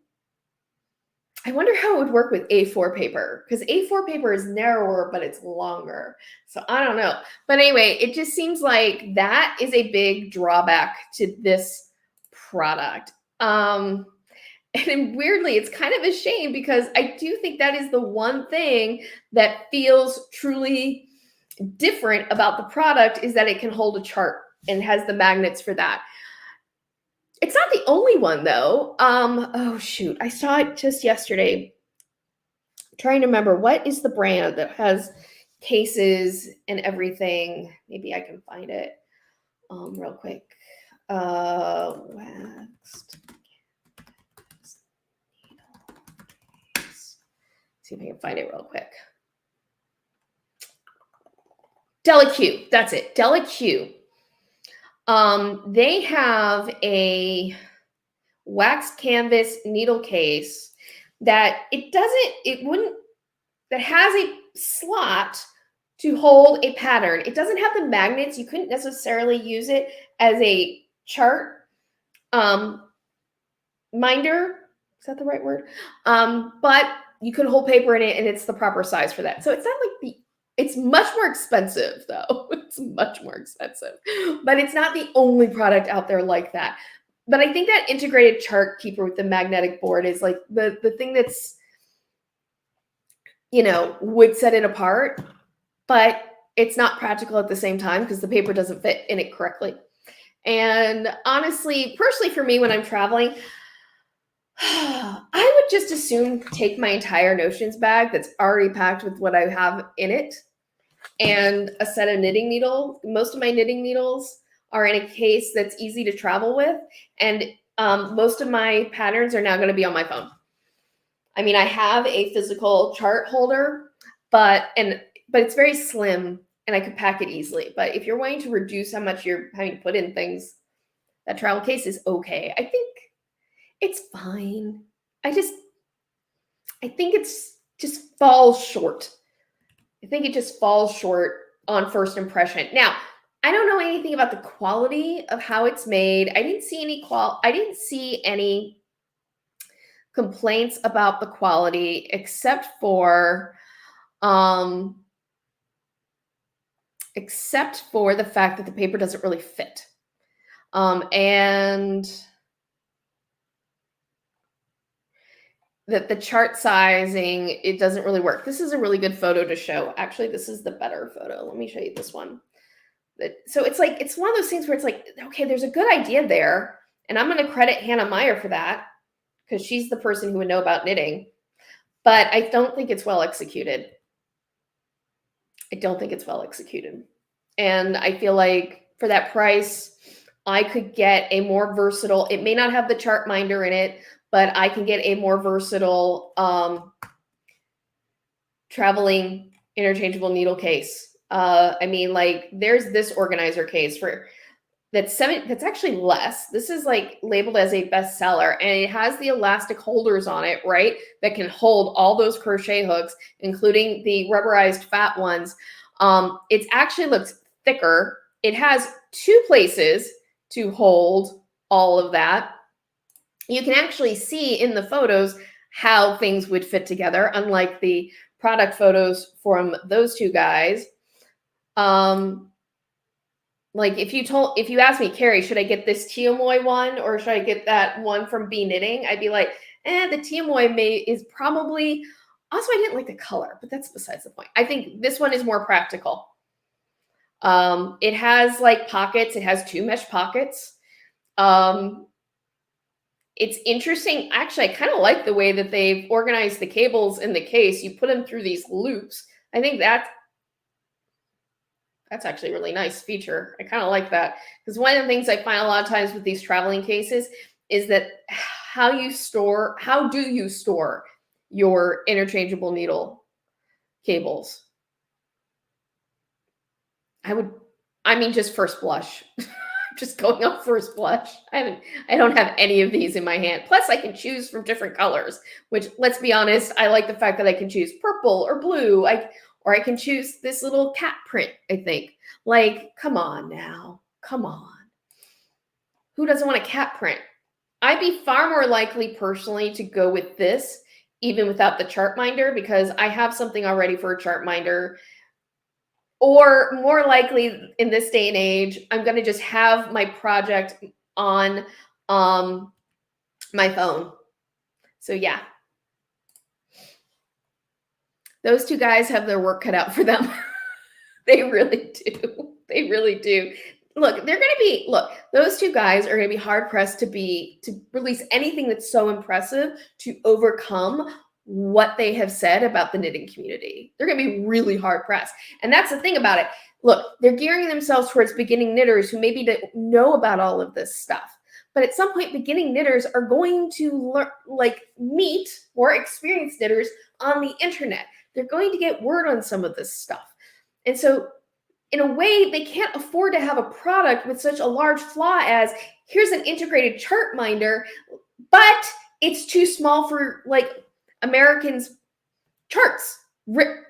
I wonder how it would work with A4 paper, because A4 paper is narrower, but it's longer. So I don't know. But anyway, it just seems like that is a big drawback to this product. And weirdly, it's kind of a shame, because I do think that is the one thing that feels truly different about the product, is that it can hold a chart and has the magnets for that. It's not the only one, though. Oh, shoot. I saw it just yesterday. I'm trying to remember, what is the brand that has cases and everything? Maybe I can find it real quick. Waxed. See if I can find it real quick. DelaQ. That's it. DelaQ. They have a wax canvas needle case that that has a slot to hold a pattern. It doesn't have the magnets. You couldn't necessarily use it as a chart minder. Is that the right word? But you could hold paper in it, and it's the proper size for that. So it's not like it's much more expensive, though. It's much more expensive, but it's not the only product out there like that. But I think that integrated chart keeper with the magnetic board is like the thing that's, would set it apart, but it's not practical at the same time, because the paper doesn't fit in it correctly. And honestly, personally for me, when I'm traveling, I would just as soon take my entire Notions bag that's already packed with what I have in it and a set of knitting needles. Most of my knitting needles are in a case that's easy to travel with, and most of my patterns are now going to be on my phone. I mean, I have a physical chart holder, but it's very slim, and I could pack it easily. But if you're wanting to reduce how much you're having to put in things, that travel case is okay. I think it's fine. I think it's just falls short. I think it just falls short on first impression. Now, I don't know anything about the quality of how it's made. I didn't see any complaints about the quality, except for the fact that the paper doesn't really fit. And that the chart sizing, it doesn't really work. This is a really good photo to show. Actually, this is the better photo. Let me show you this one. So it's like, it's one of those things where it's like, okay, there's a good idea there, and I'm going to credit Hannah Meyer for that, because she's the person who would know about knitting. But I don't think it's well executed. And I feel like for that price, I could get a more versatile, it may not have the chart minder in it, but I can get a more versatile traveling interchangeable needle case. I mean, like, there's this organizer case that's actually less. This is like labeled as a bestseller, and it has the elastic holders on it, right? That can hold all those crochet hooks, including the rubberized fat ones. It actually looks thicker. It has 2 places to hold all of that. You can actually see in the photos how things would fit together, unlike the product photos from those 2 guys. Like if you asked me, Carrie, should I get this Tiamoy one or should I get that one from Bee Knitting? I'd be like, the Tiamoy is probably, also I didn't like the color, but that's besides the point. I think this one is more practical. It has like pockets. It has 2 mesh pockets. It's interesting. Actually, I kind of like the way that they've organized the cables in the case. You put them through these loops. I think that's actually a really nice feature. I kind of like that, because one of the things I find a lot of times with these traveling cases is that how do you store your interchangeable needle cables. I mean, just first blush. Just going off first blush. I don't have any of these in my hand. Plus, I can choose from different colors, which, let's be honest, I like the fact that I can choose purple or blue. Or I can choose this little cat print, I think. Like, come on now. Come on. Who doesn't want a cat print? I'd be far more likely personally to go with this, even without the chart minder, because I have something already for a chart minder. Or more likely in this day and age, I'm going to just have my project on my phone. So yeah, those two guys have their work cut out for them. They really do. They really do. Look, those two guys are going to be hard pressed to release anything that's so impressive to overcome what they have said about the knitting community. They're going to be really hard pressed. And that's the thing about it. Look, they're gearing themselves towards beginning knitters who maybe don't know about all of this stuff. But at some point, beginning knitters are going to meet more experienced knitters on the internet. They're going to get word on some of this stuff. And so in a way, they can't afford to have a product with such a large flaw as, here's an integrated chart minder, but it's too small for Americans' charts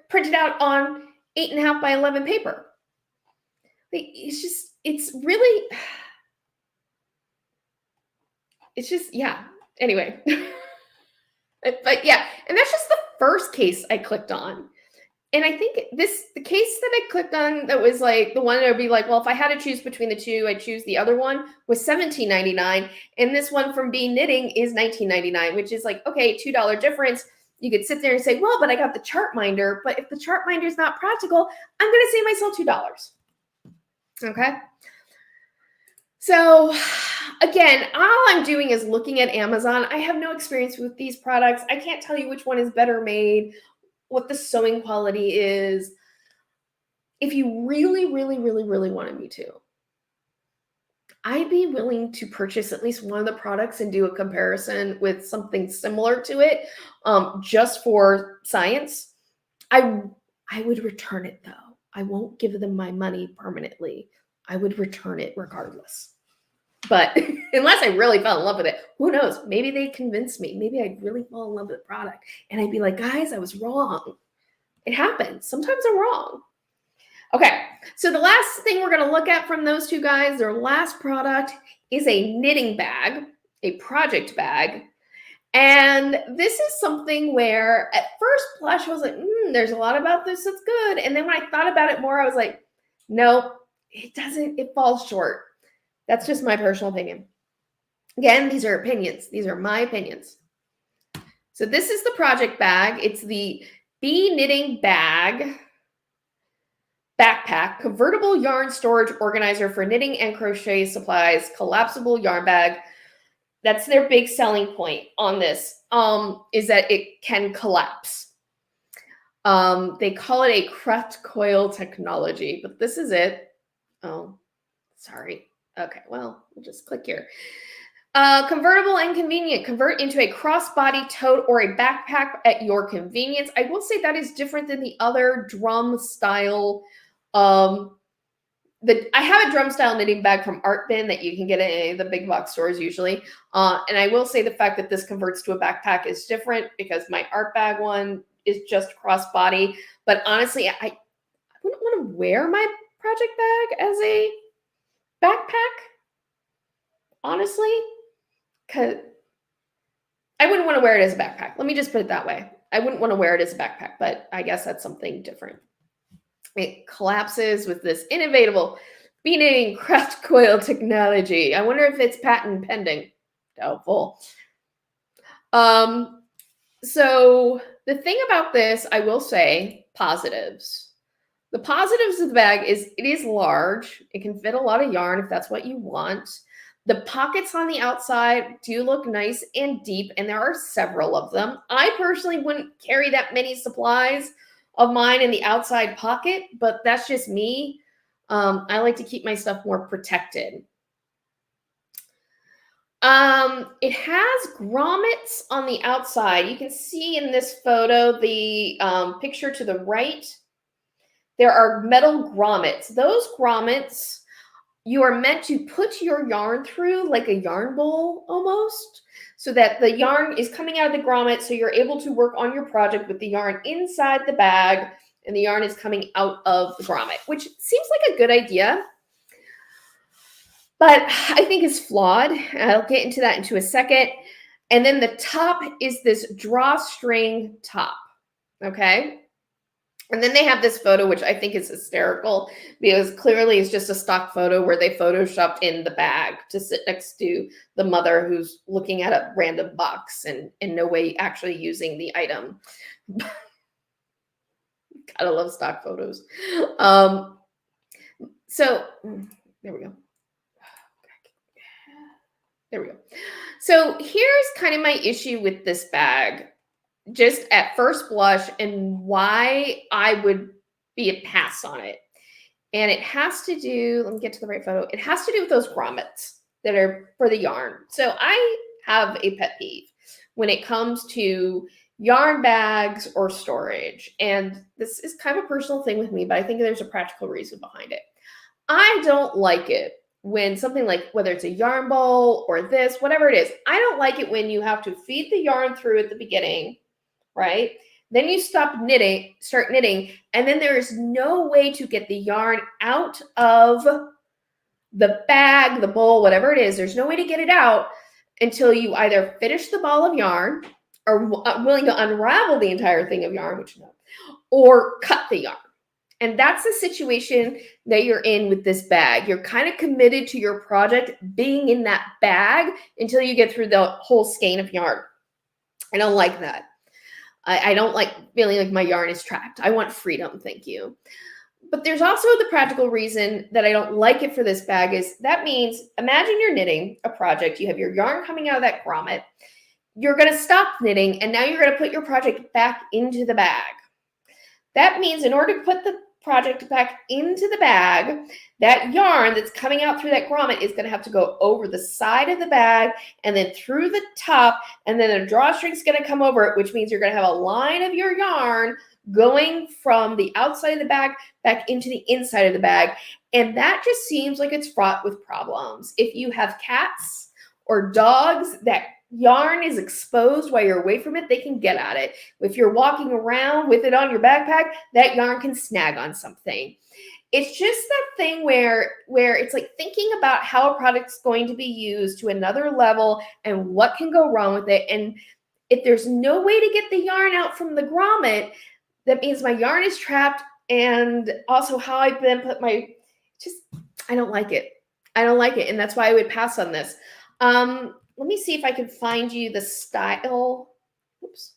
printed out on 8.5 by 11 paper. Yeah. Anyway. But yeah, and that's just the first case I clicked on. And I think the case that I clicked on that was like the one that would be like, well, if I had to choose between the two, I'd choose the other one, was $17.99. And this one from Bee Knitting is $19.99, which is like, okay, $2 difference. You could sit there and say, well, but I got the chart minder. But if the chart minder is not practical, I'm going to save myself $2. Okay. So again, all I'm doing is looking at Amazon. I have no experience with these products. I can't tell you which one is better made, what the sewing quality is. If you really, really, really, really wanted me to, I'd be willing to purchase at least one of the products and do a comparison with something similar to it, just for science. I would return it though. I won't give them my money permanently. I would return it regardless. But unless I really fell in love with it, who knows? Maybe they convinced me. Maybe I'd really fall in love with the product. And I'd be like, guys, I was wrong. It happens. Sometimes I'm wrong. Okay, so the last thing we're going to look at from those two guys, their last product is a knitting bag, a project bag. And this is something where at first blush, I was like, there's a lot about this that's good. And then when I thought about it more, I was like, no, it doesn't. It falls short. That's just my personal opinion. Again, these are opinions. These are my opinions. So this is the project bag. It's the Bee Knitting Bag Backpack, convertible yarn storage organizer for knitting and crochet supplies, collapsible yarn bag. That's their big selling point on this, is that it can collapse. They call it a Craft coil technology, but this is it. Oh, sorry. Okay, well, we'll just click here. Convertible and convenient. Convert into a crossbody tote or a backpack at your convenience. I will say that is different than the other drum style. I have a drum style knitting bag from Art Bin that you can get in the big box stores usually. And I will say the fact that this converts to a backpack is different because my art bag one is just crossbody. But honestly, I wouldn't want to wear my project bag as a backpack, honestly, because I wouldn't want to wear it as a backpack. Let me just put it that way. I wouldn't want to wear it as a backpack, but I guess that's something different. It collapses with this innovative Bee Knitting Craft coil technology. I wonder if it's patent pending. Doubtful. So the thing about this, I will say, positives. The positives of the bag is it is large. It can fit a lot of yarn if that's what you want. The pockets on the outside do look nice and deep, and there are several of them. I personally wouldn't carry that many supplies of mine in the outside pocket, but that's just me. I like to keep my stuff more protected. It has grommets on the outside. You can see in this photo, the picture to the right, there are metal grommets. Those grommets, you are meant to put your yarn through like a yarn bowl almost, so that the yarn is coming out of the grommet, so you're able to work on your project with the yarn inside the bag and the yarn is coming out of the grommet, which seems like a good idea, but I think is flawed. I'll get into that into a second. And then the top is this drawstring top, okay? And then they have this photo, which I think is hysterical because clearly it's just a stock photo where they photoshopped in the bag to sit next to the mother who's looking at a random box and in no way actually using the item. Gotta love stock photos. So there we go. There we go. So here's kind of my issue with this bag, just at first blush, and why I would be a pass on it. And it has to do, let me get to the right photo. It has to do with those grommets that are for the yarn. So I have a pet peeve when it comes to yarn bags or storage. And this is kind of a personal thing with me, but I think there's a practical reason behind it. I don't like it when something like, whether it's a yarn bowl or this, whatever it is, I don't like it when you have to feed the yarn through at the beginning, right? Then you start knitting, and then there is no way to get the yarn out of the bag, the bowl, whatever it is. There's no way to get it out until you either finish the ball of yarn or willing to unravel the entire thing of yarn, which no, or cut the yarn. And that's the situation that you're in with this bag. You're kind of committed to your project being in that bag until you get through the whole skein of yarn. I don't like that. I don't like feeling like my yarn is trapped. I want freedom, thank you. But there's also the practical reason that I don't like it for this bag is that means, imagine you're knitting a project. You have your yarn coming out of that grommet. You're going to stop knitting, and now you're going to put your project back into the bag. That means in order to put the project back into the bag, that yarn that's coming out through that grommet is going to have to go over the side of the bag and then through the top, and then a drawstring is going to come over it, which means you're going to have a line of your yarn going from the outside of the bag back into the inside of the bag. And that just seems like it's fraught with problems. If you have cats or dogs, that yarn is exposed while you're away from it, they can get at it. If you're walking around with it on your backpack, that yarn can snag on something. It's just that thing where it's like thinking about how a product's going to be used to another level and what can go wrong with it. And if there's no way to get the yarn out from the grommet, that means my yarn is trapped. And also how I then put my, I don't like it. I don't like it. And that's why I would pass on this. Let me see if I can find you the style. Whoops.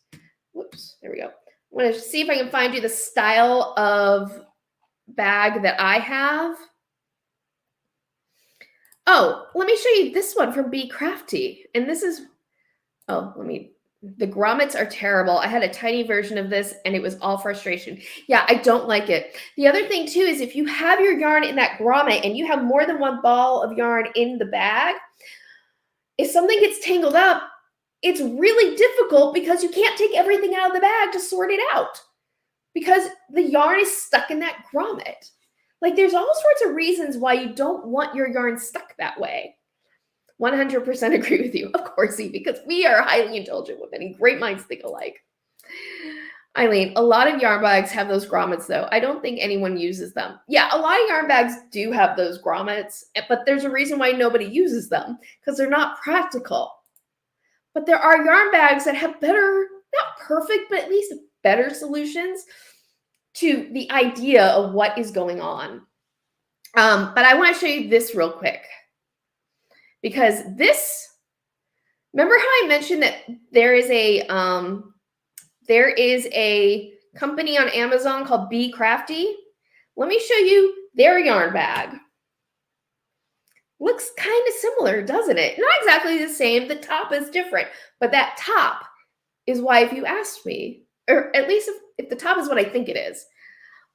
There we go. I want to see if I can find you the style of bag that I have. Oh, let me show you this one from Be Crafty. And this is, the grommets are terrible. I had a tiny version of this and it was all frustration. Yeah, I don't like it. The other thing too is if you have your yarn in that grommet and you have more than one ball of yarn in the bag, if something gets tangled up, it's really difficult because you can't take everything out of the bag to sort it out because the yarn is stuck in that grommet. Like there's all sorts of reasons why you don't want your yarn stuck that way. 100% agree with you, of course, because we are highly intelligent women and great minds think alike. Eileen, a lot of yarn bags have those grommets though. I don't think anyone uses them. Yeah, a lot of yarn bags do have those grommets, but there's a reason why nobody uses them because they're not practical. But there are yarn bags that have better, not perfect, but at least better solutions to the idea of what is going on. But I want to show you this real quick because this, remember how I mentioned that there is a company on Amazon called Be Crafty. Let me show you their yarn bag. Looks kind of similar, doesn't it? Not exactly the same. The top is different, but that top is why, if you asked me, or at least if the top is what I think it is,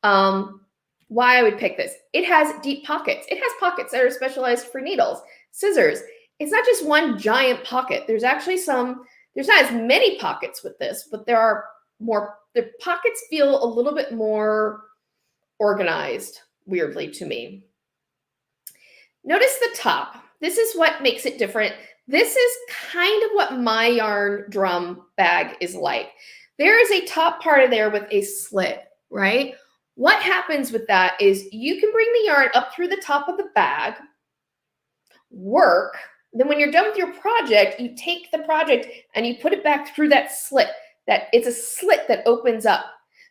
why I would pick this. It has deep pockets. It has pockets that are specialized for needles, scissors. it's not just one giant pocket. There's actually there's not as many pockets with this, but there are more, the pockets feel a little bit more organized, weirdly to me. Notice the top. This is what makes it different. This is kind of what my yarn drum bag is like. There is a top part of there with a slit, right? What happens with that is you can bring the yarn up through the top of the bag, work, then when you're done with your project, you take the project and you put it back through that slit. That it's a slit that opens up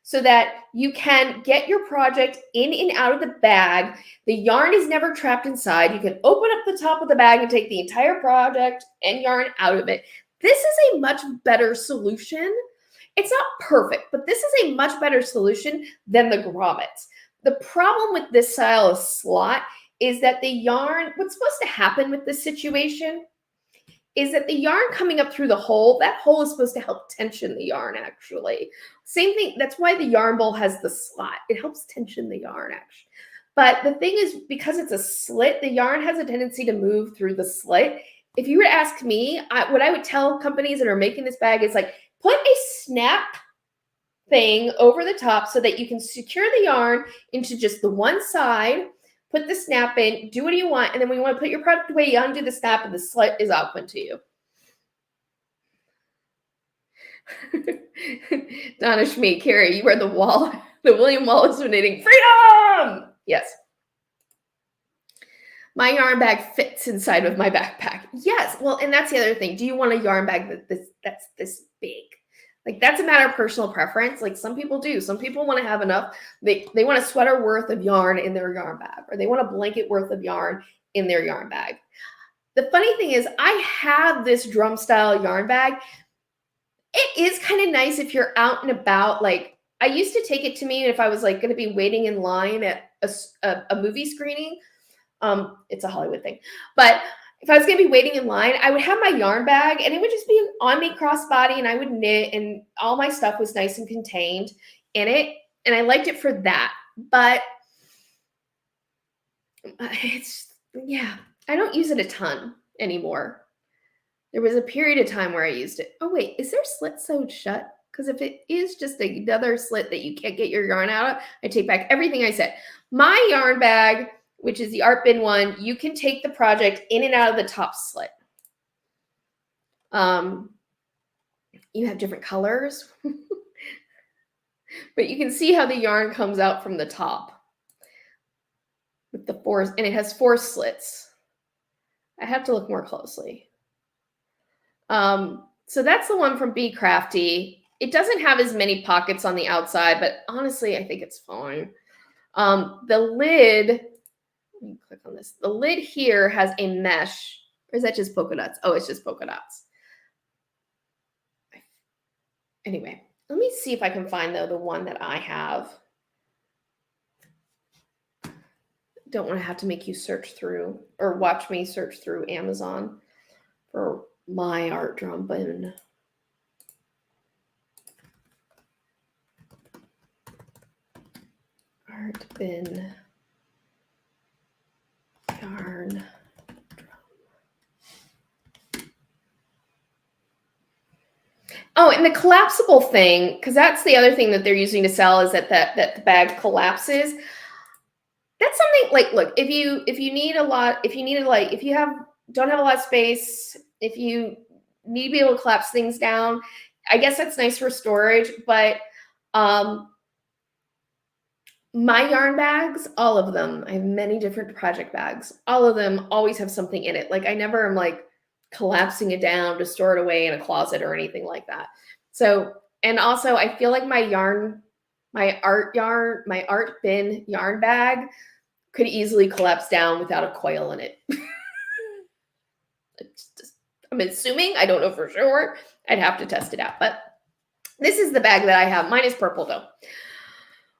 so that you can get your project in and out of the bag. The yarn is never trapped inside. You can open up the top of the bag and take the entire project and yarn out of it. This is a much better solution. It's not perfect, but this is a much better solution than the grommets. The problem with this style of slot is that the yarn, what's supposed to happen with this situation is that the yarn coming up through the hole, that hole is supposed to help tension the yarn actually. Same thing, that's why the yarn bowl has the slot. It helps tension the yarn actually. But the thing is, because it's a slit, the yarn has a tendency to move through the slit. If you were to ask me, what I would tell companies that are making this bag is like, put a snap thing over the top so that you can secure the yarn into just the one side, put the snap in, do what you want, and then when you want to put your product away, you undo the snap and the slit is open to you. Donna Schmee, Carrie, you are the William Wallace of knitting. Freedom! Yes. My yarn bag fits inside of my backpack. Yes, well, and that's the other thing. Do you want a yarn bag that's this big? Like, that's a matter of personal preference. Like, some people do. Some people want to have enough. They want a sweater worth of yarn in their yarn bag, or they want a blanket worth of yarn in their yarn bag. The funny thing is, I have this drum style yarn bag. It is kind of nice if you're out and about. Like, I used to take it to me if I was like going to be waiting in line at a movie screening. It's a Hollywood thing, but if I was going to be waiting in line, I would have my yarn bag and it would just be on me crossbody and I would knit and all my stuff was nice and contained in it. And I liked it for that, but yeah, I don't use it a ton anymore. There was a period of time where I used it. Oh wait, is there slit sewed shut? Because if it is just another slit that you can't get your yarn out of, I take back everything I said. My yarn bag, which is the Art Bin one, you can take the project in and out of the top slit. You have different colors, but you can see how the yarn comes out from the top with the four, and it has 4 slits. I have to look more closely. So that's the one from Be Crafty. It doesn't have as many pockets on the outside, but honestly, I think it's fine. The lid, let me click on this. The lid here has a mesh, or is that just polka dots? Oh, it's just polka dots. Anyway, let me see if I can find though the one that I have. Don't want to have to make you search through or watch me search through Amazon for my art drum bin. Art bin yarn drum. Oh, and the collapsible thing, because that's the other thing that they're using to sell, is that the bag collapses. That's something like, look, if you don't have a lot of space, if you need to be able to collapse things down, I guess that's nice for storage. But my yarn bags, all of them, I have many different project bags. All of them always have something in it. Like, I never am like collapsing it down to store it away in a closet or anything like that. So, and also I feel like my art bin yarn bag could easily collapse down without a coil in it. I'm assuming, I don't know for sure. I'd have to test it out, but this is the bag that I have. Mine is purple though,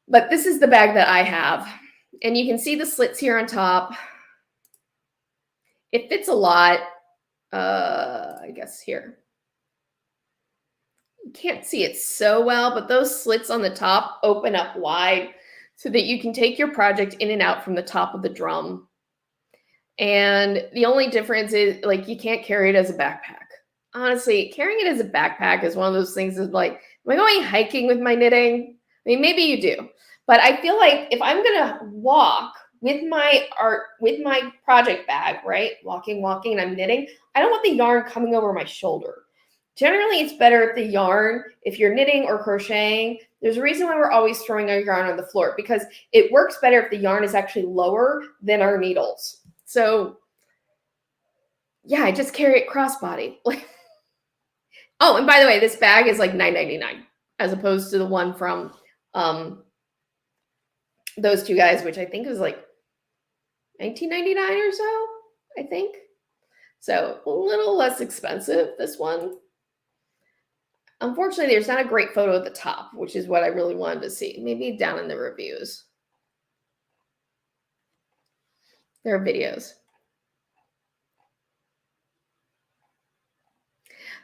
but this is the bag that I have. And you can see the slits here on top. It fits a lot. I guess here. You can't see it so well, but those slits on the top open up wide so that you can take your project in and out from the top of the drum. And the only difference is like you can't carry it as a backpack. Honestly, carrying it as a backpack is one of those things that's like, am I going hiking with my knitting? I mean, maybe you do. But I feel like if I'm gonna walk with my project bag, right? Walking, and I'm knitting, I don't want the yarn coming over my shoulder. Generally, it's better if the yarn, if you're knitting or crocheting, there's a reason why we're always throwing our yarn on the floor, because it works better if the yarn is actually lower than our needles. So yeah, I just carry it crossbody. Like, oh, and by the way, this bag is like $9.99 as opposed to the one from those two guys, which I think was like $19.99 or so, I think. So a little less expensive, this one. Unfortunately, there's not a great photo at the top, which is what I really wanted to see. Maybe down in the reviews. There are videos.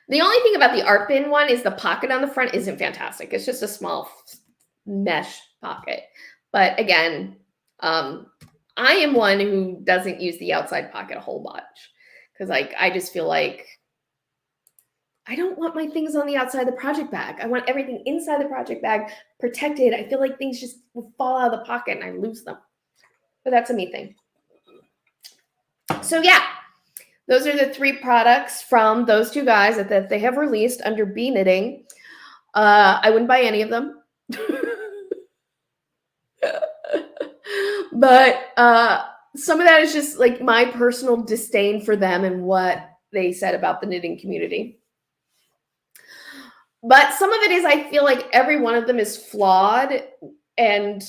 The only thing about the art bin one is the pocket on the front isn't fantastic. It's just a small mesh pocket. But again, I am one who doesn't use the outside pocket a whole bunch because I just feel like I don't want my things on the outside of the project bag. I want everything inside the project bag protected. I feel like things just will fall out of the pocket and I lose them. But that's a me thing. So yeah, those are the 3 products from those two guys that they have released under Bee Knitting. I wouldn't buy any of them. But some of that is just like my personal disdain for them and what they said about the knitting community. But some of it is, I feel like every one of them is flawed. And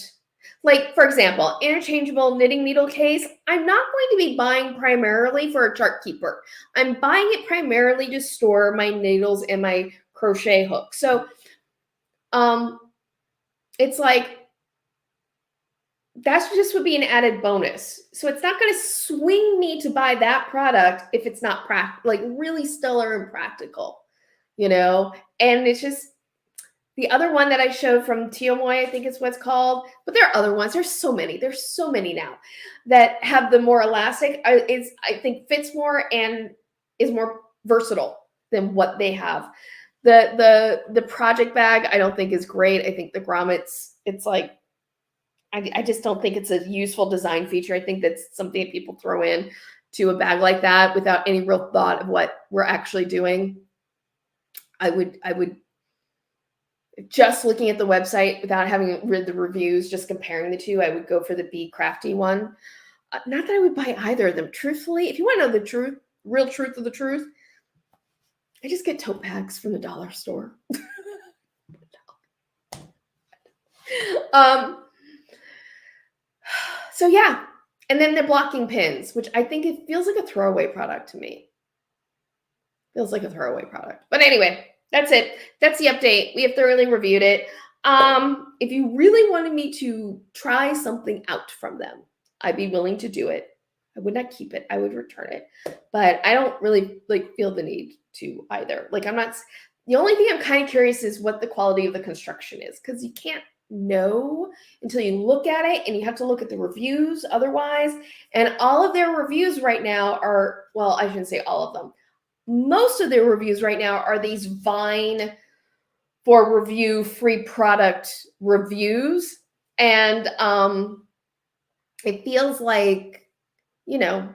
like, for example, interchangeable knitting needle case, I'm not going to be buying primarily for a chart keeper. I'm buying it primarily to store my needles and my crochet hook. So it's like, that just would be an added bonus. So it's not going to swing me to buy that product if it's not like really stellar and practical, you know? And it's just the other one that I showed from Tiomoy, I think is what's called, but there are other ones. There's so many now that have the more elastic, I think fits more and is more versatile than what they have. The project bag, I don't think is great. I think the grommets, it's like, I just don't think it's a useful design feature. I think that's something that people throw in to a bag like that without any real thought of what we're actually doing. I would just looking at the website without having read the reviews, just comparing the two, I would go for the Bee Crafty one. Not that I would buy either of them. Truthfully, if you want to know the truth, real truth of the truth, I just get tote bags from the dollar store. So yeah, and then the blocking pins, which I think it feels like a throwaway product to me. Feels like a throwaway product. But anyway, that's it. That's the update. We have thoroughly reviewed it. If you really wanted me to try something out from them, I'd be willing to do it. I would not keep it. I would return it. But I don't really feel the need to either. Like, I'm not, the only thing I'm kind of curious is what the quality of the construction is, because you can't know until you look at it, and you have to look at the reviews otherwise. And all of their reviews right now are, well, I shouldn't say all of them. Most of their reviews right now are these Vine for review free product reviews. And it feels like, you know,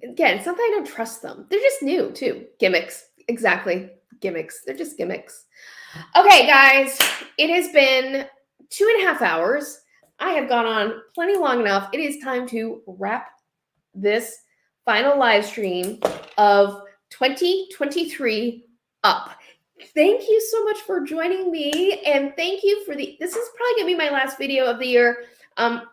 again, it's not that I don't trust them. They're just new too. Gimmicks. Exactly. Gimmicks. They're just gimmicks. Okay, guys, it has been 2.5 hours. I have gone on plenty long enough. It is time to wrap this final live stream of 2023 up. Thank you so much for joining me, and thank you for this is probably gonna be my last video of the year,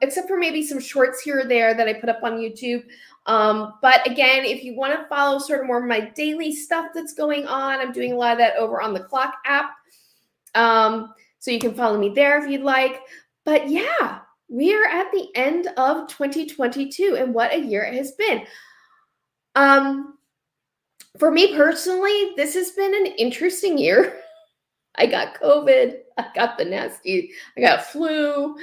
except for maybe some shorts here or there that I put up on YouTube. But again, if you want to follow sort of more of my daily stuff that's going on, I'm doing a lot of that over on the Clock app. So you can follow me there if you'd like. But yeah, we are at the end of 2022, and what a year it has been. For me personally, this has been an interesting year. I got COVID. I got the nasty. I got flu.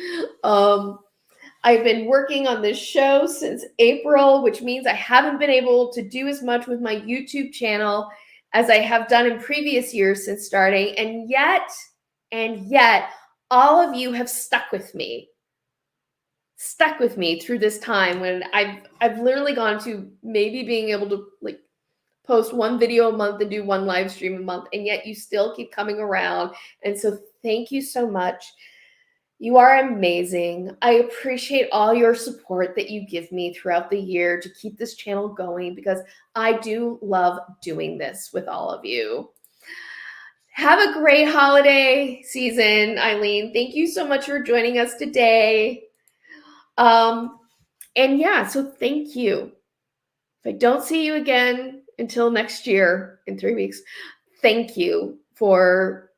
I've been working on this show since April, which means I haven't been able to do as much with my YouTube channel as I have done in previous years since starting. And yet, all of you have stuck with me through this time when I've literally gone to maybe being able to like post one video a month and do one live stream a month, and yet you still keep coming around. And so thank you so much. You are amazing. I appreciate all your support that you give me throughout the year to keep this channel going, because I do love doing this with all of you. Have a great holiday season, Eileen. Thank you so much for joining us today. And yeah, so thank you. If I don't see you again until next year in 3 weeks, thank you for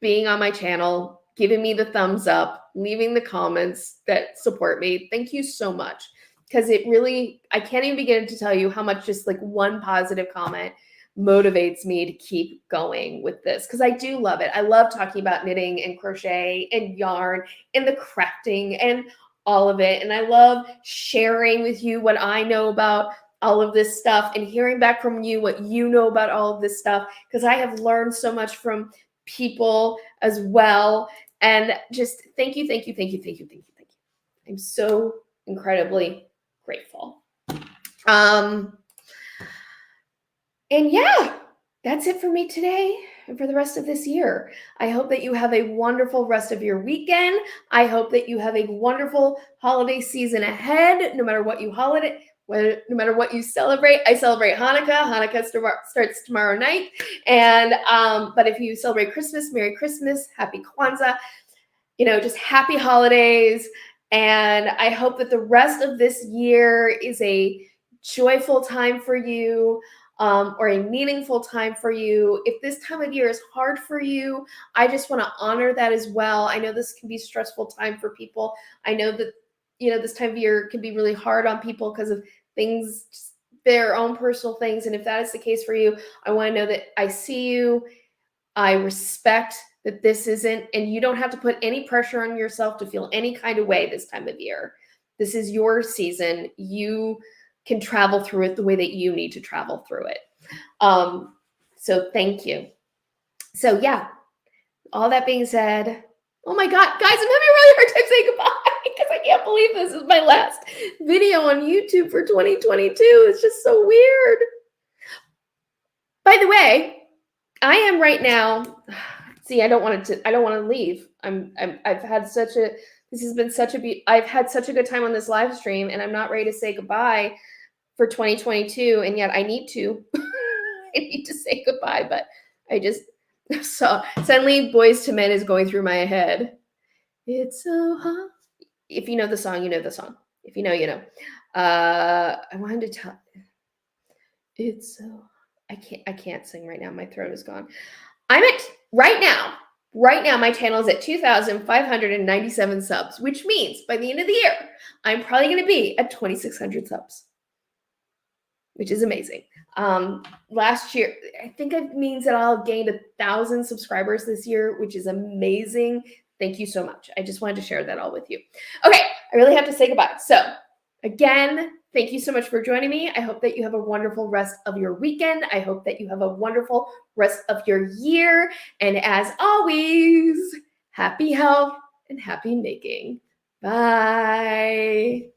being on my channel, giving me the thumbs up, leaving the comments that support me. Thank you so much, because it really, I can't even begin to tell you how much just like one positive comment motivates me to keep going with this, because I do love it. I love talking about knitting and crochet and yarn and the crafting and all of it. And I love sharing with you what I know about all of this stuff and hearing back from you what you know about all of this stuff, because I have learned so much from people as well. And just thank you. I'm so incredibly grateful. And yeah, that's it for me today and for the rest of this year. I hope that you have a wonderful rest of your weekend. I hope that you have a wonderful holiday season ahead, no matter what you celebrate. I celebrate Hanukkah. Hanukkah starts tomorrow night. And but if you celebrate Christmas, Merry Christmas, Happy Kwanzaa, just happy holidays. And I hope that the rest of this year is a joyful time for you, or a meaningful time for you. If this time of year is hard for you, I just want to honor that as well. I know this can be a stressful time for people. I know that this time of year can be really hard on people because of things, their own personal things. And if that is the case for you, I want to know that I see you. I respect that this isn't, and you don't have to put any pressure on yourself to feel any kind of way this time of year. This is your season. You can travel through it the way that you need to travel through it. So thank you. So yeah, all that being said, oh my God, guys, I'm having a really hard time saying goodbye because I can't believe this is my last video on YouTube for 2022. It's just so weird. By the way, I am right now. See, I don't want to leave. I've had such a good time on this live stream, and I'm not ready to say goodbye for 2022, and yet I need to. I need to say goodbye, but I just so suddenly Boys to Men is going through my head. It's so hot. If you know the song, you know the song. If you know, you know. I wanted to tell. It's so. I can't sing right now. My throat is gone. I'm at right now, my channel is at 2,597 subs, which means by the end of the year, I'm probably going to be at 2,600 subs, which is amazing. Last year, I think it means that I'll gain 1,000 subscribers this year, which is amazing. Thank you so much. I just wanted to share that all with you. Okay, I really have to say goodbye. So again, thank you so much for joining me. I hope that you have a wonderful rest of your weekend. I hope that you have a wonderful rest of your year. And as always, happy health and happy making. Bye.